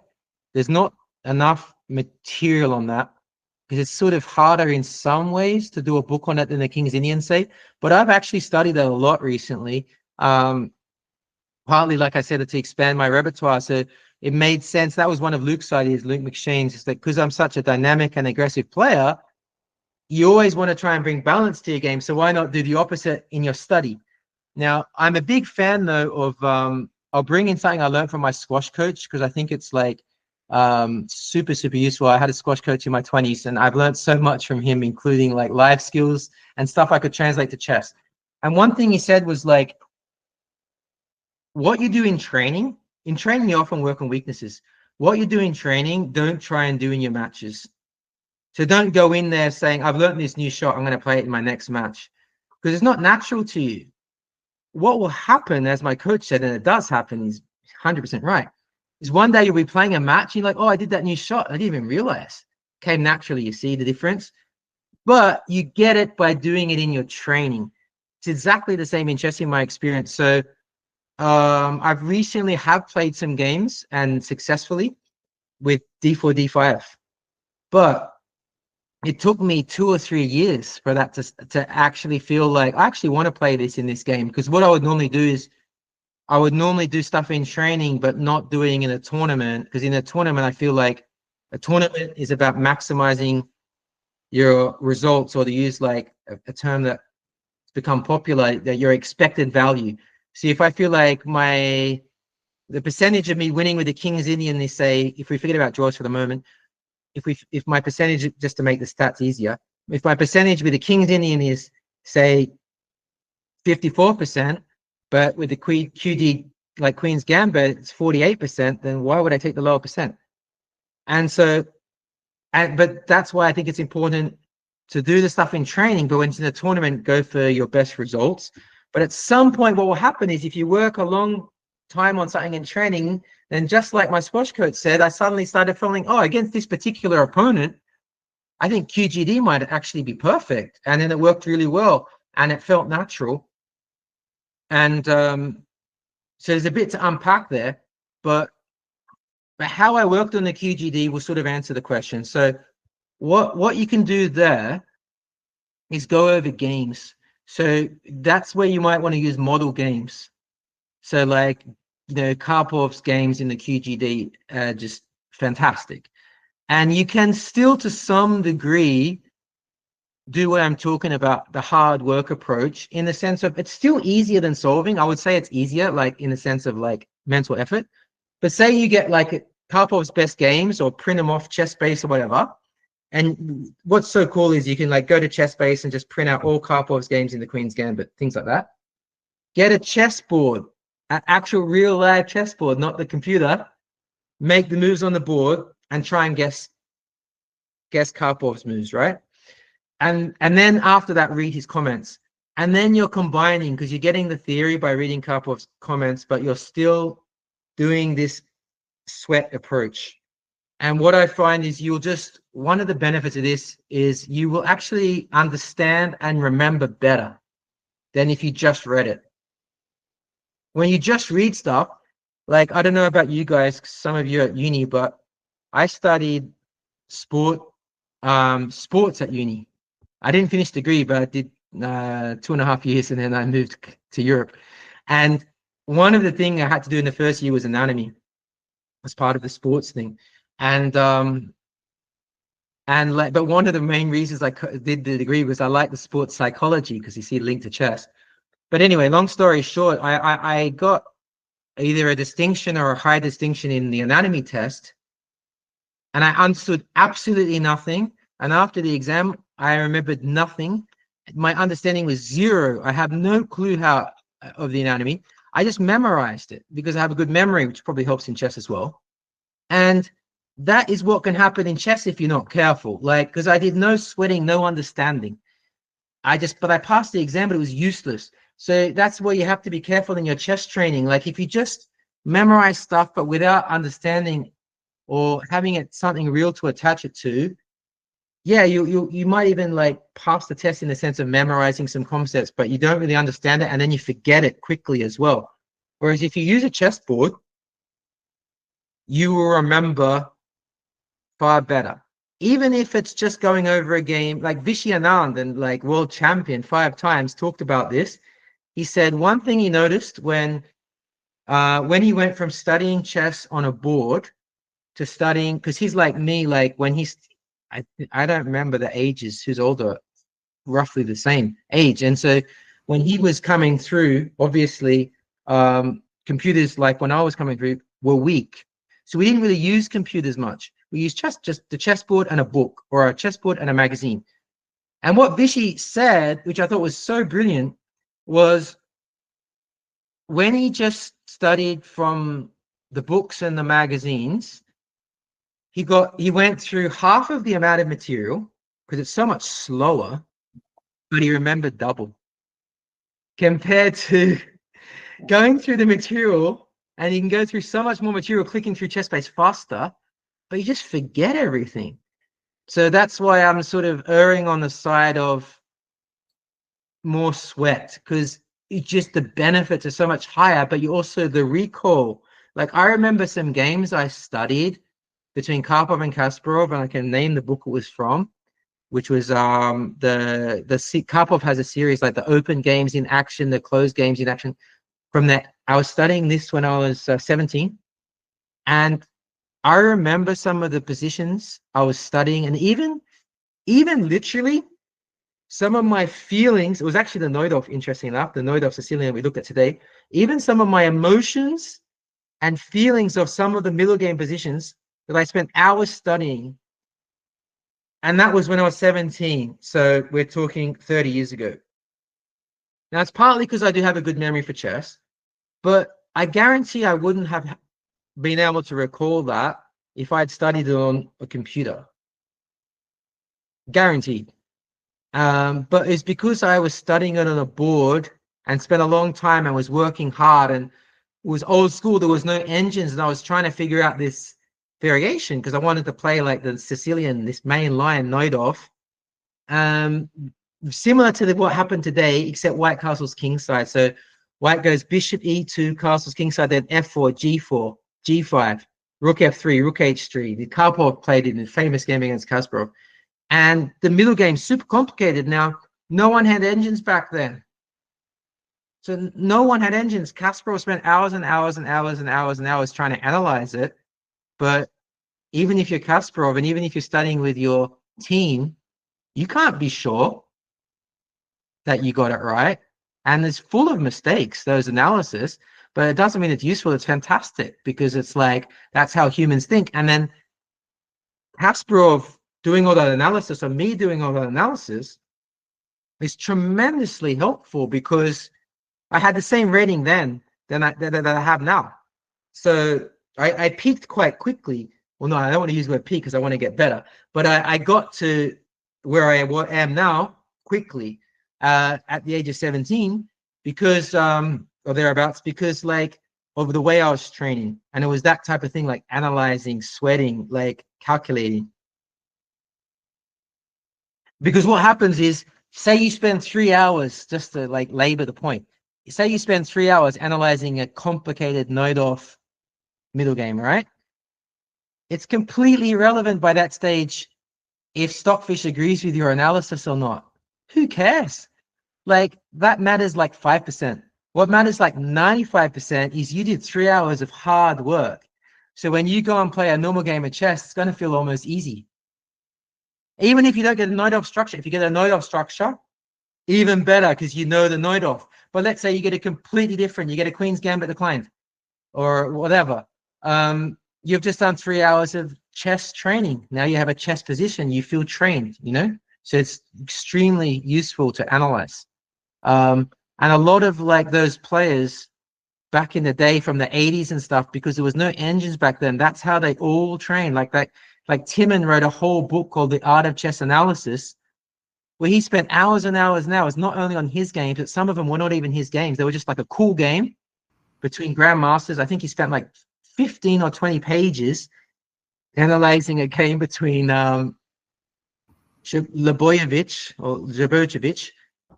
there's not enough material on that, because it's sort of harder in some ways to do a book on it than the King's Indian, say. But I've actually studied that a lot recently. Partly, like I said, to expand my repertoire. So it made sense. That was one of Luke's ideas, Luke McShane's, is that because I'm such a dynamic and aggressive player, you always want to try and bring balance to your game. So why not do the opposite in your study? Now, I'm a big fan, though, of I'll bring in something I learned from my squash coach, because I think it's like super, super useful. I had a squash coach in my 20s, and I've learned so much from him, including like life skills and stuff I could translate to chess. And one thing he said was like, what you do in training you often work on weaknesses. What you do in training, don't try and do in your matches. So don't go in there saying, I've learned this new shot, I'm going to play it in my next match, because it's not natural to you. What will happen, as my coach said, and it does happen, he's 100% right, is one day you'll be playing a match, and you're like, oh, I did that new shot, I didn't even realize. It came naturally, you see the difference? But you get it by doing it in your training. It's exactly the same in chess in my experience. So I've recently have played some games and successfully with d4, d5, but it took me 2 or 3 years for that to actually feel like I actually want to play this in this game. Because what I would normally do is I would normally do stuff in training, but not doing in a tournament. Because in a tournament, I feel like a tournament is about maximizing your results, or to use like a term that's become popular, that your expected value. See, if I feel like the percentage of me winning with the King's Indian is, say, if we forget about draws for the moment, if my percentage, just to make the stats easier, if my percentage with the King's Indian is, say, 54%, but with the QD, like Queen's Gambit, it's 48%, then why would I take the lower percent? And so, but that's why I think it's important to do the stuff in training, but when it's in a tournament, go for your best results. But at some point, what will happen is if you work a long time on something in training, then just like my squash coach said, I suddenly started feeling, oh, against this particular opponent, I think QGD might actually be perfect. And then it worked really well and it felt natural. And so there's a bit to unpack there, but how I worked on the QGD will sort of answer the question. So what you can do there is go over games. So that's where you might want to use model games. So like Karpov's games in the QGD are just fantastic. And you can still, to some degree, do what I'm talking about, the hard work approach, in the sense of it's still easier than solving. I would say it's easier, like in the sense of like mental effort. But say you get like Karpov's best games or print them off ChessBase or whatever. And what's so cool is you can like go to ChessBase and just print out all Karpov's games in the Queen's Gambit, things like that. Get a chessboard, an actual real live chessboard, not the computer. Make the moves on the board and try and guess Karpov's moves, right? And then after that, read his comments. And then you're combining, because you're getting the theory by reading Karpov's comments, but you're still doing this sweat approach. And what I find is one of the benefits of this is you will actually understand and remember better than if you just read it. When you just read stuff, like, I don't know about you guys, some of you at uni, but I studied sports at uni. I didn't finish the degree, but I did 2.5 years, and then I moved to Europe. And one of the things I had to do in the first year was anatomy as part of the sports thing. But one of the main reasons I did the degree was I like the sports psychology, because you see it linked to chess. But anyway, long story short, I got either a distinction or a high distinction in the anatomy test, and I understood absolutely nothing. And after the exam, I remembered nothing. My understanding was zero. I have no clue of the anatomy. I just memorized it because I have a good memory, which probably helps in chess as well. And that is what can happen in chess if you're not careful. Like, because I did no sweating, no understanding. But I passed the exam, but it was useless. So that's where you have to be careful in your chess training. Like if you just memorize stuff, but without understanding or having it something real to attach it to, yeah, you might even like pass the test in the sense of memorizing some concepts, but you don't really understand it, and then you forget it quickly as well. Whereas if you use a chessboard, you will remember far better. Even if it's just going over a game, like Vishy Anand, and like world champion 5 times, talked about this. He said one thing he noticed when he went from studying chess on a board to studying, because he's like me, like when he's, I don't remember the ages, who's older, roughly the same age. And so when he was coming through, obviously, computers, like when I was coming through, were weak. So we didn't really use computers much. We used just the chessboard and a book, or a chessboard and a magazine. And what Vishy said, which I thought was so brilliant, was when he just studied from the books and the magazines, he went through half of the amount of material, because it's so much slower, but he remembered double compared to going through the material. And you can go through so much more material clicking through ChessBase faster, but you just forget everything. So that's why I'm sort of erring on the side of more sweat, because it's just the benefits are so much higher, but you also the recall. Like I remember some games I studied between Karpov and Kasparov, and I can name the book it was from, which was Karpov has a series like the open games in action, the closed games in action. From that, I was studying this when I was 17, and I remember some of the positions I was studying, and even literally some of my feelings. It was actually the Neudorf, interesting enough, the Neudorf Sicilian we looked at today. Even some of my emotions and feelings of some of the middle game positions that I spent hours studying. And that was when I was 17. So we're talking 30 years ago. Now, it's partly because I do have a good memory for chess, but I guarantee I wouldn't have been able to recall that if I'd studied it on a computer. Guaranteed. But it's because I was studying it on a board and spent a long time and was working hard, and it was old school. There was no engines, and I was trying to figure out this variation because I wanted to play like the Sicilian, this main line Neudorf. Similar to what happened today, except white castles kingside. So white goes bishop e2, castles kingside, then f4, g4, g5, rook f3, rook h3. The Karpov played it in a famous game against Kasparov. And the middle game super complicated. Now, no one had engines back then. So no one had engines. Kasparov spent hours and hours and hours and hours and hours trying to analyze it. But even if you're Kasparov, and even if you're studying with your team, you can't be sure that you got it right. And it's full of mistakes, those analysis, but it doesn't mean it's useful. It's fantastic because it's like, that's how humans think. And then Kasparov doing all that analysis, or me doing all that analysis, is tremendously helpful because I had the same rating then that I have now. So I peaked quite quickly. Well, no, I don't want to use the word peak because I want to get better. But I got to where I am now quickly at the age of 17 because, or thereabouts, because like of the way I was training. And it was that type of thing, like analyzing, sweating, like calculating. Because what happens is, say you spend 3 hours, just to like labor the point, say you spend 3 hours analyzing a complicated Neudorf middle game, right? It's completely irrelevant by that stage if Stockfish agrees with your analysis or not. Who cares? Like, that matters like 5%. What matters like 95% is you did 3 hours of hard work. So when you go and play a normal game of chess, it's going to feel almost easy. Even if you don't get a Neudorf structure, if you get a Neudorf structure, even better because you know the Neudorf. But let's say you get a completely different, you get a Queen's Gambit declined or whatever. You've just done 3 hours of chess training. Now you have a chess position, you feel trained, you know? So it's extremely useful to analyze. And a lot of like those players back in the day from the 80s and stuff, because there was no engines back then, that's how they all trained. Like Timon wrote a whole book called The Art of Chess Analysis where he spent hours and hours and hours, not only on his games, but some of them were not even his games. They were just like a cool game between Grandmasters. I think he spent like 15 or 20 pages analyzing a game between Lebojevic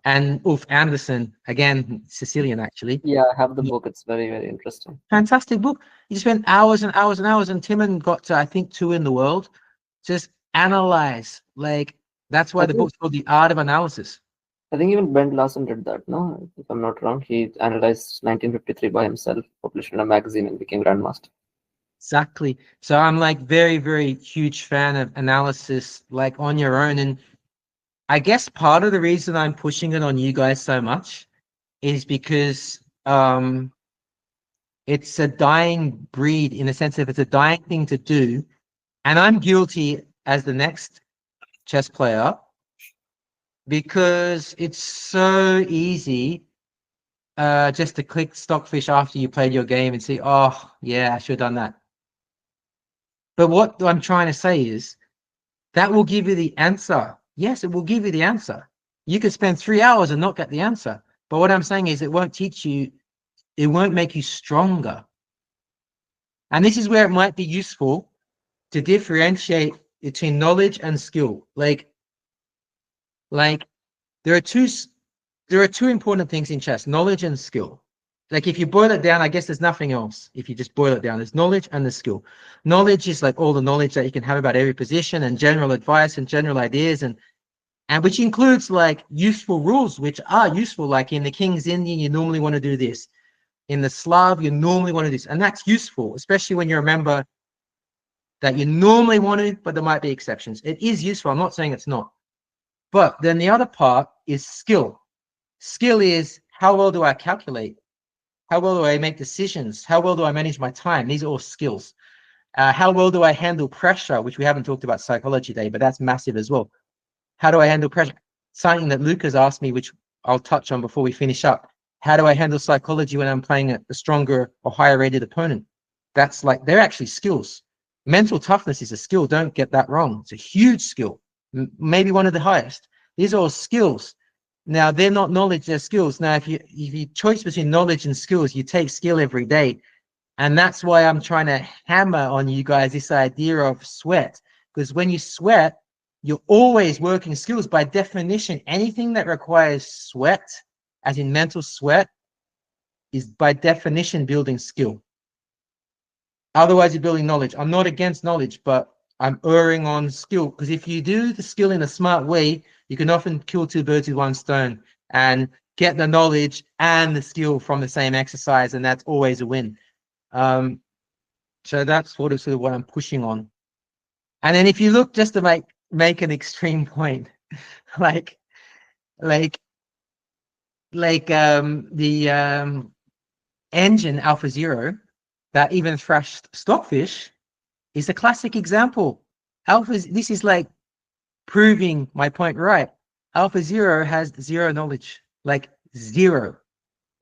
and Ulf Anderson, again, Sicilian actually. Yeah, I have the book. It's very, very interesting. Fantastic book. You spent hours and hours and hours, and Timon got to, I think, 2 in the world. Just analyze. Like, that's why the book's called The Art of Analysis. I think even Ben Larson did that, no? If I'm not wrong, he analyzed 1953 by himself, published in a magazine, and became Grandmaster. Exactly. So I'm like very, very huge fan of analysis, like on your own. And I guess part of the reason I'm pushing it on you guys so much is because it's a dying breed, in a sense of it's a dying thing to do. And I'm guilty as the next chess player because it's so easy just to click Stockfish after you played your game and see, oh, yeah, I should have done that. But what I'm trying to say is that will give you the answer. Yes, it will give you the answer. You could spend 3 hours and not get the answer. But what I'm saying is it won't teach you, it won't make you stronger. And this is where it might be useful to differentiate between knowledge and skill. Like there are two important things in chess, knowledge and skill. Like if you boil it down, I guess there's nothing else. If you just boil it down, there's knowledge and the skill. Knowledge is like all the knowledge that you can have about every position and general advice and general ideas, and which includes like useful rules, which are useful. Like in the King's Indian, you normally want to do this. In the Slav, you normally want to do this. And that's useful, especially when you remember that you normally want to, but there might be exceptions. It is useful. I'm not saying it's not. But then the other part is skill. Skill is how well do I calculate? How well do I make decisions? How well do I manage my time? These are all skills. How well do I handle pressure, which we haven't talked about psychology today, but that's massive as well. How do I handle pressure? Something that Lucas asked me, which I'll touch on before we finish up. How do I handle psychology when I'm playing a stronger or higher rated opponent? That's like, they're actually skills. Mental toughness is a skill. Don't get that wrong. It's a huge skill, maybe one of the highest. These are all skills. Now, they're not knowledge, they're skills. Now, if you choice between knowledge and skills, you take skill every day. And that's why I'm trying to hammer on you guys this idea of sweat. Because when you sweat, you're always working skills. By definition, anything that requires sweat, as in mental sweat, is by definition building skill. Otherwise, you're building knowledge. I'm not against knowledge, but I'm erring on skill. Because if you do the skill in a smart way, you can often kill 2 birds with 1 stone and get the knowledge and the skill from the same exercise, and that's always a win. So that's sort of what I'm pushing on. And then if you look, just to make an extreme point, like the engine Alpha Zero that even thrashed Stockfish is a classic example. This is like proving my point right. Alpha Zero has 0 knowledge, like 0.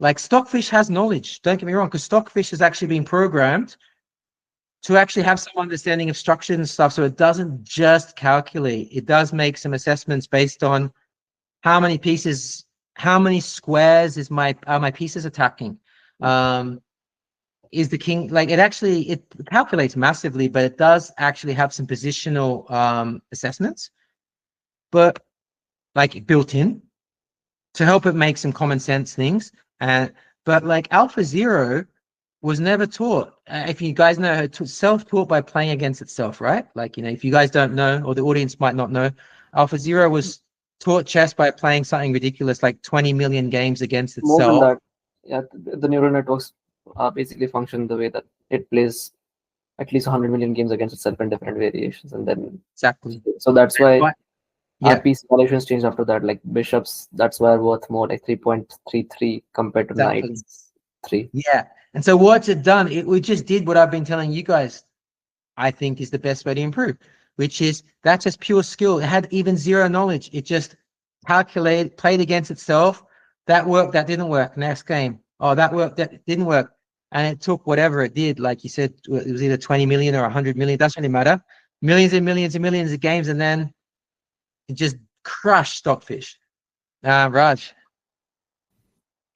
Like Stockfish has knowledge, don't get me wrong, because Stockfish has actually been programmed to actually have some understanding of structure and stuff. So it doesn't just calculate. It does make some assessments based on how many pieces, how many squares are my pieces attacking? Is the king, like it calculates massively, but it does actually have some positional assessments, but like built in to help it make some common sense things. But like Alpha Zero was never taught. If you guys know, self-taught by playing against itself, right? Like, you know, if you guys don't know, or the audience might not know, Alpha Zero was taught chess by playing something ridiculous, like 20 million games against itself. More than that, yeah, the neural networks basically function the way that it plays at least 100 million games against itself in different variations, and then exactly. So that's why yeah, piece valuations changed after that. Like bishops, that's why are worth more, like 3.33 compared to knights 3. Yeah, and so what's it done? We just did what I've been telling you guys. I think is the best way to improve, which is that's just pure skill. It had even 0 knowledge. It just calculated, played against itself. That worked. That didn't work. Next game. Oh, that worked. That didn't work. And it took whatever it did. Like you said, it was either 20 million or 100 million. Doesn't really matter. Millions and millions and millions of games, and then it just crush Stockfish. Raj.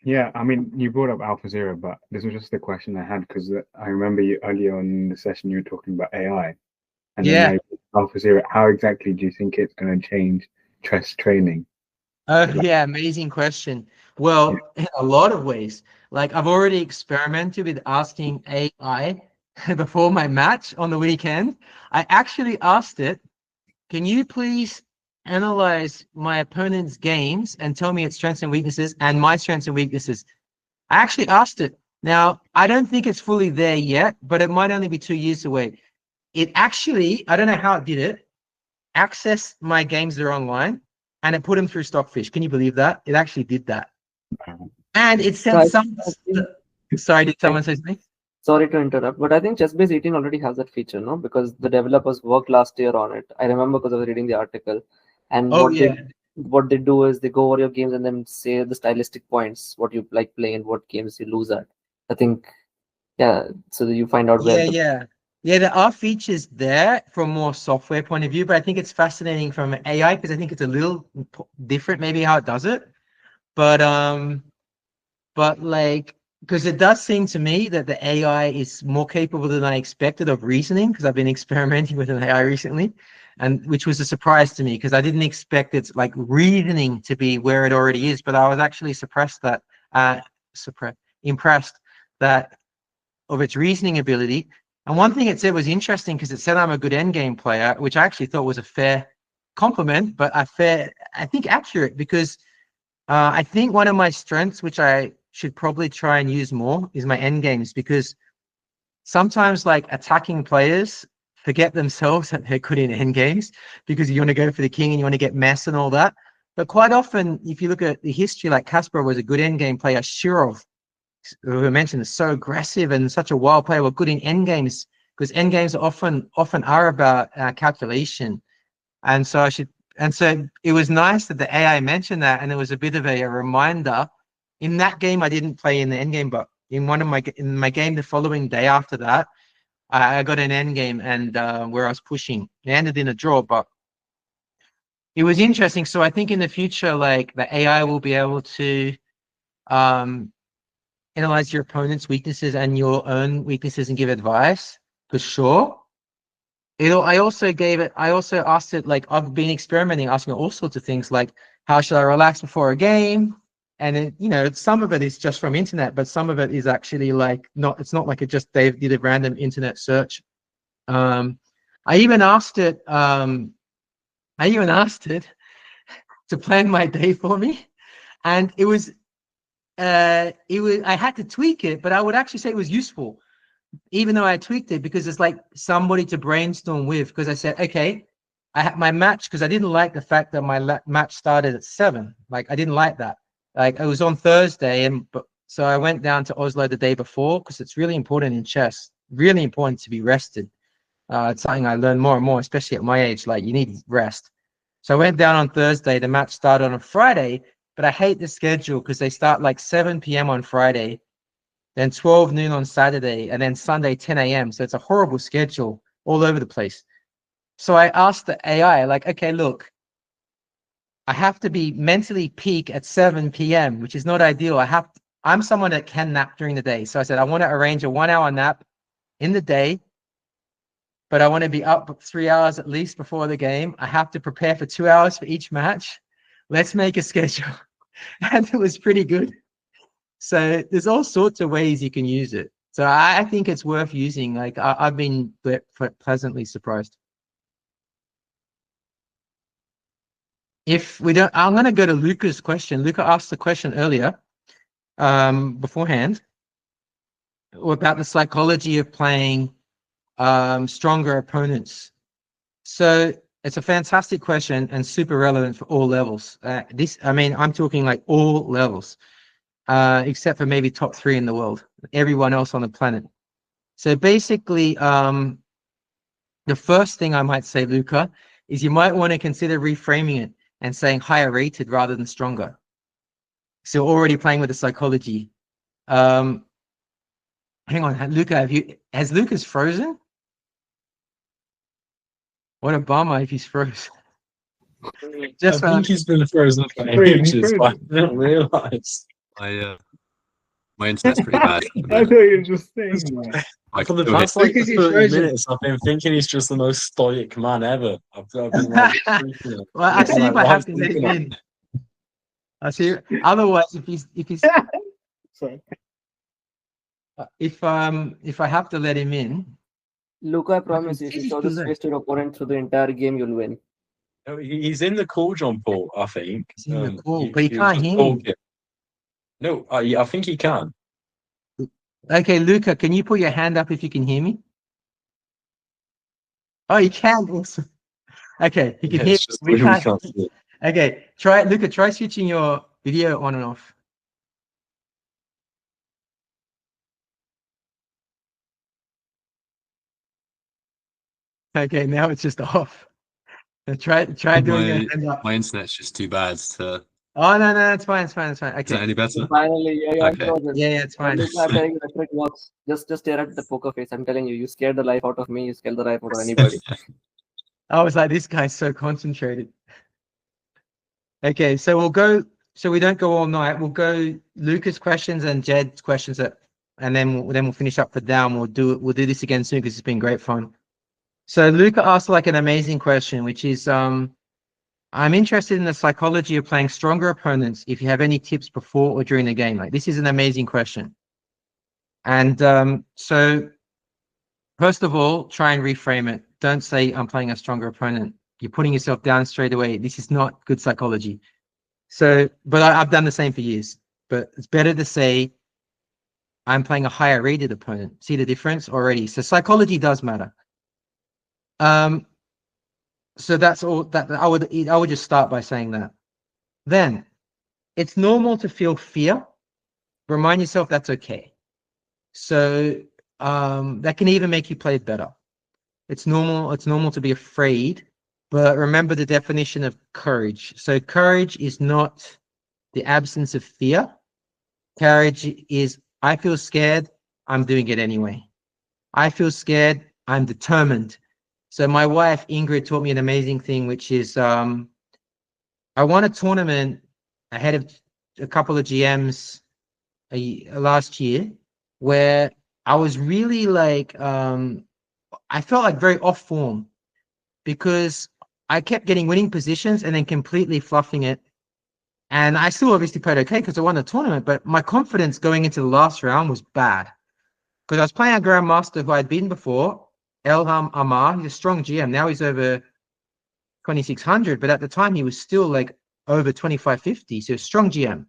Yeah, I mean, you brought up Alpha Zero, but this was just the question I had because I remember you earlier on in the session you were talking about AI, and Yeah. then Alpha Zero. How exactly do you think it's going to change chess training? Oh, yeah, amazing question. Well, in a lot of ways, like I've already experimented with asking AI before my match on the weekend. I actually asked it, can you please analyze my opponent's games and tell me its strengths and weaknesses and my strengths and weaknesses? I actually asked it. Now, I don't think it's fully there yet, but it might only be 2 years away. It actually, I don't know how it did it, accessed my games that are online and it put them through Stockfish. Can you believe that? It actually did that. And it sent Right. some. Sorry, did someone say something? Sorry to interrupt, but I think Chessbase 18 already has that feature, no? Because the developers worked last year on it. I remember because I was reading the article. And Oh, yeah. what they do is they go over your games and then say the stylistic points, what you like playing and what games you lose at. I think, yeah, so that you find out where Yeah, there are features there from more software point of view, but I think it's fascinating from AI because I think it's a little different, maybe how it does it. But like, because it does seem to me that the AI is more capable than I expected of reasoning, because I've been experimenting with an AI recently, and which was a surprise to me because I didn't expect its like reasoning to be where it already is. But I was actually impressed that of its reasoning ability. And one thing it said was interesting because it said I'm a good endgame player, which I actually thought was a fair compliment, but I think accurate because I think one of my strengths, which I should probably try and use more, is my end games because sometimes like attacking players forget themselves that they're good in end games because you want to go for the king and you want to get mess and all that. But quite often, if you look at the history, like Kasparov was a good end game player. Shirov, who I mentioned, is so aggressive and such a wild player, were good in end games because end games often are about calculation. And so it was nice that the AI mentioned that, and it was a bit of a reminder. In that game, I didn't play in the end game, but in my game the following day after that, I got an end game and where I was pushing. It ended in a draw, but it was interesting. So I think in the future, like the AI will be able to analyze your opponent's weaknesses and your own weaknesses and give advice for sure. I also asked it, like I've been experimenting, asking it all sorts of things like how should I relax before a game? And some of it is just from internet, but some of it is actually like it's not like they did a random internet search. I even asked it to plan my day for me. And I had to tweak it, but I would actually say it was useful, even though I tweaked it, because it's like somebody to brainstorm with. Because I said, okay, I had my match, because I didn't like the fact that my match started at 7. Like I didn't like that. Like it was on Thursday, so I went down to Oslo the day before because it's really important in chess. Really important to be rested. It's something I learned more and more, especially at my age. Like you need rest. So I went down on Thursday. The match started on a Friday, but I hate the schedule because they start like 7 p.m. on Friday, then 12 noon on Saturday, and then Sunday 10 a.m. So it's a horrible schedule all over the place. So I asked the AI, like, okay, look, I have to be mentally peak at 7 p.m., which is not ideal. I'm someone that can nap during the day. So I said, I want to arrange a 1-hour nap in the day, but I want to be up 3 hours at least before the game. I have to prepare for 2 hours for each match. Let's make a schedule. And it was pretty good. So there's all sorts of ways you can use it. So I think it's worth using. Like I've been pleasantly surprised. If we don't, I'm going to go to Luca's question. Luca asked the question earlier, beforehand, about the psychology of playing stronger opponents. So it's a fantastic question and super relevant for all levels. I'm talking like all levels, except for maybe top 3 in the world, everyone else on the planet. So basically, the first thing I might say, Luca, is you might want to consider reframing it and saying higher rated rather than stronger. So already playing with the psychology. Hang on, Luca, has Lucas frozen? What a bummer if he's frozen. Just I think he's been frozen for Wait, he ages, but I frozen? didn't realise. My internet's pretty bad. at the I minute. thought you were just saying that. I For the can still hear- past like Because he's 30 frozen. minutes, I've been thinking he's just the most stoic man ever. I've been like, freaking out. Well, I I've been see if I why have is to he let him doing in. I see. Otherwise, Sorry. if I have to let him in, Luca, I promise you, if you he's show still this there. face to your opponent through the entire game, you'll win. No, he's in the call, John-Paul, I think. He's in the call, he- but he he was can't just hear me. talking. No, I think he can. Okay, Luca, can you put your hand up if you can hear me? Oh, you can. Awesome. Okay, you can Yeah, hear. it's just We we can't. can't see it. Okay, try Luca. Try switching your video on and off. Okay, now it's just off. Try doing your hand up. My internet's just too bad to. Oh no, it's fine. It's fine. Is that Okay. any better? Finally, you're Okay. frozen. Yeah, it's fine. Luca, I'm telling you, the trick works. Just stare at the poker face. I'm telling you, you scared the life out of me. You scared the life out of anybody. I was like, this guy's so concentrated. Okay, so we'll go. So we don't go all night. We'll go Luca's questions and Jed's questions, and then we'll finish up for down. We'll do this again soon because it's been great fun. So Luca asked like an amazing question, which is, I'm interested in the psychology of playing stronger opponents. If you have any tips before or during the game, like this is an amazing question. And so first of all, try and reframe it. Don't say I'm playing a stronger opponent. You're putting yourself down straight away. This is not good psychology. So, but I've done the same for years. But it's better to say I'm playing a higher rated opponent. See the difference already? So psychology does matter. So that's all that I would just start by saying that. Then it's normal to feel fear. Remind yourself that's okay. So that can even make you play better. It's normal to be afraid, but remember the definition of courage. So courage is not the absence of fear. Courage is I feel scared, I'm doing it anyway. I feel scared, I'm determined. So my wife Ingrid taught me an amazing thing, which is I won a tournament ahead of a couple of GMs last year where I was really like I felt like very off form because I kept getting winning positions and then completely fluffing it. And I still obviously played okay because I won the tournament, but my confidence going into the last round was bad because I was playing a Grandmaster who I'd beaten before, Elham Amar. He's a strong GM. Now he's over 2,600, but at the time he was still like over 2,550. So strong GM.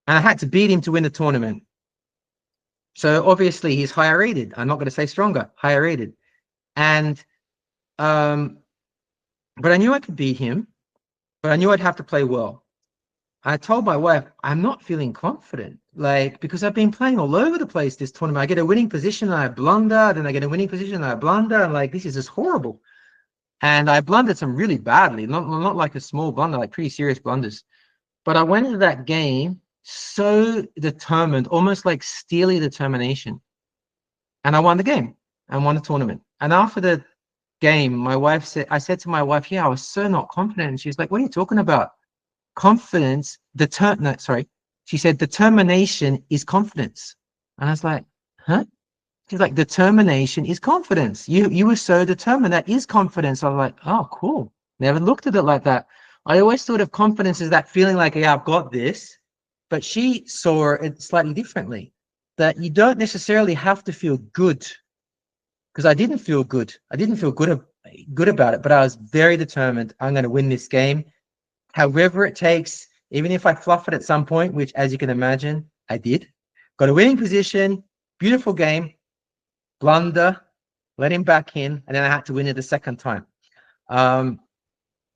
And I had to beat him to win the tournament. So obviously he's higher rated. I'm not going to say stronger, higher rated. And but I knew I could beat him, but I knew I'd have to play well. I told my wife, I'm not feeling confident, like, because I've been playing all over the place this tournament. I get a winning position and I blunder, then I get a winning position and I blunder, and like, this is just horrible. And I blundered some really badly, not like a small blunder, like pretty serious blunders. But I went into that game so determined, almost like steely determination. And I won the game and won the tournament. And after the game, I said to my wife, yeah, I was so not confident. And she's like, what are you talking about? Confidence, she said, determination is confidence. And I was like, huh? She's like, determination is confidence. You were so determined. That is confidence. I was like, oh, cool. Never looked at it like that. I always thought of confidence as that feeling like, yeah, I've got this. But she saw it slightly differently, that you don't necessarily have to feel good. Because I didn't feel good. I didn't feel good about it, but I was very determined. I'm going to win this game. However it takes, even if I fluff it at some point, which, as you can imagine, I did. Got a winning position, beautiful game, blunder, let him back in, and then I had to win it the second time,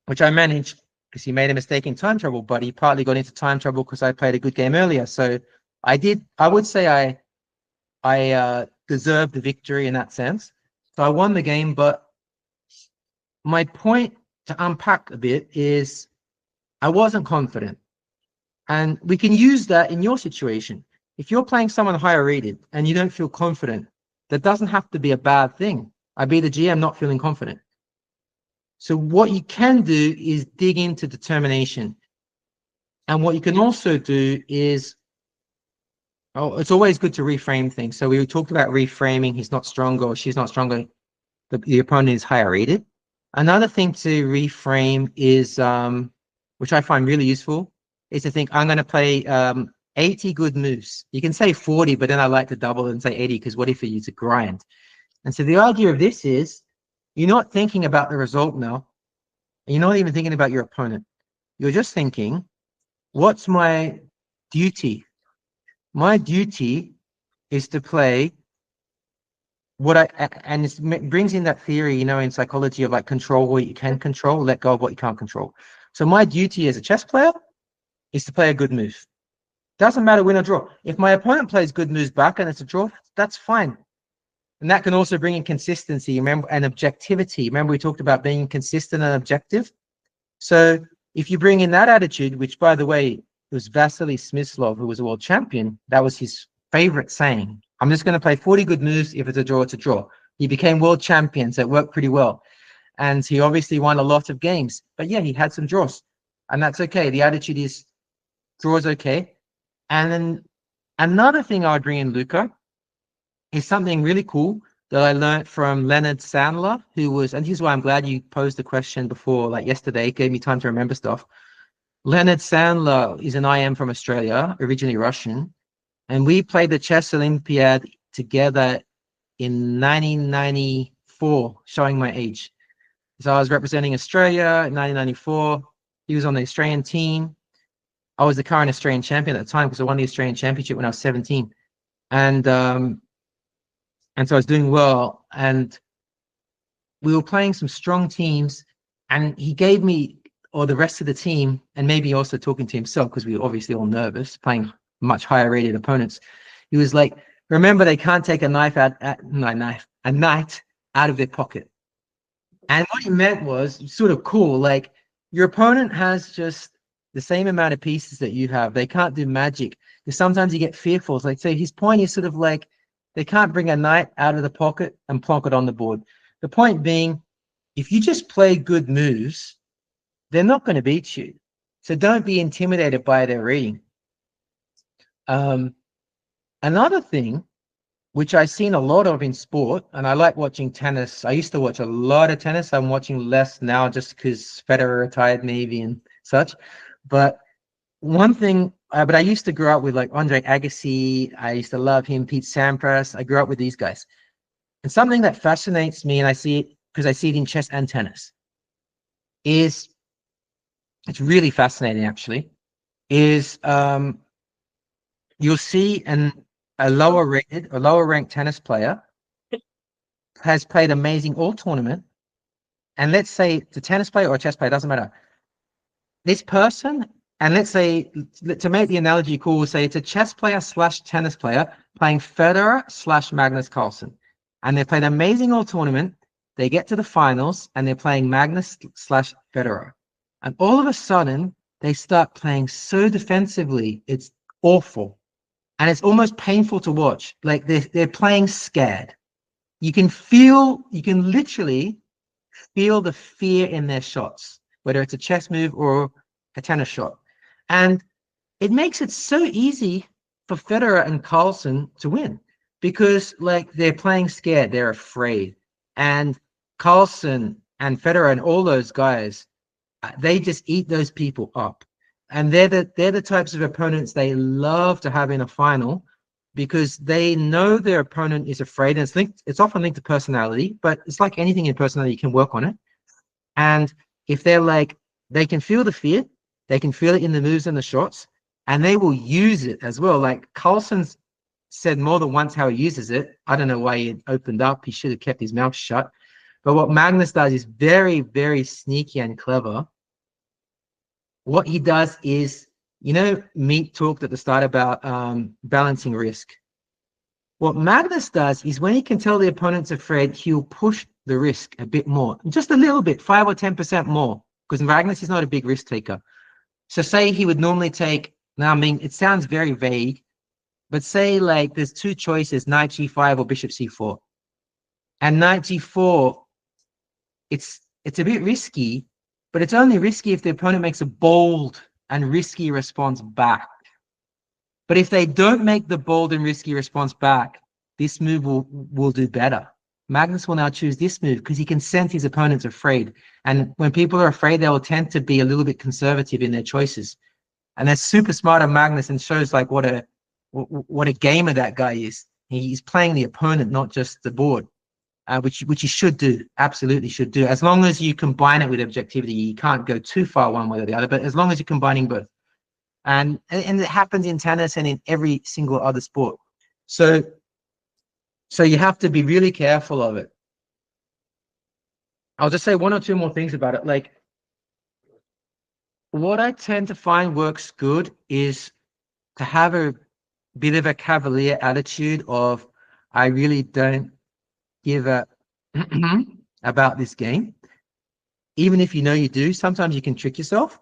which I managed because he made a mistake in time trouble, but he partly got into time trouble because I played a good game earlier. So I would say I deserved the victory in that sense. So I won the game, but my point to unpack a bit is I wasn't confident. And we can use that in your situation. If you're playing someone higher rated and you don't feel confident, that doesn't have to be a bad thing. I'd be the GM not feeling confident. So what you can do is dig into determination. And what you can also do is, it's always good to reframe things. So we talked about reframing. He's not stronger or she's not stronger. The opponent is higher rated. Another thing to reframe is, which I find really useful, is to think, I'm going to play 80 good moves. You can say 40, but then I like to double and say 80, because what if you use a grind? And so the idea of this is, you're not thinking about the result now. You're not even thinking about your opponent. You're just thinking, what's my duty? My duty is to play what and it brings in that theory, in psychology of like control what you can control, let go of what you can't control. So my duty as a chess player is to play a good move. Doesn't matter win or draw. If my opponent plays good moves back and it's a draw, that's fine. And that can also bring in consistency, remember, and objectivity. Remember, we talked about being consistent and objective. So if you bring in that attitude, which by the way, it was Vasily Smyslov, who was a world champion, that was his favorite saying. I'm just going to play 40 good moves. If it's a draw, it's a draw. He became world champion, so it worked pretty well. And he obviously won a lot of games. But yeah, he had some draws. And that's okay. The attitude is draw is okay. And then another thing I would bring in, Luca, is something really cool that I learned from Leonard Sandler, who was, and here's why I'm glad you posed the question before, like yesterday, gave me time to remember stuff. Leonard Sandler is an IM from Australia, originally Russian, and we played the Chess Olympiad together in 1994, showing my age. So I was representing Australia in 1994. He was on the Australian team. I was the current Australian champion at the time because I won the Australian championship when I was 17. And so I was doing well, and we were playing some strong teams, and he gave me, or the rest of the team, and maybe also talking to himself, because we were obviously all nervous, playing much higher rated opponents. He was like, remember, they can't take a knight out of their pocket. And what he meant was sort of cool, like your opponent has just the same amount of pieces that you have. They can't do magic. Because sometimes you get fearful. Like, so his point is sort of like, they can't bring a knight out of the pocket and plonk it on the board. The point being, if you just play good moves, they're not going to beat you. So don't be intimidated by their reading. Another thing, which I've seen a lot of in sport, and I like watching tennis. I used to watch a lot of tennis. I'm watching less now just because Federer retired maybe and such. But one thing, but I used to grow up with like Andre Agassi. I used to love him, Pete Sampras. I grew up with these guys. And something that fascinates me, and I see it because I see it in chess and tennis, is, it's really fascinating actually, is you'll see a lower ranked tennis player has played amazing all tournament. And let's say it's a tennis player or a chess player, doesn't matter. This person, and let's say, to make the analogy cool, we'll say it's a chess player / tennis player playing Federer / Magnus Carlsen. And they played amazing all tournament. They get to the finals and they're playing Magnus / Federer. And all of a sudden, they start playing so defensively, it's awful. And it's almost painful to watch. Like they're playing scared. You can literally feel the fear in their shots, whether it's a chess move or a tennis shot. And it makes it so easy for Federer and Carlsen to win, because like they're playing scared, they're afraid. And Carlsen and Federer and all those guys, they just eat those people up. And they're the types of opponents they love to have in a final, because they know their opponent is afraid. And it's often linked to personality, but it's like anything in personality, you can work on it. And if they're like, they can feel the fear, they can feel it in the moves and the shots, and they will use it as well. Like Carlsen's said more than once how he uses it. I don't know why he opened up. He should have kept his mouth shut. But what Magnus does is very, very sneaky and clever. What he does is, Meat talked at the start about balancing risk. What Magnus does is, when he can tell the opponent's afraid, he'll push the risk a bit more, just a little bit, 5 or 10% more, because Magnus is not a big risk taker. So say he would normally take, now I mean, it sounds very vague, but say like there's two choices, knight g5 or bishop c4. And knight g4, it's it's a bit risky, but it's only risky if the opponent makes a bold and risky response back. But if they don't make the bold and risky response back, this move will do better. Magnus will now choose this move because he can sense his opponent's afraid. And when people are afraid, they will tend to be a little bit conservative in their choices. And that's super smart of Magnus and shows like what a gamer that guy is. He's playing the opponent, not just the board, which he should do, absolutely should do. As long as you combine it with objectivity, you can't go too far one way or the other, but as long as you're combining both. And it happens in tennis and in every single other sport. So you have to be really careful of it. I'll just say one or two more things about it. Like, what I tend to find works good is to have a bit of a cavalier attitude of, I really don't give a about this game. Even if you know you do, sometimes you can trick yourself.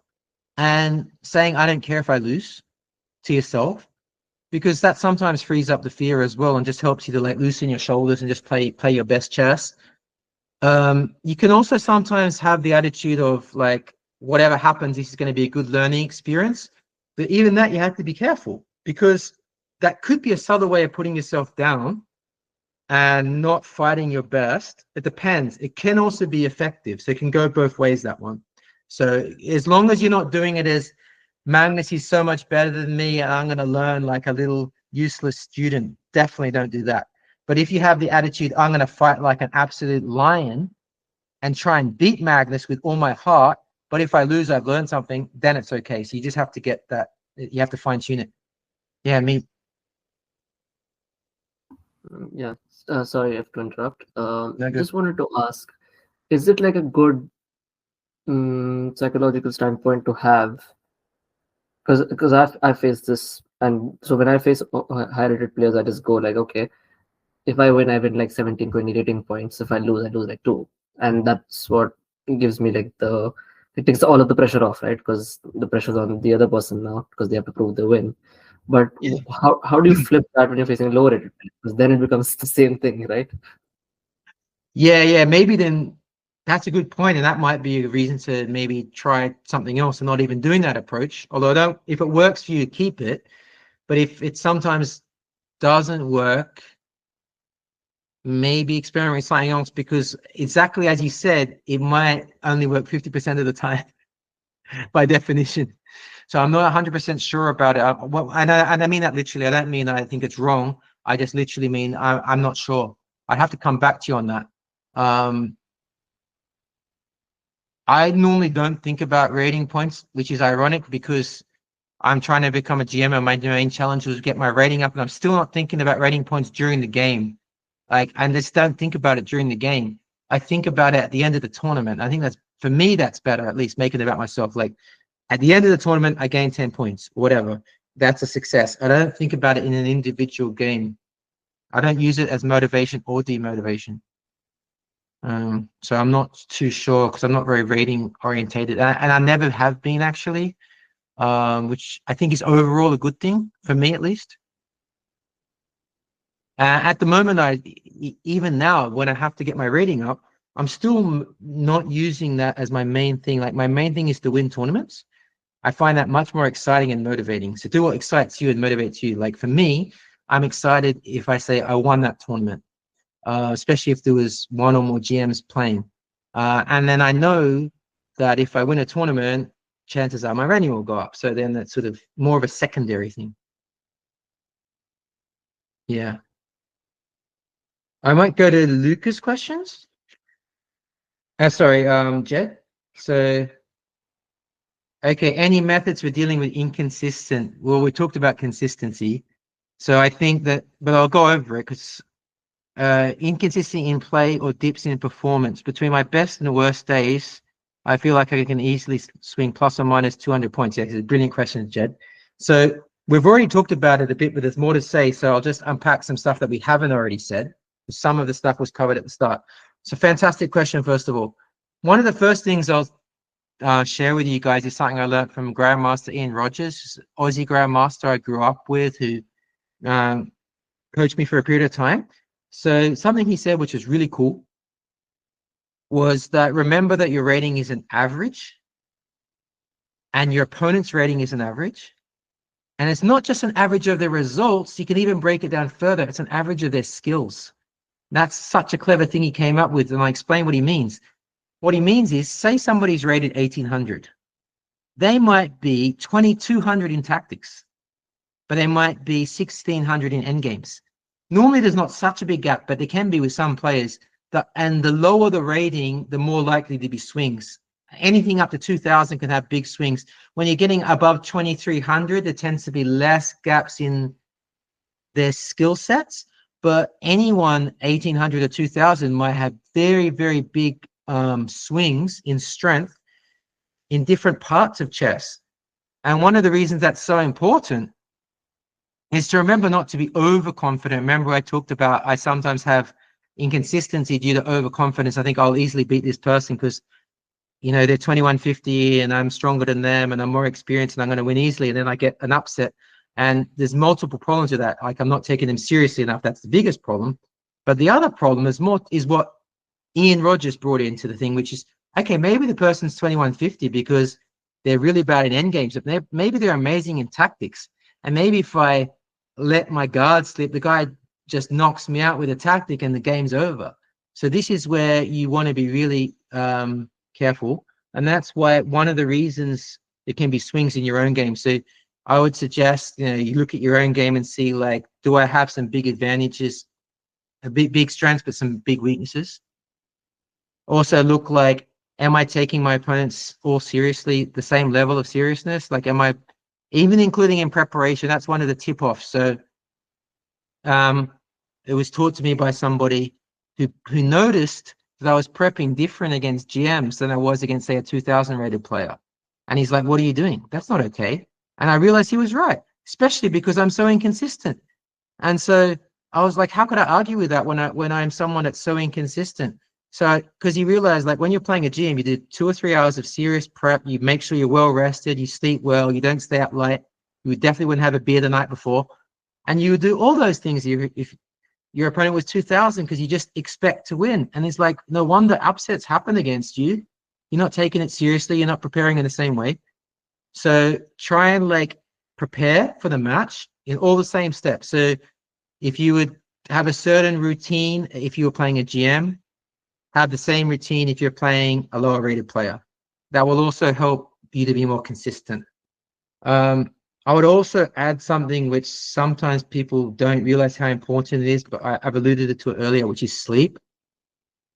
And saying, I don't care if I lose to yourself, because that sometimes frees up the fear as well and just helps you to like loosen your shoulders and just play your best chess. You can also sometimes have the attitude of like, whatever happens, this is going to be a good learning experience. But even that, you have to be careful, because that could be a subtle way of putting yourself down and not fighting your best. It depends. It can also be effective. So it can go both ways, that one. So as long as you're not doing it as, Magnus is so much better than me and I'm going to learn like a little useless student, definitely don't do that. But if you have the attitude, I'm going to fight like an absolute lion and try and beat Magnus with all my heart, but if I lose, I've learned something, then it's okay. So you just have to get that. You have to fine tune it. Yeah, me. Yeah, sorry, I have to interrupt. good. Just wanted to ask, is it like a good psychological standpoint to have? Because I face this, and so when I face high rated players, I just go like, okay, if I win like 17, 20 rating points. If I lose like 2, and that's what gives me like it takes all of the pressure off, right? Because the pressure's on the other person now because they have to prove they win. But Yeah. how do you flip that when you're facing low rated players? Because then it becomes the same thing, right? Yeah, maybe then that's a good point, and that might be a reason to maybe try something else and not even doing that approach. Although if it works for you, keep it. But if it sometimes doesn't work, maybe experiment with something else, because exactly as you said, it might only work 50% of the time by definition. So I'm not 100% sure about it. Well, and I mean that literally. I don't mean I think it's wrong. I just literally mean I'm not sure. I'd have to come back to you on that. I normally don't think about rating points, which is ironic because I'm trying to become a GM and my main challenge was get my rating up, and I'm still not thinking about rating points during the game. Like, I just don't think about it during the game. I think about it at the end of the tournament. I think that's, for me, that's better, at least making it about myself. Like, at the end of the tournament, I gain 10 points, whatever. That's a success. I don't think about it in an individual game. I don't use it as motivation or demotivation. So I'm not too sure because I'm not very rating orientated, and I never have been actually, which I think is overall a good thing for me, at least. At the moment, even now, when I have to get my rating up, I'm still not using that as my main thing. Like, my main thing is to win tournaments. I find that much more exciting and motivating. So do what excites you and motivates you. Like, for me, I'm excited if I say I won that tournament, especially if there was one or more GMs playing. And then I know that if I win a tournament, chances are my rating will go up. So then that's sort of more of a secondary thing. Yeah. I might go to Lucas' questions. Sorry, Jed. So, okay, any methods for dealing with inconsistent? Well, we talked about consistency. So I think that, but I'll go over it because inconsistency in play or dips in performance. Between my best and the worst days, I feel like I can easily swing plus or minus 200 points. Yeah, it's a brilliant question, Jed. So we've already talked about it a bit, but there's more to say. So I'll just unpack some stuff that we haven't already said. Some of the stuff was covered at the start. So fantastic question, first of all. One of the first things I'll share with you guys is something I learned from Grandmaster Ian Rogers, Aussie Grandmaster I grew up with, who coached me for a period of time. So something he said, which was really cool, was that remember that your rating is an average and your opponent's rating is an average. And it's not just an average of their results. You can even break it down further. It's an average of their skills. That's such a clever thing he came up with. And I explain what he means. What he means is, say somebody's rated 1800. They might be 2200 in tactics, but they might be 1600 in endgames. Normally, there's not such a big gap, but there can be with some players. And the lower the rating, the more likely to be swings. Anything up to 2000 can have big swings. When you're getting above 2300, there tends to be less gaps in their skill sets. But anyone 1800 or 2000 might have very, very big swings in strength in different parts of chess. And one of the reasons that's so important is to remember not to be overconfident. Remember, I talked about I sometimes have inconsistency due to overconfidence. I think I'll easily beat this person because, you know, they're 2150 and I'm stronger than them and I'm more experienced and I'm going to win easily. And then I get an upset. And there's multiple problems with that. Like, I'm not taking them seriously enough. That's the biggest problem. But the other problem is what Ian Rogers brought into the thing, which is, okay, maybe the person's 2150 because they're really bad in endgames. But maybe they're amazing in tactics. And maybe if I let my guard slip, the guy just knocks me out with a tactic and the game's over. So this is where you want to be really careful. And that's why one of the reasons there can be swings in your own game. So I would suggest, you know, you look at your own game and see, like, do I have some big advantages, a big strengths, but some big weaknesses? Also look like, am I taking my opponents all seriously, the same level of seriousness? Like, am I, even including in preparation, that's one of the tip-offs. So it was taught to me by somebody who noticed that I was prepping different against GMs than I was against, say, a 2000 rated player. And he's like, what are you doing? That's not okay. And I realized he was right, especially because I'm so inconsistent. And so I was like, how could I argue with that when I'm someone that's so inconsistent? So, because he realized, like, when you're playing a GM, you do 2 or 3 hours of serious prep, you make sure you're well rested, you sleep well, you don't stay up late, you definitely wouldn't have a beer the night before. And you would do all those things if your opponent was 2000, because you just expect to win. And it's like, no wonder upsets happen against you. You're not taking it seriously, you're not preparing in the same way. So try and, like, prepare for the match in all the same steps. So if you would have a certain routine, if you were playing a GM, have the same routine if you're playing a lower rated player. That will also help you to be more consistent. I would also add something which sometimes people don't realize how important it is, but I've alluded to it earlier, which is sleep.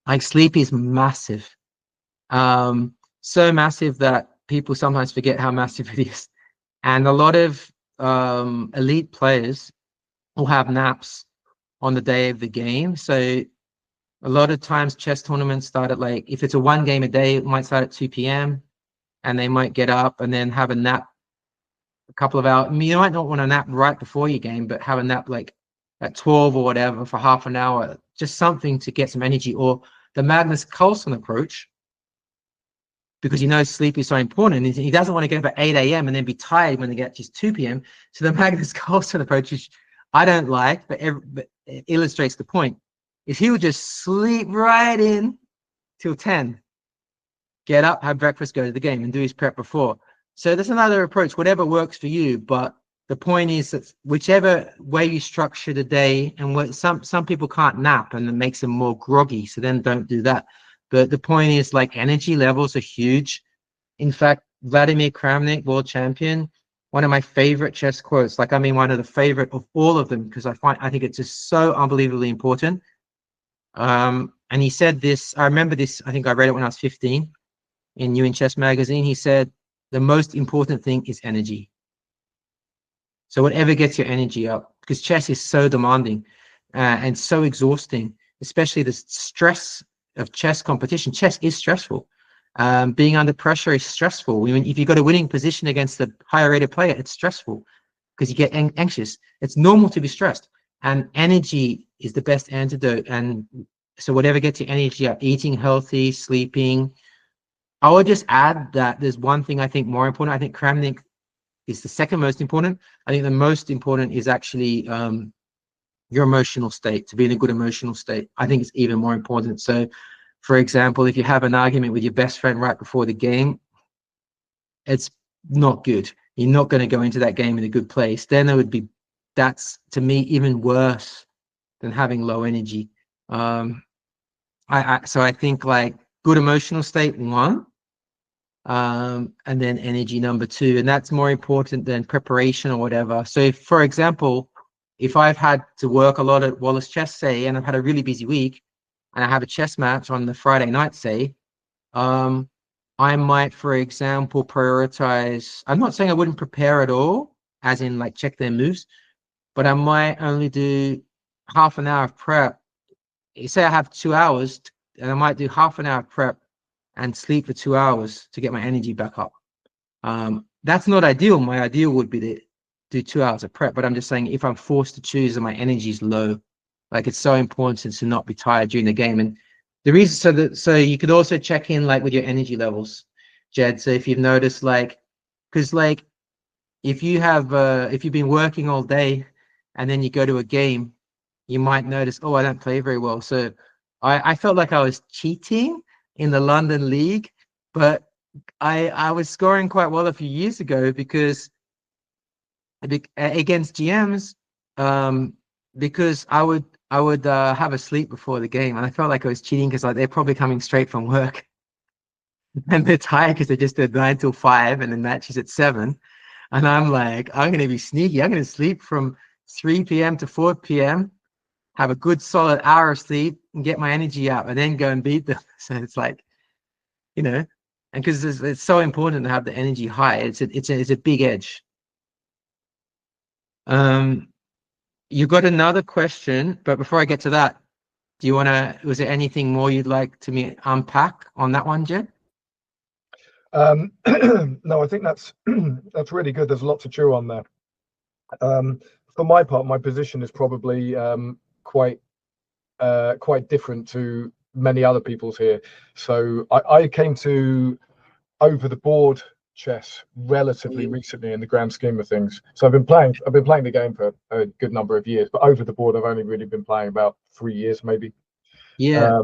Like, sleep is massive. So massive that people sometimes forget how massive it is. And a lot of elite players will have naps on the day of the game. So a lot of times chess tournaments start at, like, if it's a 1 game a day, it might start at 2 p.m. and they might get up and then have a nap a couple of hours. I mean, you might not want to nap right before your game, but have a nap like at 12 or whatever for half an hour, just something to get some energy. Or the Magnus Carlsen approach, because sleep is so important. He doesn't want to get up at 8 a.m. and then be tired when they get to 2 p.m. So the Magnus Carlsen approach, which I don't like, but it illustrates the point, is he would just sleep right in till 10, get up, have breakfast, go to the game, and do his prep before. So there's another approach, whatever works for you. But the point is that whichever way you structure the day, and what some people can't nap and it makes them more groggy, so then don't do that. But the point is, like, energy levels are huge. In fact, Vladimir Kramnik, world champion, one of my favorite chess quotes, like, I mean, one of the favorite of all of them, because I think it's just so unbelievably important. And he said this, I remember this, I think I read it when I was 15 in New in Chess magazine. He said, the most important thing is energy. So whatever gets your energy up, because chess is so demanding and so exhausting, especially the stress of chess competition. Chess is stressful. Being under pressure is stressful. If you've got a winning position against a higher rated player, it's stressful because you get anxious. It's normal to be stressed, and energy is the best antidote. And so whatever gets your energy up, eating healthy, sleeping. I would just add that there's one thing I think more important. I think Kramnik is the second most important. I think the most important is actually your emotional state, to be in a good emotional state. I think it's even more important. So for example, if you have an argument with your best friend right before the game, it's not good. You're not going to go into that game in a good place. Then it would be, that's to me even worse than having low energy. So I think like good emotional state, one, and then energy number two, and that's more important than preparation or whatever. So if, for example, if I've had to work a lot at Wallace Chess, say, and I've had a really busy week, and I have a chess match on the Friday night, say, I might, for example, prioritize. I'm not saying I wouldn't prepare at all, as in like check their moves, but I might only do half an hour of prep. Say I have 2 hours, and I might do half an hour of prep and sleep for 2 hours to get my energy back up. That's not ideal. My ideal would be to do 2 hours of prep, but I'm just saying if I'm forced to choose and my energy is low, like it's so important to not be tired during the game. And the reason, so you could also check in like with your energy levels, Jed. So if you've noticed, like, because like if you have if you've been working all day and then you go to a game, you might notice, oh, I don't play very well. So I felt like I was cheating in the London League, but I was scoring quite well a few years ago because against GMs, because I would have a sleep before the game, and I felt like I was cheating because like they're probably coming straight from work and they're tired because they just did 9 till 5 and the match is at 7, and I'm like, I'm going to be sneaky. I'm going to sleep from 3 p.m. to 4 p.m., have a good solid hour of sleep and get my energy up and then go and beat them. So it's like, you know, and because it's so important to have the energy high. It's a big edge. You got another question, but before I get to that, do you want to, was there anything more you'd like to me unpack on that one, Jed? No, I think that's that's really good. There's a lot to chew on there. For my part, my position is probably quite different to many other people's here. So I came to over the board chess relatively recently in the grand scheme of things. So I've been playing the game for a good number of years, but over the board I've only really been playing about 3 years maybe. Yeah.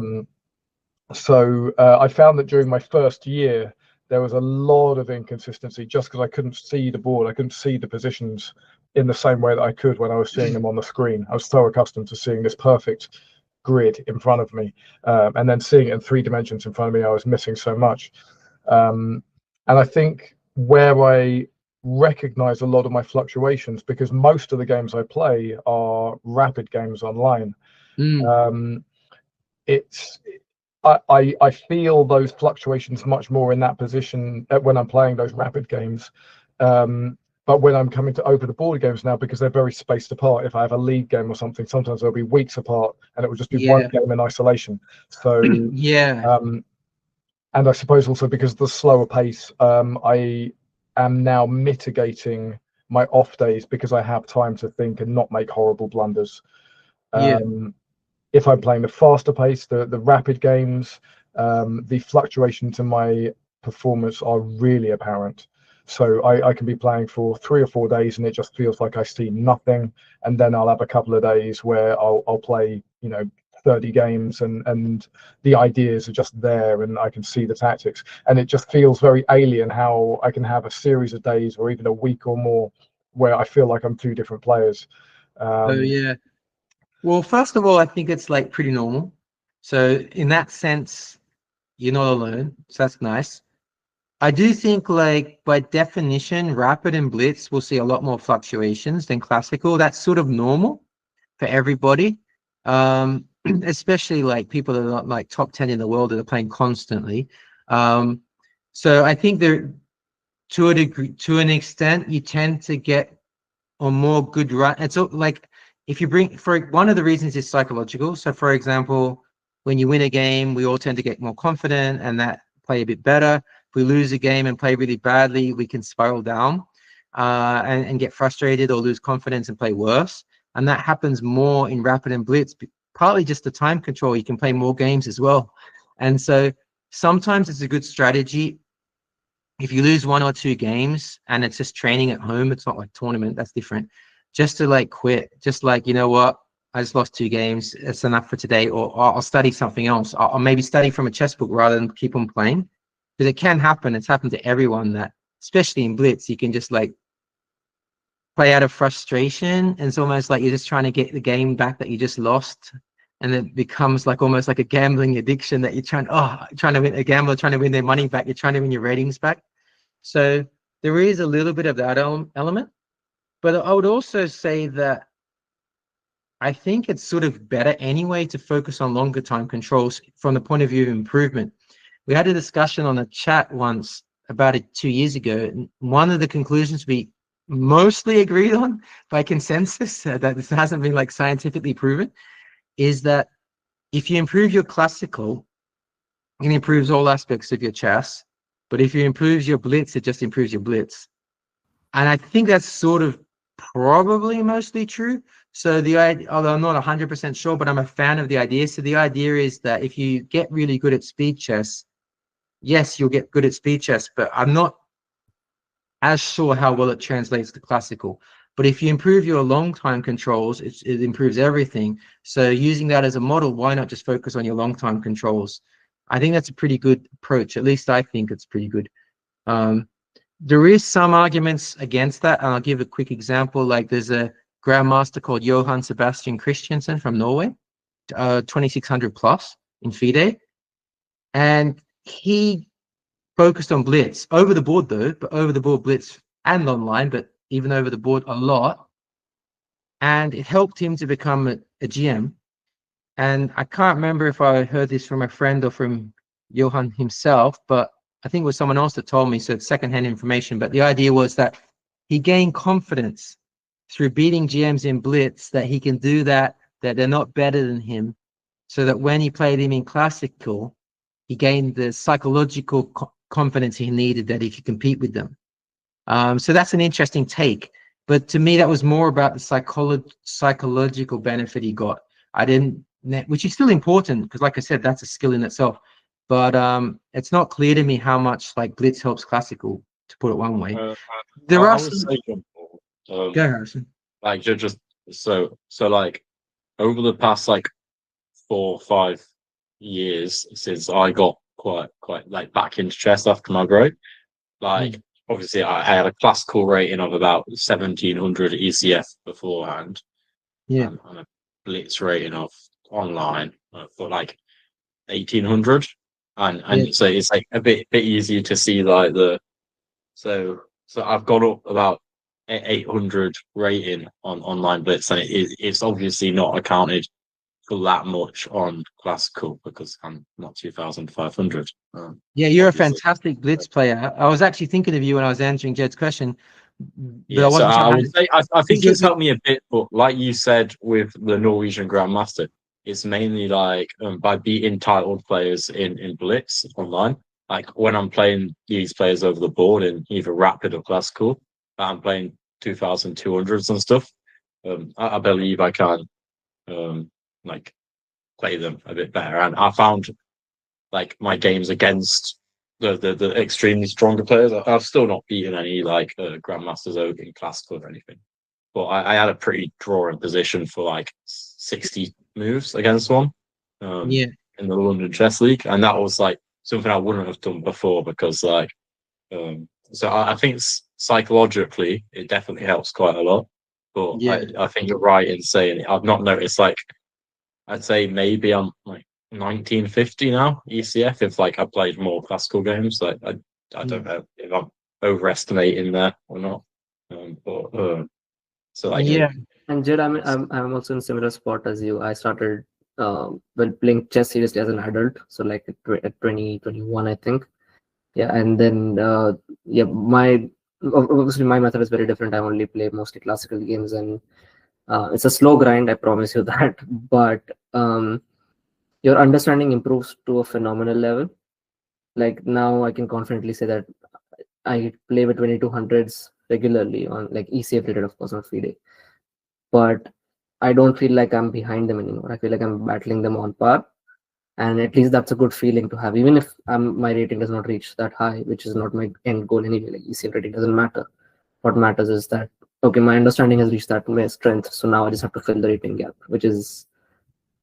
So I found that during my first year there was a lot of inconsistency just because I couldn't see the board. I couldn't see the positions in the same way that I could when I was seeing them on the screen. I was so accustomed to seeing this perfect grid in front of me, and then seeing it in 3 dimensions in front of me, I was missing so much. And I think where I recognize a lot of my fluctuations, because most of the games I play are rapid games online, I feel those fluctuations much more in that position when I'm playing those rapid games. But when I'm coming to over the board games now, because they're very spaced apart, if I have a league game or something, sometimes they'll be weeks apart and it will just be one game in isolation. So yeah. And I suppose also because of the slower pace, I am now mitigating my off days because I have time to think and not make horrible blunders. If I'm playing the faster pace, the rapid games, the fluctuations in my performance are really apparent. So I can be playing for 3 or 4 days and it just feels like I see nothing. And then I'll have a couple of days where I'll play, 30 games and the ideas are just there and I can see the tactics. And it just feels very alien how I can have a series of days or even a week or more where I feel like I'm 2 different players. Well, first of all, I think it's like pretty normal. So in that sense, you're not alone. So that's nice. I do think like by definition, rapid and blitz will see a lot more fluctuations than classical. That's sort of normal for everybody. Especially like people that are not like top 10 in the world that are playing constantly. So I think there, to a degree, to an extent, you tend to get a more good run. It's like if you bring, for one of the reasons is psychological. So for example, when you win a game, we all tend to get more confident and that play a bit better. If we lose a game and play really badly, we can spiral down and get frustrated or lose confidence and play worse. And that happens more in rapid and blitz, partly just the time control. You can play more games as well. And so sometimes it's a good strategy. If you lose 1 or 2 games and it's just training at home, it's not like tournament, that's different. Just to like quit, just like, you know what, I just lost 2 games. It's enough for today, or I'll study something else. I'll maybe study from a chess book rather than keep on playing, because it can happen. It's happened to everyone that, especially in Blitz, you can just like play out of frustration, and it's almost like you're just trying to get the game back that you just lost, and it becomes like almost like a gambling addiction that you're trying to win, a gambler trying to win their money back, you're trying to win your ratings back. So there is a little bit of that element, but I would also say that I think it's sort of better anyway to focus on longer time controls from the point of view of improvement. We had a discussion on a chat once about it 2 years ago, and one of the conclusions we mostly agreed on by consensus, that this hasn't been like scientifically proven, is that if you improve your classical, it improves all aspects of your chess. But if you improve your blitz, it just improves your blitz. And I think that's sort of probably mostly true. So the idea, although I'm not 100% sure, but I'm a fan of the idea. So the idea is that if you get really good at speed chess, yes, you'll get good at speed chess, but I'm not as sure how well it translates to classical. But if you improve your long time controls, it improves everything. So using that as a model, why not just focus on your long time controls? I think that's a pretty good approach. At least I think it's pretty good. There is some arguments against that, and I'll give a quick example. Like there's a Grandmaster called Johan Sebastian Christiansen from Norway, 2600 plus in FIDE, and he focused on blitz over the board though, but over the board blitz and online, but even over the board a lot, and it helped him to become a GM. And I can't remember if I heard this from a friend or from Johan himself, but I think it was someone else that told me, so it's secondhand information. But the idea was that he gained confidence through beating GMs in blitz, that he can do that, that they're not better than him, so that when he played him in classical, he gained the psychological confidence he needed that he could compete with them. So that's an interesting take. But to me, that was more about the psychological benefit he got. I didn't, which is still important, because like I said, that's a skill in itself. But it's not clear to me how much like blitz helps classical, to put it one way. There are some... Go, Harrison. like just so like over the past like 4 or 5 years since I got quite like back into chess after my break, like obviously I had a classical rating of about 1700 ECF beforehand, and a blitz rating of online for like 1800, and so it's like a bit easier to see like the so I've got up about 800 rating on online blitz, and it's obviously not accounted for that much on classical because I'm not 2500. Yeah, you're obviously. a fantastic blitz player. I was actually thinking of you when I was answering Jed's question. Yeah, so I would say I think it's helped me a bit, but like you said with the Norwegian Grandmaster, it's mainly like by beating titled players in blitz online. Like when I'm playing these players over the board in either rapid or classical, I'm playing 2200s and stuff. I believe I can like play them a bit better, and I found like my games against the extremely stronger players, I've still not beaten any like Grandmasters in classical or anything, but I had a pretty drawing position for like 60 moves against one in the London Chess League, and that was like something I wouldn't have done before, because like so I think psychologically it definitely helps quite a lot, but I think you're right in saying I've not noticed, like I'd say maybe I'm like 1950 now ECF if like I played more classical games. Like I don't know if I'm overestimating there or not, but so like And Jed, I'm also in similar spot as you. I started playing chess seriously as an adult, so like at 2021 I think. And then my obviously my method is very different. I only play mostly classical games, and it's a slow grind, I promise you that. But your understanding improves to a phenomenal level. Like now I can confidently say that I play with 2200s regularly on like ECF rated, of course, not FIDE, but I don't feel like I'm behind them anymore. I feel like I'm battling them on par, and at least that's a good feeling to have, even if my rating does not reach that high, which is not my end goal anyway. Like ECF rating doesn't matter. What matters is that okay, my understanding has reached that my strength, so now I just have to fill the rating gap, which is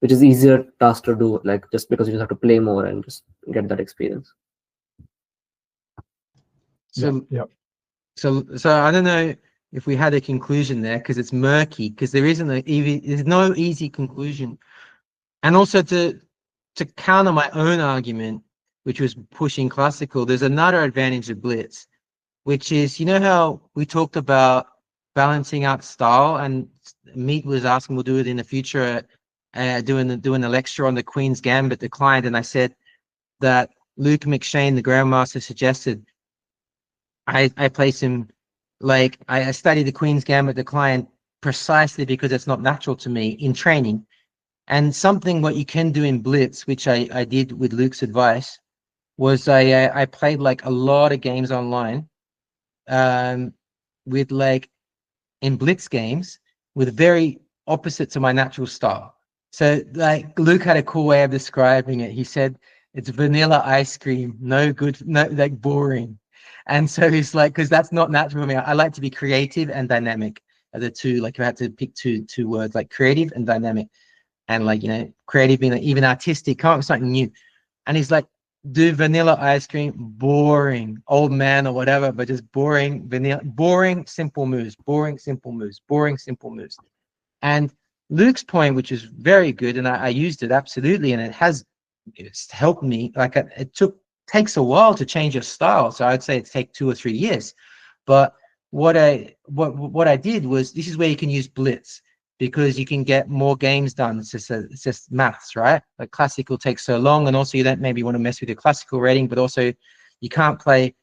easier task to do, like just because you just have to play more and just get that experience. So Yeah. So I don't know if we had a conclusion there, because it's murky, because there's no easy conclusion. And also to counter my own argument, which was pushing classical, there's another advantage of Blitz, which is, you know how we talked about balancing out style, and Meat was asking, we'll do it in the future, doing a lecture on the Queen's Gambit declined, and I said that Luke McShane, the Grandmaster, suggested I place him, like, I study the Queen's Gambit decline precisely because it's not natural to me in training. And something what you can do in Blitz, which I did with Luke's advice, was I played like a lot of games online, with like in Blitz games with very opposite to my natural style. So like Luke had a cool way of describing it. He said it's vanilla ice cream, no good, no, like boring. And so he's like, because that's not natural for me. I like to be creative and dynamic are the two. Like, if I had to pick two words, like creative and dynamic, and like, you know, creative being like even artistic, come up with something new. And he's like, do vanilla ice cream, boring, old man or whatever, but just boring vanilla, boring simple moves, boring simple moves, boring simple moves. And Luke's point, which is very good, and I used it absolutely, and it's helped me. Like, it takes a while to change your style, so I'd say it takes 2 or 3 years. But what I did was, this is where you can use Blitz, because you can get more games done. It's just maths, right? Like classical takes so long, and also you don't maybe want to mess with your classical rating, but also you can't play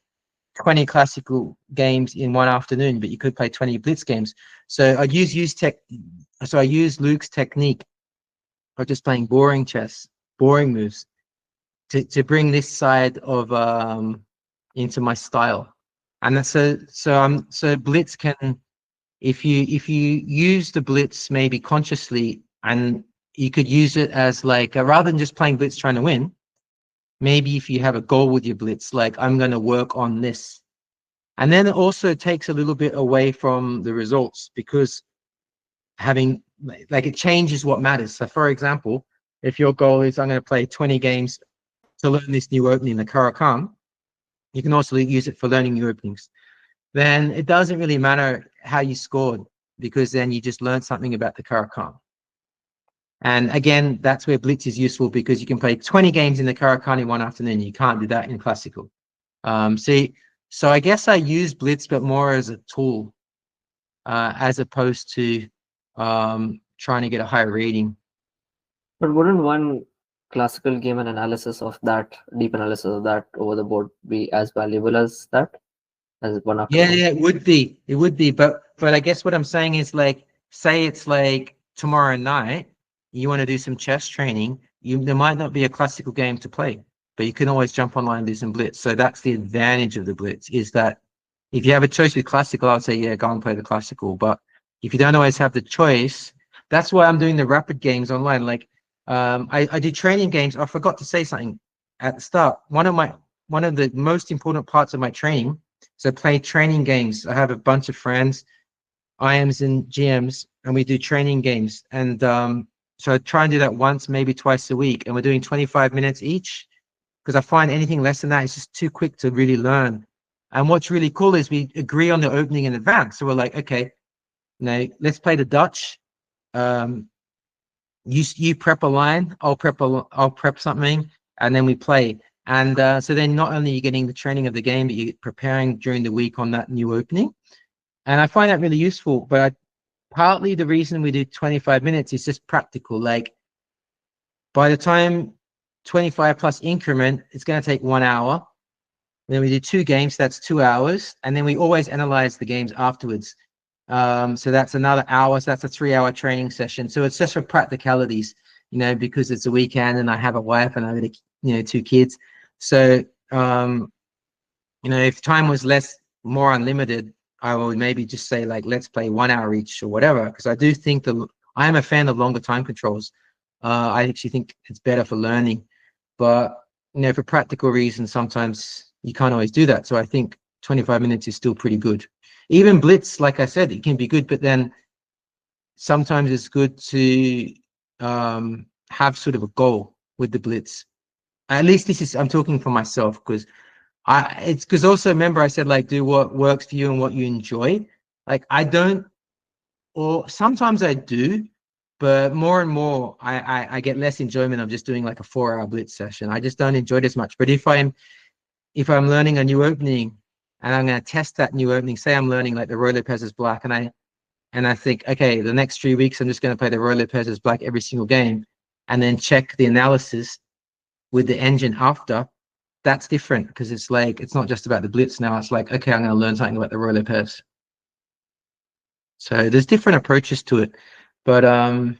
20 classical games in one afternoon, but you could play 20 Blitz games. So I use Luke's technique of just playing boring chess, boring moves, to bring this side of into my style. And that's so Blitz can, if you use the Blitz maybe consciously, and you could use it as like rather than just playing Blitz trying to win, maybe if you have a goal with your Blitz, like I'm going to work on this. And then it also takes a little bit away from the results, because having, like, it changes what matters. So for example, if your goal is I'm going to play 20 games to learn this new opening, the Caro-Kann, you can also use it for learning new openings. Then it doesn't really matter how you scored, because then you just learned something about the Caro-Kann. And again, that's where Blitz is useful, because you can play 20 games in the Caro-Kann in one afternoon. You can't do that in classical. So I guess I use Blitz, but more as a tool, as opposed to trying to get a higher rating. But wouldn't one classical game and analysis of that, deep analysis of that over the board, be as valuable as that? As one after one? Yeah, it would be. But I guess what I'm saying is, like, say it's like tomorrow night, you want to do some chess training, there might not be a classical game to play, but you can always jump online and do some Blitz. So that's the advantage of the Blitz, is that if you have a choice with classical, I would say, yeah, go and play the classical. But if you don't always have the choice, that's why I'm doing the rapid games online. Like, I do training games. I forgot to say something at the start. One of the most important parts of my training, so play training games. I have a bunch of friends, IMs and GMs, and we do training games. And so I try and do that once, maybe twice a week. And we're doing 25 minutes each, because I find anything less than that is just too quick to really learn. And what's really cool is we agree on the opening in advance. So we're like, okay, now let's play the Dutch. You prep a line, I'll prep something, and then we play. And so then not only are you getting the training of the game, but you're preparing during the week on that new opening. And I find that really useful. But partly the reason we do 25 minutes is just practical. Like, by the time 25 plus increment, it's going to take 1 hour. Then we do 2 games, that's 2 hours. And then we always analyze the games afterwards. So that's another hour. So that's a 3-hour training session. So it's just for practicalities, you know, because it's a weekend and I have a wife and I've got 2 kids. So, if time was more unlimited, I would maybe just say, like, let's play 1 hour each or whatever. Because I do think I am a fan of longer time controls. I actually think it's better for learning. But, for practical reasons, sometimes you can't always do that. So I think 25 minutes is still pretty good. even Blitz, like I said, it can be good, but then sometimes it's good to have sort of a goal with the Blitz. At least I'm talking for myself, because it's because also remember I said, like, do what works for you and what you enjoy. Like, I don't, or sometimes I do, but more and more I get less enjoyment of just doing like a 4-hour Blitz session. I just don't enjoy it as much. But if I'm learning a new opening and I'm going to test that new opening, say I'm learning like the Roy Lopez is black, and I think, okay, the next 3 weeks I'm just going to play the Roy Lopez is black every single game, and then check the analysis with the engine after. That's different, because it's like, it's not just about the Blitz now. It's like, okay, I'm going to learn something about the Roy Lopez. So there's different approaches to it. But well,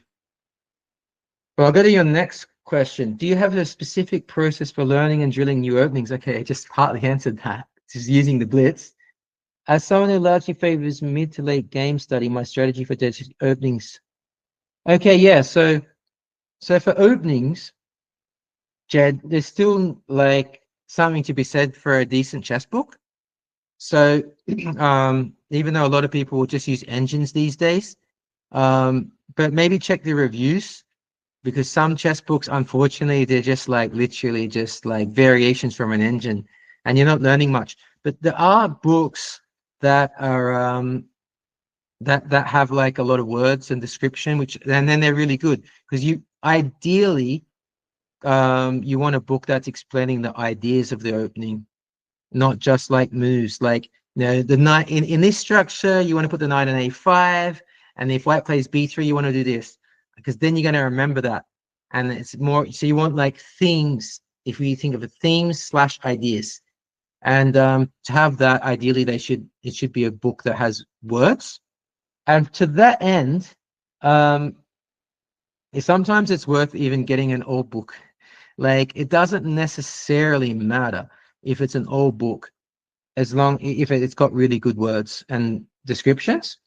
I'll go to your next question. Do you have a specific process for learning and drilling new openings? Okay, I just partly answered that. Just using the Blitz. As someone who largely favors mid to late game study, my strategy for openings. Okay, yeah. So for openings, Jed, there's still like something to be said for a decent chess book. So even though a lot of people will just use engines these days, but maybe check the reviews, because some chess books, unfortunately, they're just like literally just like variations from an engine, and you're not learning much. But there are books that are that have like a lot of words and description, and then they're really good, because you ideally you want a book that's explaining the ideas of the opening, not just like moves. Like, you know, the knight in this structure, you want to put the knight on a5, and if white plays b3, you want to do this, because then you're going to remember that. And it's more, so you want like themes, if you think of a themes / ideas. And to have that, ideally it should be a book that has words. And to that end, sometimes it's worth even getting an old book. Like, it doesn't necessarily matter if it's an old book, as long if it's got really good words and descriptions.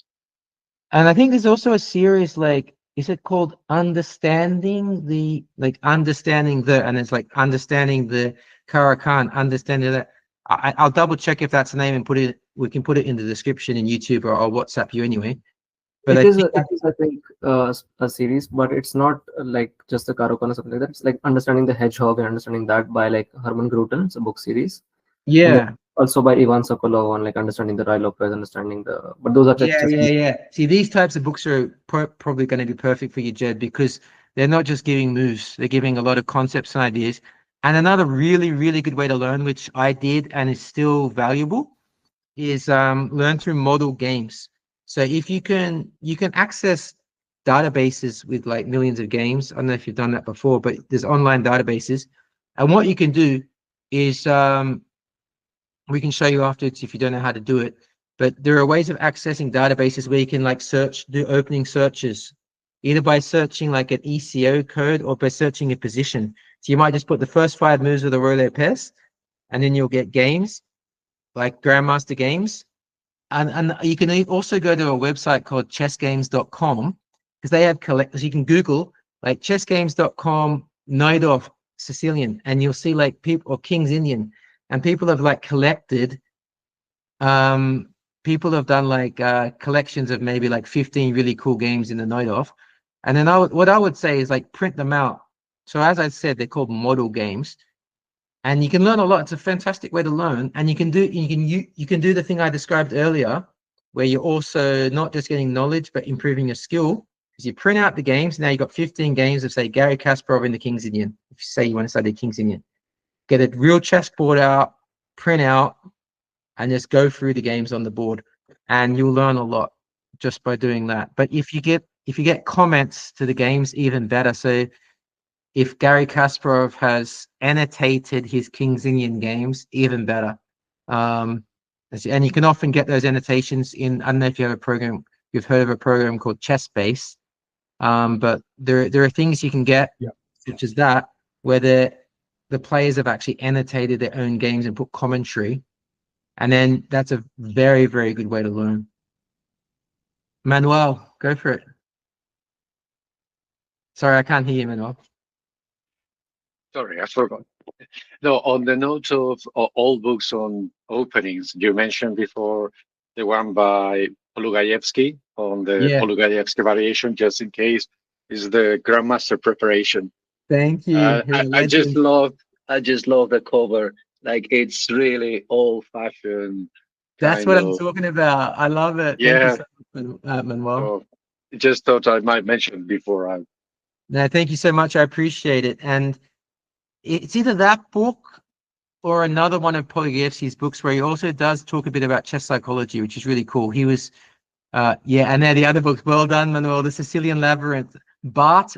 And I think there's also a series, like, is it called Understanding the, and it's like Understanding the Karakan, Understanding that. I'll double check if that's the name and we can put it in the description in YouTube, or I'll WhatsApp you anyway. But it is, I think, a series, but it's not like just the Karakan or something like that. It's like Understanding the Hedgehog and Understanding That by like Herman Gruten. It's a book series. Yeah. Also by Ivan Sokolov on like Understanding the Roy Lopez, Understanding the. But those are yeah. See, these types of books are probably going to be perfect for you, Jed, because they're not just giving moves; they're giving a lot of concepts and ideas. And another really, really good way to learn, which I did and is still valuable, is learn through model games. So if you can access databases with like millions of games. I don't know if you've done that before, but there's online databases. And what you can do is we can show you afterwards if you don't know how to do it. But there are ways of accessing databases where you can like do opening searches, either by searching like an ECO code or by searching a position. So you might just put the first 5 moves of the Roy Lopez, and then you'll get games like Grandmaster games. And you can also go to a website called chessgames.com, because they have collectors. You can Google like chessgames.com Najdorf Sicilian, and you'll see like people, or King's Indian, and people have like collected. People have done like collections of maybe like 15 really cool games in the Najdorf. And then what I would say is like print them out. So as I said, they're called model games, and you can learn a lot. It's a fantastic way to learn, and you can do the thing I described earlier, where you're also not just getting knowledge but improving your skill, because you print out the games. Now you've got 15 games of, say, Garry Kasparov in the King's Indian. If you say you want to study King's Indian, get a real chessboard out, print out, and just go through the games on the board, and you'll learn a lot just by doing that. But if you get comments to the games, even better. So if Garry Kasparov has annotated his King's Indian games, even better. And you can often get those annotations in, I don't know if you have a program, you've heard of a program called ChessBase, but there are things you can get, such as that, where the players have actually annotated their own games and put commentary. And then that's a very, very good way to learn. Manuel, go for it. Sorry, I can't hear you, Manuel. Sorry, I forgot. No, on the note of all books on openings, you mentioned before the one by Polugayevsky on the Yeah. Polugayevsky variation, just in case, is the Grandmaster preparation. Thank you. I just love the cover. Like, it's really old-fashioned. That's what I'm talking about. I love it. Yeah. Thank you so much, Manuel. So just thought I might mention before. No, thank you so much. I appreciate it. And it's either that book or another one of Polugayevsky's books where he also does talk a bit about chess psychology, which is really cool. He was, yeah, and then the other books. Well done, Manuel. The Sicilian Labyrinth. Bart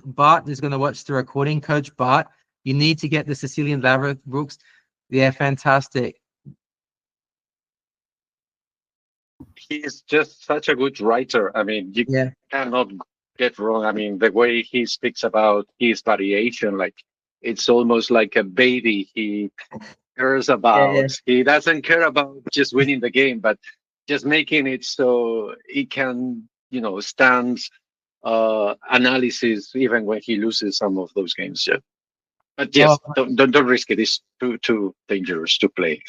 is going to watch the recording. Coach Bart, you need to get the Sicilian Labyrinth books. Yeah, fantastic. He's just such a good writer. I mean, you cannot get wrong. I mean, the way he speaks about his variation, like, it's almost like a baby he cares about. Yeah. He doesn't care about just winning the game, but just making it so he can, stand analysis even when he loses some of those games. Yeah. But yes, don't risk it. It's too dangerous to play.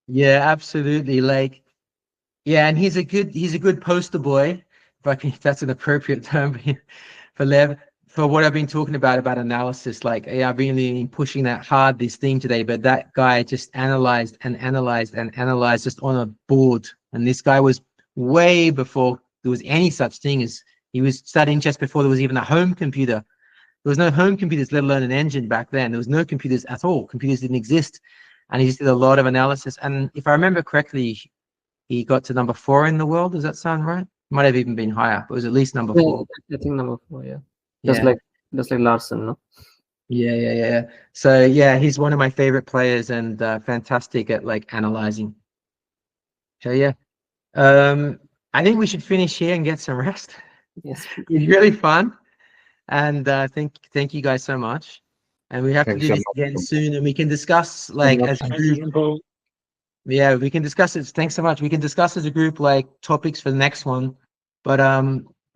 Yeah, absolutely. Like, yeah, and he's a good poster boy, if that's an appropriate term for Lev, for what I've been talking about analysis. Like, yeah, I've really been pushing that hard this theme today, but that guy just analyzed just on a board. And this guy was way before there was any such thing as, he was studying chess before there was even a home computer. There was no home computers, let alone an engine back then. There was no computers at all. Computers didn't exist. And he just did a lot of analysis. And if I remember correctly, he got to number 4 in the world. Does that sound right? Might have even been higher, but it was at least number 4. I think number 4, yeah. Just like Larson, no? Yeah. So yeah, he's one of my favorite players and fantastic at like analyzing. So yeah, I think we should finish here and get some rest. Yes, it's really fun, and thank you guys so much. And we have to do this again soon, and we can discuss like as a group. Yeah, we can discuss it. Thanks so much. We can discuss as a group like topics for the next one. But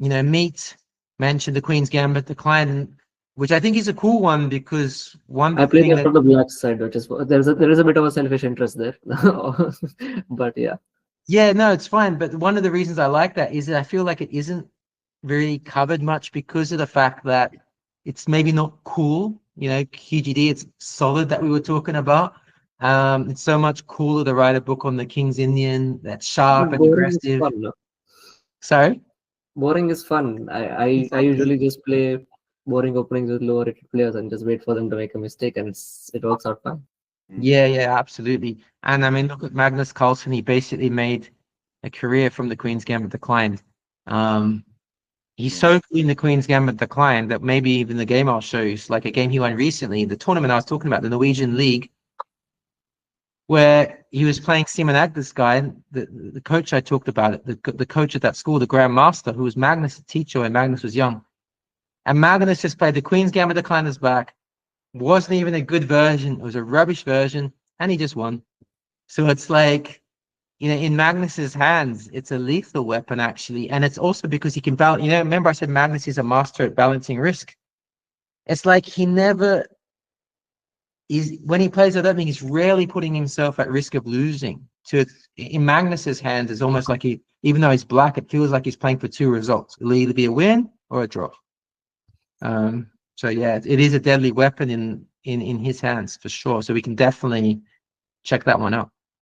Meat mentioned the Queen's Gambit Decline, which I think is a cool one because I played it from the black side, which is there is a bit of a selfish interest there. But yeah. Yeah, no, it's fine. But one of the reasons I like that is that I feel like it isn't really covered much because of the fact that it's maybe not cool. QGD, it's solid that we were talking about. It's so much cooler to write a book on the King's Indian that's sharp and aggressive. Fun, no? Sorry? Boring is fun. I usually just play boring openings with lower rated players and just wait for them to make a mistake, and it works out fine. Yeah, absolutely. And I mean, look at Magnus Carlsen. He basically made a career from the Queen's Gambit Decline. He's so good in the Queen's Gambit Decline that maybe even the game I'll show you, like a game he won recently, the tournament I was talking about, the Norwegian League, where he was playing Simon Agnes guy, the coach I talked about, the coach at that school, the Grandmaster, who was Magnus' teacher when Magnus was young. And Magnus just played the Queen's Gambit Decliner's back. Wasn't even a good version. It was a rubbish version, and he just won. So it's like, in Magnus's hands, it's a lethal weapon, actually. And it's also because he can balance, remember I said Magnus is a master at balancing risk. It's like he never... when he plays, I don't think he's rarely putting himself at risk of losing. In Magnus's hands, it's almost like even though he's black, it feels like he's playing for 2 results. It'll either be a win or a draw. So yeah, it is a deadly weapon in his hands for sure. So we can definitely check that one out.